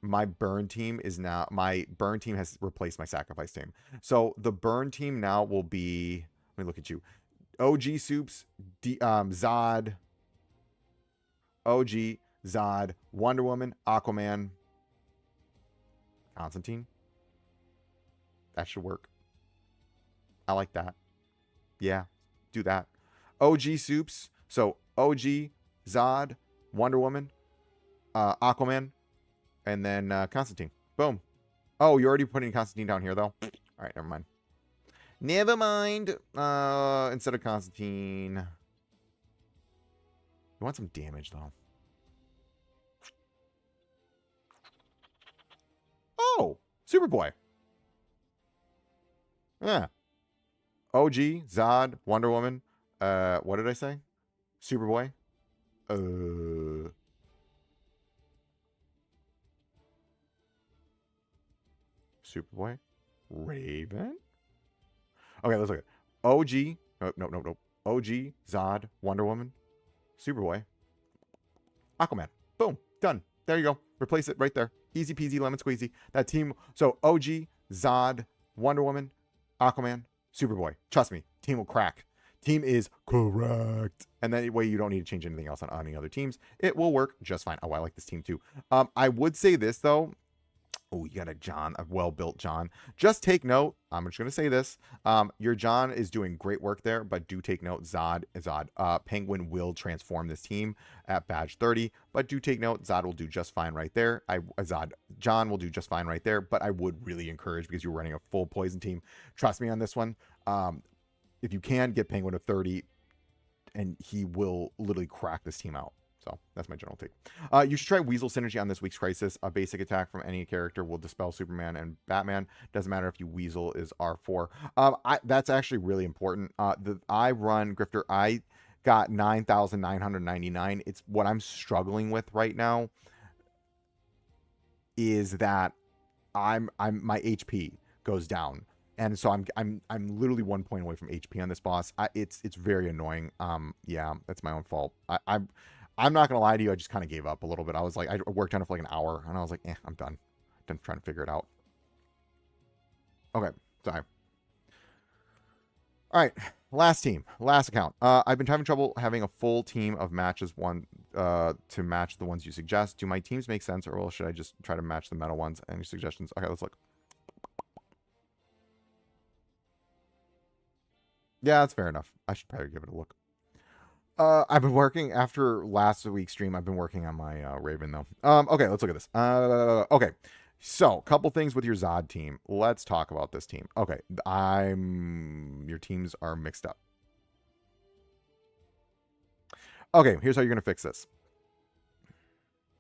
my burn team has replaced my sacrifice team. So the burn team now will be, let me look at you. OG Soups, Zod, OG, Zod, Wonder Woman, Aquaman, Constantine. That should work. I like that. Yeah, do that. OG Soups. So OG, Zod, Wonder Woman, Aquaman, and then Constantine. Boom. Oh, you're already putting Constantine down here, though? All right, never mind. Never mind. Instead of Constantine. You want some damage, though. Oh, Superboy. Yeah. OG, Zod, Wonder Woman. What did I say? Superboy. Superboy, Raven. Okay, let's look at OG. No. OG, Zod, Wonder Woman, Superboy, Aquaman. Boom, done. There you go. Replace it right there. Easy peasy, lemon squeezy. That team. So OG, Zod, Wonder Woman, Aquaman, Superboy. Trust me, team will crack. Team is correct. And that way you don't need to change anything else on any other teams. It will work just fine. Oh, I like this team too. I would say this though. Oh, you got a well-built John. Just take note. I'm just going to say this. Your John is doing great work there, but do take note. Penguin will transform this team at badge 30, but do take note. Zod will do just fine right there. John will do just fine right there, but I would really encourage, because you're running a full poison team, trust me on this one. If you can, get Penguin to 30, and he will literally crack this team out. So that's my general take. You should try Weasel Synergy on this week's Crisis. A basic attack from any character will dispel Superman and Batman. Doesn't matter if you Weasel is R4. That's actually really important. I run Grifter. I got 9,999. It's what I'm struggling with right now is that I'm my HP goes down. And so I'm literally 1 point away from HP on this boss. It's very annoying. Yeah, that's my own fault. I'm not gonna lie to you. I just kind of gave up a little bit. I was like, I worked on it for like an hour, and I was like, I'm done. Done trying to figure it out. Okay, sorry. All right, last team, last account. I've been having trouble having a full team of matches to match the ones you suggest. Do my teams make sense, or should I just try to match the meta ones? Any suggestions? Okay, let's look. Yeah, that's fair enough. I should probably give it a look. I've been working after last week's stream. I've been working on my Raven though. Okay, let's look at this. Okay, so couple things with your Zod team. Let's talk about this team. Okay, your teams are mixed up. Okay, here's how you're gonna fix this.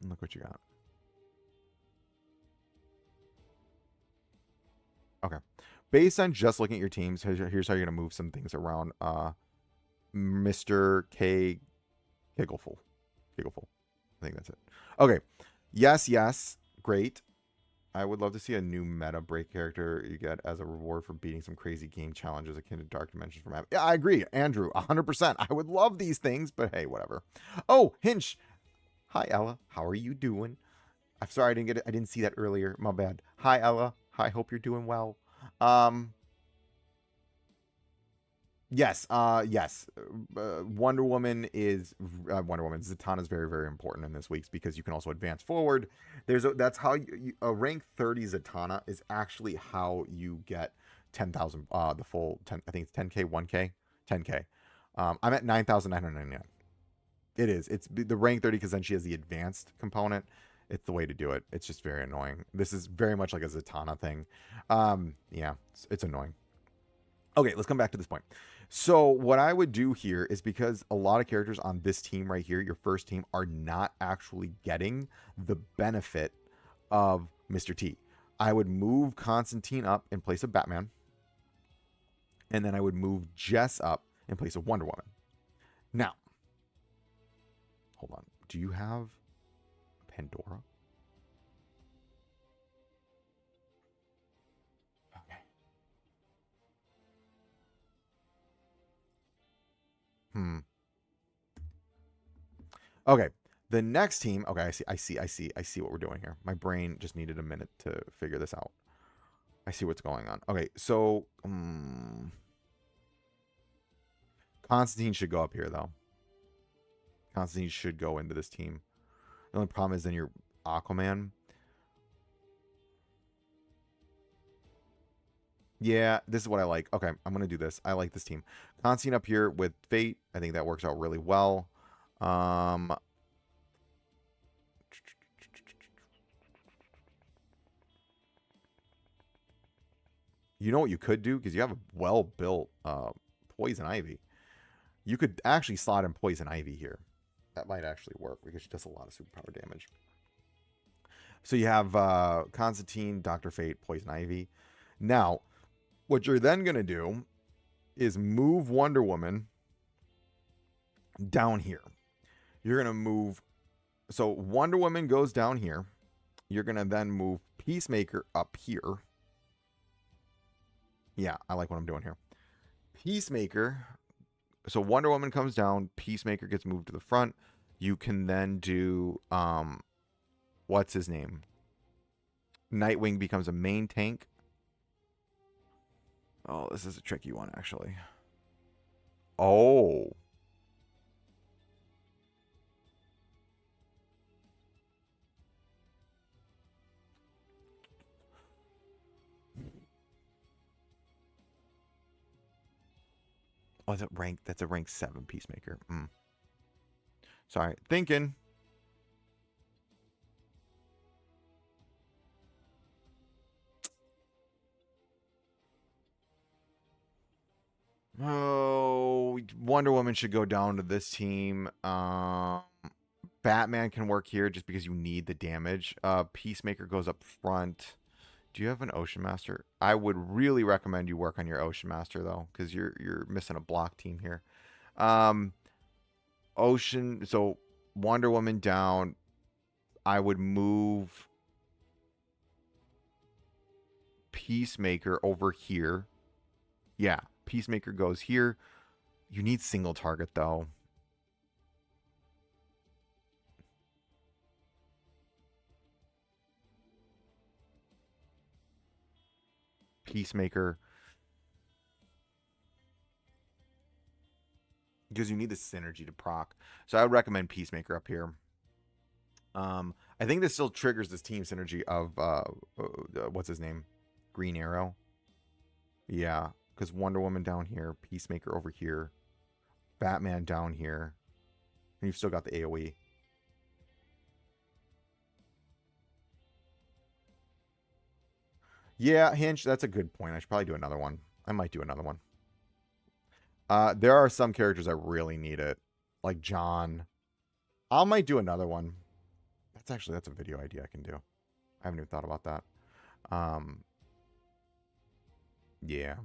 Look what you got. Okay. Based on just looking at your teams, here's how you're going to move some things around. Mr. Giggleful. I think that's it. Okay. Yes. Great. I would love to see a new meta break character you get as a reward for beating some crazy game challenges akin to Dark Dimensions from App. Yeah, I agree. Andrew, 100%. I would love these things, but hey, whatever. Oh, Hinch. Hi, Ella. How are you doing? I'm sorry I didn't get it. I didn't see that earlier. My bad. Hi, Ella. I hope you're doing well. Yes. Wonder Woman Zatanna is very, very important in this week's because you can also advance forward. That's how a rank 30 Zatanna is actually how you get 10,000. The full 10. I think it's 10k, 1k, 10k. I'm at 9,999. It is. It's the rank 30 because then she has the advanced component. It's the way to do it. It's just very annoying. This is very much like a Zatanna thing. Yeah, it's annoying. Okay, let's come back to this point. So what I would do here is because a lot of characters on this team right here, your first team, are not actually getting the benefit of Mr. T. I would move Constantine up in place of Batman. And then I would move Jess up in place of Wonder Woman. Now, hold on. Do you have Pandora? Okay. Okay. The next team. Okay, I see what we're doing here. My brain just needed a minute to figure this out. I see what's going on. Okay, so Constantine should go up here though. Constantine should go into this team. The only problem is then you're Aquaman. Yeah, this is what I like. Okay, I'm going to do this. I like this team. Constantine up here with Fate. I think that works out really well. You know what you could do? Because you have a well-built Poison Ivy. You could actually slot in Poison Ivy here. That might actually work because she does a lot of superpower damage. So you have Constantine, Dr. Fate, Poison Ivy. Now, what you're then going to do is move Wonder Woman down here. You're going to move... So Wonder Woman goes down here. You're going to then move Peacemaker up here. Yeah, I like what I'm doing here. Peacemaker... So Wonder Woman comes down, Peacemaker gets moved to the front. You can then do what's his name? Nightwing becomes a main tank. Oh, this is a tricky one actually. Oh. Oh, is it rank? That's a rank 7 Peacemaker. Sorry. Thinking. Oh, Wonder Woman should go down to this team. Batman can work here just because you need the damage. Peacemaker goes up front. Do you have an Ocean Master? I would really recommend you work on your Ocean Master though, because you're missing a block team here. Ocean, so Wonder Woman down. I would move Peacemaker over here. Yeah, Peacemaker goes here. You need single target though. Peacemaker. Because you need the synergy to proc. So I would recommend Peacemaker up here. I think this still triggers this team synergy of what's his name? Green Arrow. Yeah, because Wonder Woman down here, Peacemaker over here, Batman down here, and you've still got the AoE. Yeah, Hinge, that's a good point. I should probably do another one. I might do another one. There are some characters that really need it, like John. I might do another one. That's a video idea I can do. I haven't even thought about that. Yeah.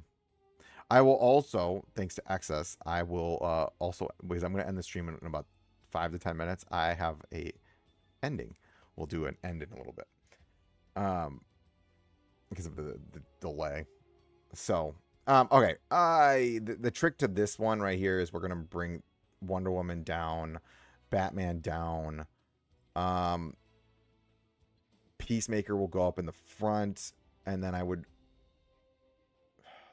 I will also, thanks to Access, I will also, because I'm going to end the stream in about 5 to 10 minutes, I have a ending. We'll do an end in a little bit. Because of the delay. So, okay. The trick to this one right here is we're going to bring Wonder Woman down, Batman down. Peacemaker will go up in the front, and then I would...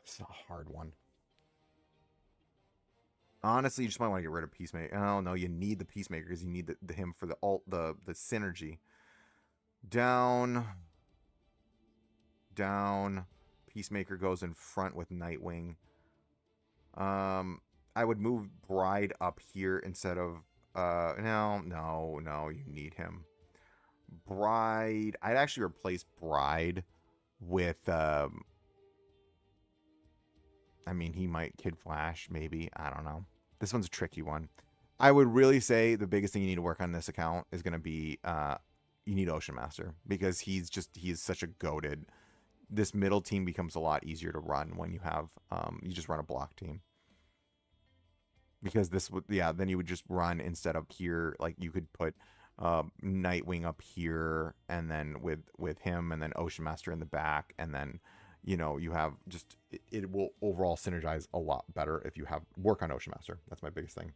This is a hard one. Honestly, you just might want to get rid of Peacemaker. Oh, no, you need the Peacemaker because you need him for the synergy. Down. Peacemaker goes in front with Nightwing. I would move Bride up here instead of... No, you need him. Bride... I'd actually replace Bride with... I mean, he might Kid Flash, maybe. I don't know. This one's a tricky one. I would really say the biggest thing you need to work on this account is going to be you need Ocean Master, because he's such a goated. This middle team becomes a lot easier to run when you have you just run a block team. Because this would, yeah, then you would just run instead of here. Like you could put Nightwing up here, and then with him, and then Ocean Master in the back, and then you have just it will overall synergize a lot better if you have work on Ocean Master. That's my biggest thing.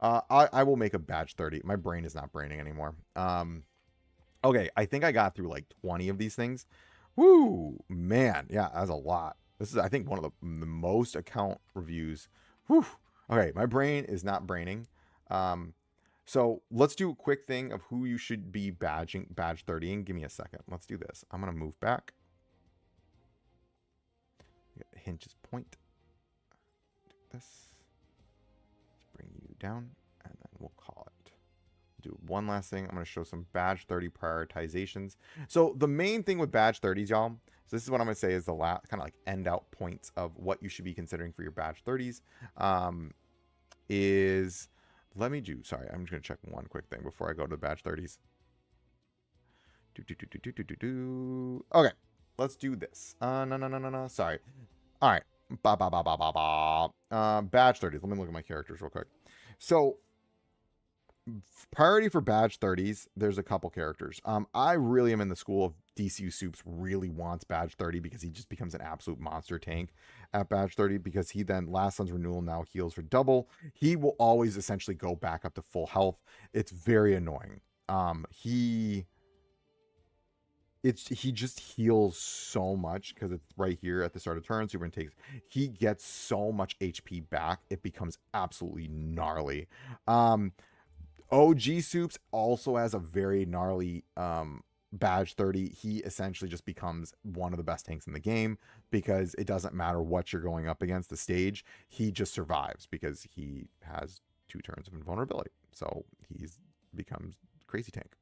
I will make a badge 30. My brain is not braining anymore. Okay, I think I got through like 20 of these things. Woo, man, yeah, that's a lot. This is, I think, one of the most account reviews. Whew. Okay, my brain is not braining. So let's do a quick thing of who you should be badge 30ing. Give me a second. Let's do this. I'm gonna move back. Hinge's point. Do this. Let's bring you down, and then we'll call it. Do one last thing. I'm going to show some badge 30 prioritizations. So the main thing with badge 30s, y'all, so this is what I'm going to say is the last kind of like end out points of what you should be considering for your badge 30s. Sorry, I'm just going to check one quick thing before I go to the badge 30s. Okay, let's do this. No. Sorry. All right. Badge 30s. Let me look at my characters real quick. So priority for badge 30s, there's a couple characters. I really am in the school of DCU Soups really wants badge 30 because he just becomes an absolute monster tank at badge 30, because he then Last Sun's Renewal now heals for double. He will always essentially go back up to full health. It's very annoying. He just heals so much because it's right here at the start of turn. Superman takes, he gets so much HP back. It becomes absolutely gnarly. OG Soups also has a very gnarly badge 30. He essentially just becomes one of the best tanks in the game because it doesn't matter what you're going up against the stage. He just survives because he has 2 turns of invulnerability. So he's becomes crazy tank.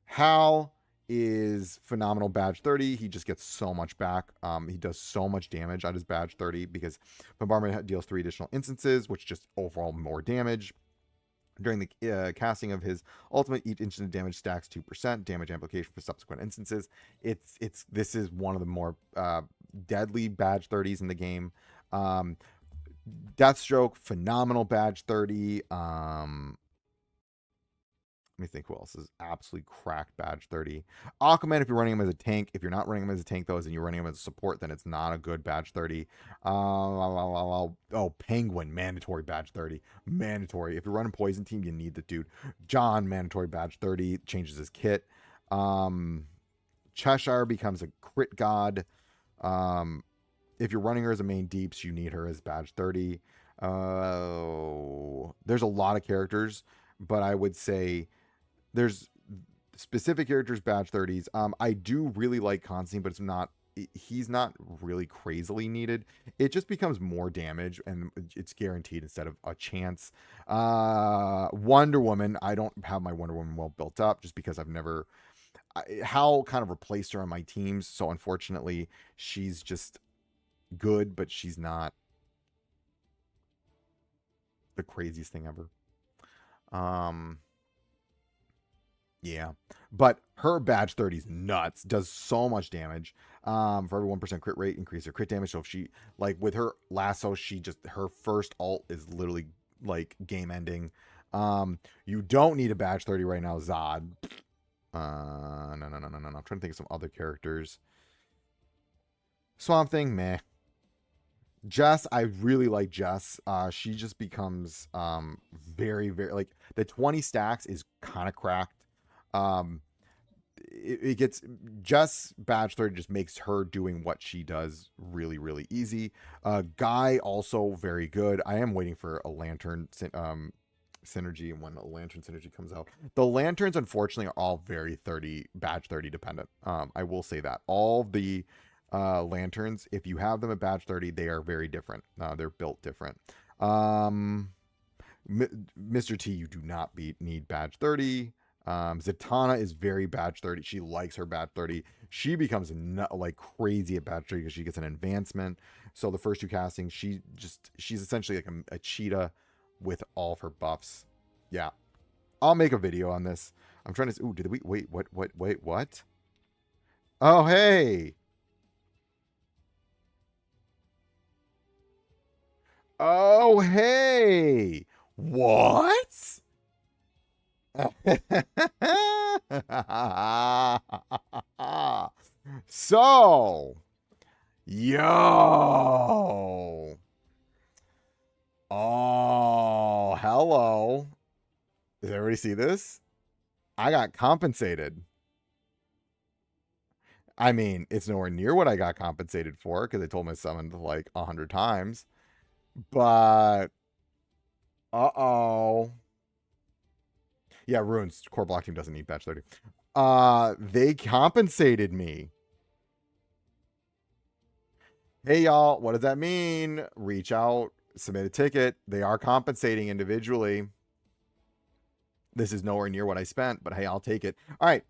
Hal is phenomenal badge 30. He just gets so much back. He does so much damage at his badge 30 because bombardment deals 3 additional instances, which just overall more damage. During the casting of his ultimate, each instant damage stacks 2% damage amplification for subsequent instances. This is one of the more deadly badge 30s in the game. Deathstroke, phenomenal badge 30. Let me think who else is absolutely cracked badge 30. Aquaman, if you're running him as a tank. If you're not running him as a tank, though, and you're running him as a support, then it's not a good badge 30. Oh, Penguin, mandatory badge 30. Mandatory. If you're running Poison Team, you need the dude. John, mandatory badge 30. Changes his kit. Cheshire becomes a crit god. If you're running her as a main deeps, you need her as badge 30. There's a lot of characters, but I would say there's specific characters badge 30s. I do really like Constantine, but he's not really crazily needed. It just becomes more damage and it's guaranteed instead of a chance. Wonder Woman, I don't have my Wonder Woman well built up just because Hal kind of replaced her on my teams, so unfortunately she's just good, but she's not the craziest thing ever. Yeah, but her badge 30 is nuts, does so much damage. For every 1% crit rate, increase her crit damage. So if she, like with her lasso, her first ult is literally like game ending. You don't need a badge 30 right now, Zod. No. I'm trying to think of some other characters. Swamp Thing, meh. Jess, I really like Jess. She just becomes very, very, like, the 20 stacks is kind of cracked. It gets Jess badge 30 just makes her doing what she does really, really easy. Guy also very good. I am waiting for a lantern synergy, and when a lantern synergy comes out, the lanterns unfortunately are all very badge 30 dependent. I will say that all the lanterns, if you have them at badge 30, they are very different. They're built different. Mr. T, you do not need badge 30. Zatanna is very badge 30. She likes her badge 30. She becomes like crazy at badge 30 because she gets an advancement. So the first two castings, she's essentially like a cheetah with all of her buffs. Yeah, I'll make a video on this. I'm trying to. Ooh, did we wait? What? Oh, hey. Oh, hey. What? So, yo. Oh, hello. Does everybody see this? I got compensated. I mean, it's nowhere near what I got compensated for because I told my summon like 100 times. But, uh-oh. Yeah, Ruins core block team doesn't need patch 30. They compensated me. Hey y'all, what does that mean? Reach out, submit a ticket. They are compensating individually. This is nowhere near what I spent, but hey, I'll take it. All right,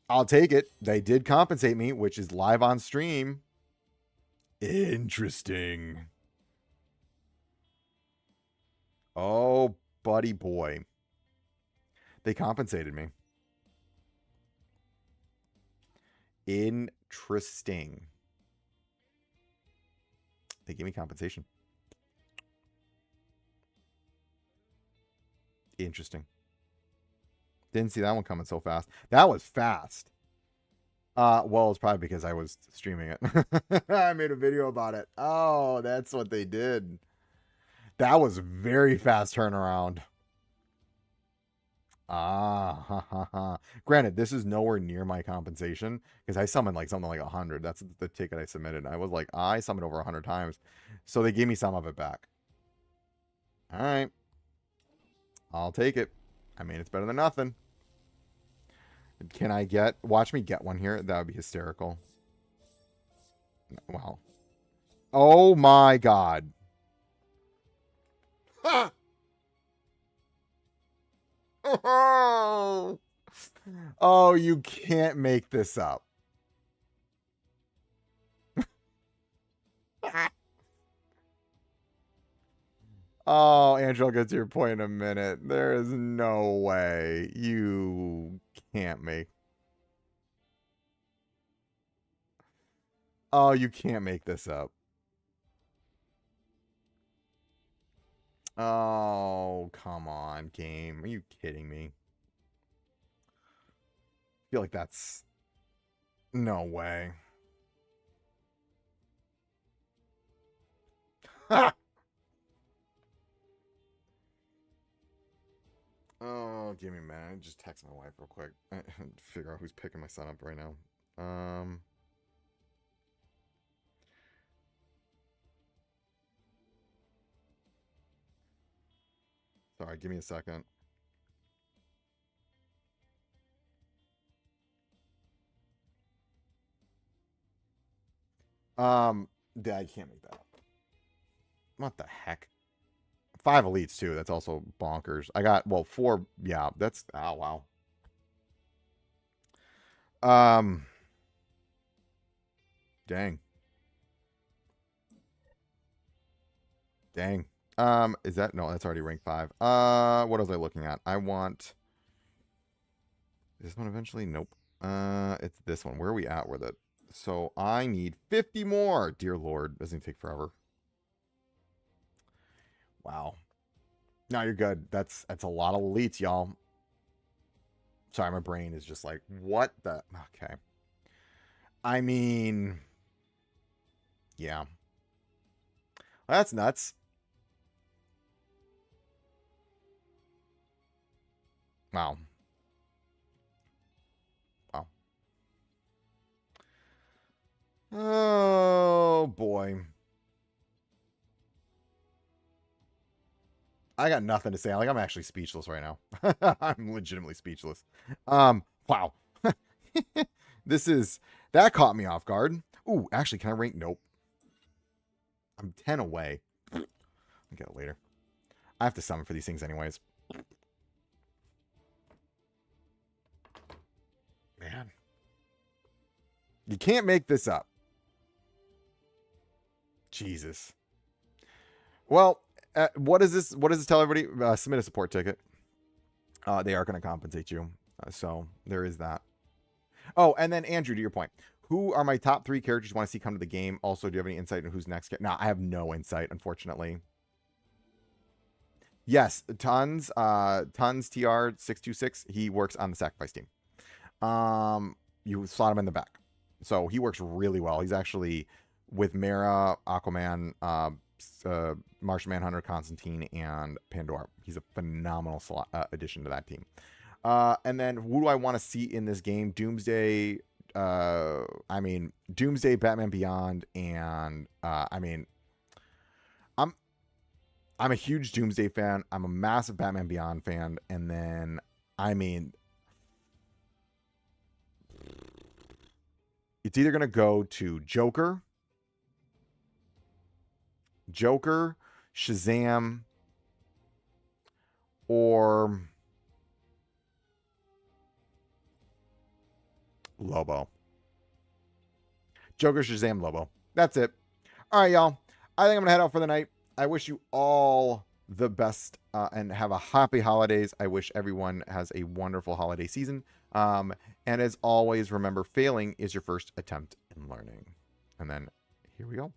I'll take it. They did compensate me, which is live on stream. Interesting. Oh, buddy boy. They compensated me. Interesting. They gave me compensation. Interesting. Didn't see that one coming so fast. That was fast. Well, it's probably because I was streaming it. I made a video about it. Oh, that's what they did. That was very fast turnaround. Granted, this is nowhere near my compensation because I summoned like something like 100. That's the ticket I submitted. I was like, I summoned over 100 times. So they gave me some of it back. All right. I'll take it. I mean, it's better than nothing. Can I watch me get one here? That would be hysterical. Wow. Oh my God. Oh, you can't make this up. Oh, Angel gets your point in a minute. There is no way. You can't make... Oh, you can't make this up. Oh, come on, game. Are you kidding me? I feel like that's... No way. Oh, give me a minute. Just text my wife real quick. Figure out who's picking my son up right now. Sorry, give me a second. Dad, you can't make that up. What the heck? 5 elites too. That's also bonkers. I got, well, 4. Yeah, that's, oh wow. Dang. Dang. Is that, no, that's already rank 5. What was I looking at? I want this one eventually. Nope. It's this one. Where are we at with it? So I need 50 more. Dear Lord, doesn't take forever. Wow. No, you're good. That's a lot of elites, y'all. Sorry, my brain is just like, what the? Okay. I mean, yeah. Well, that's nuts. Wow. Wow. Oh, boy. I got nothing to say. Like, I'm actually speechless right now. I'm legitimately speechless. Wow. That caught me off guard. Ooh, actually, can I rank? Nope. I'm 10 away. I'll get it later. I have to summon for these things anyways. Man. You can't make this up. Jesus. Well, what does this tell everybody? Submit a support ticket. They are going to compensate you. So there is that. Oh, and then Andrew, to your point, who are my top 3 characters you want to see come to the game? Also, do you have any insight on who's next? No, I have no insight, unfortunately. Yes, Tons TR626. He works on the sacrifice team. You slot him in the back, so he works really well. He's actually with Mara, Aquaman, Martian Manhunter, Constantine, and Pandora. He's a phenomenal addition to that team. And then who do I want to see in this game? Doomsday. Doomsday, Batman Beyond, and I'm a huge Doomsday fan. I'm a massive Batman Beyond fan, and then it's either gonna go to Joker, Shazam, or Lobo. Joker, Shazam, Lobo. That's it. All right, y'all. I think I'm going to head out for the night. I wish you all the best and have a happy holidays. I wish everyone has a wonderful holiday season. And as always, remember, failing is your first attempt in learning. And then here we go.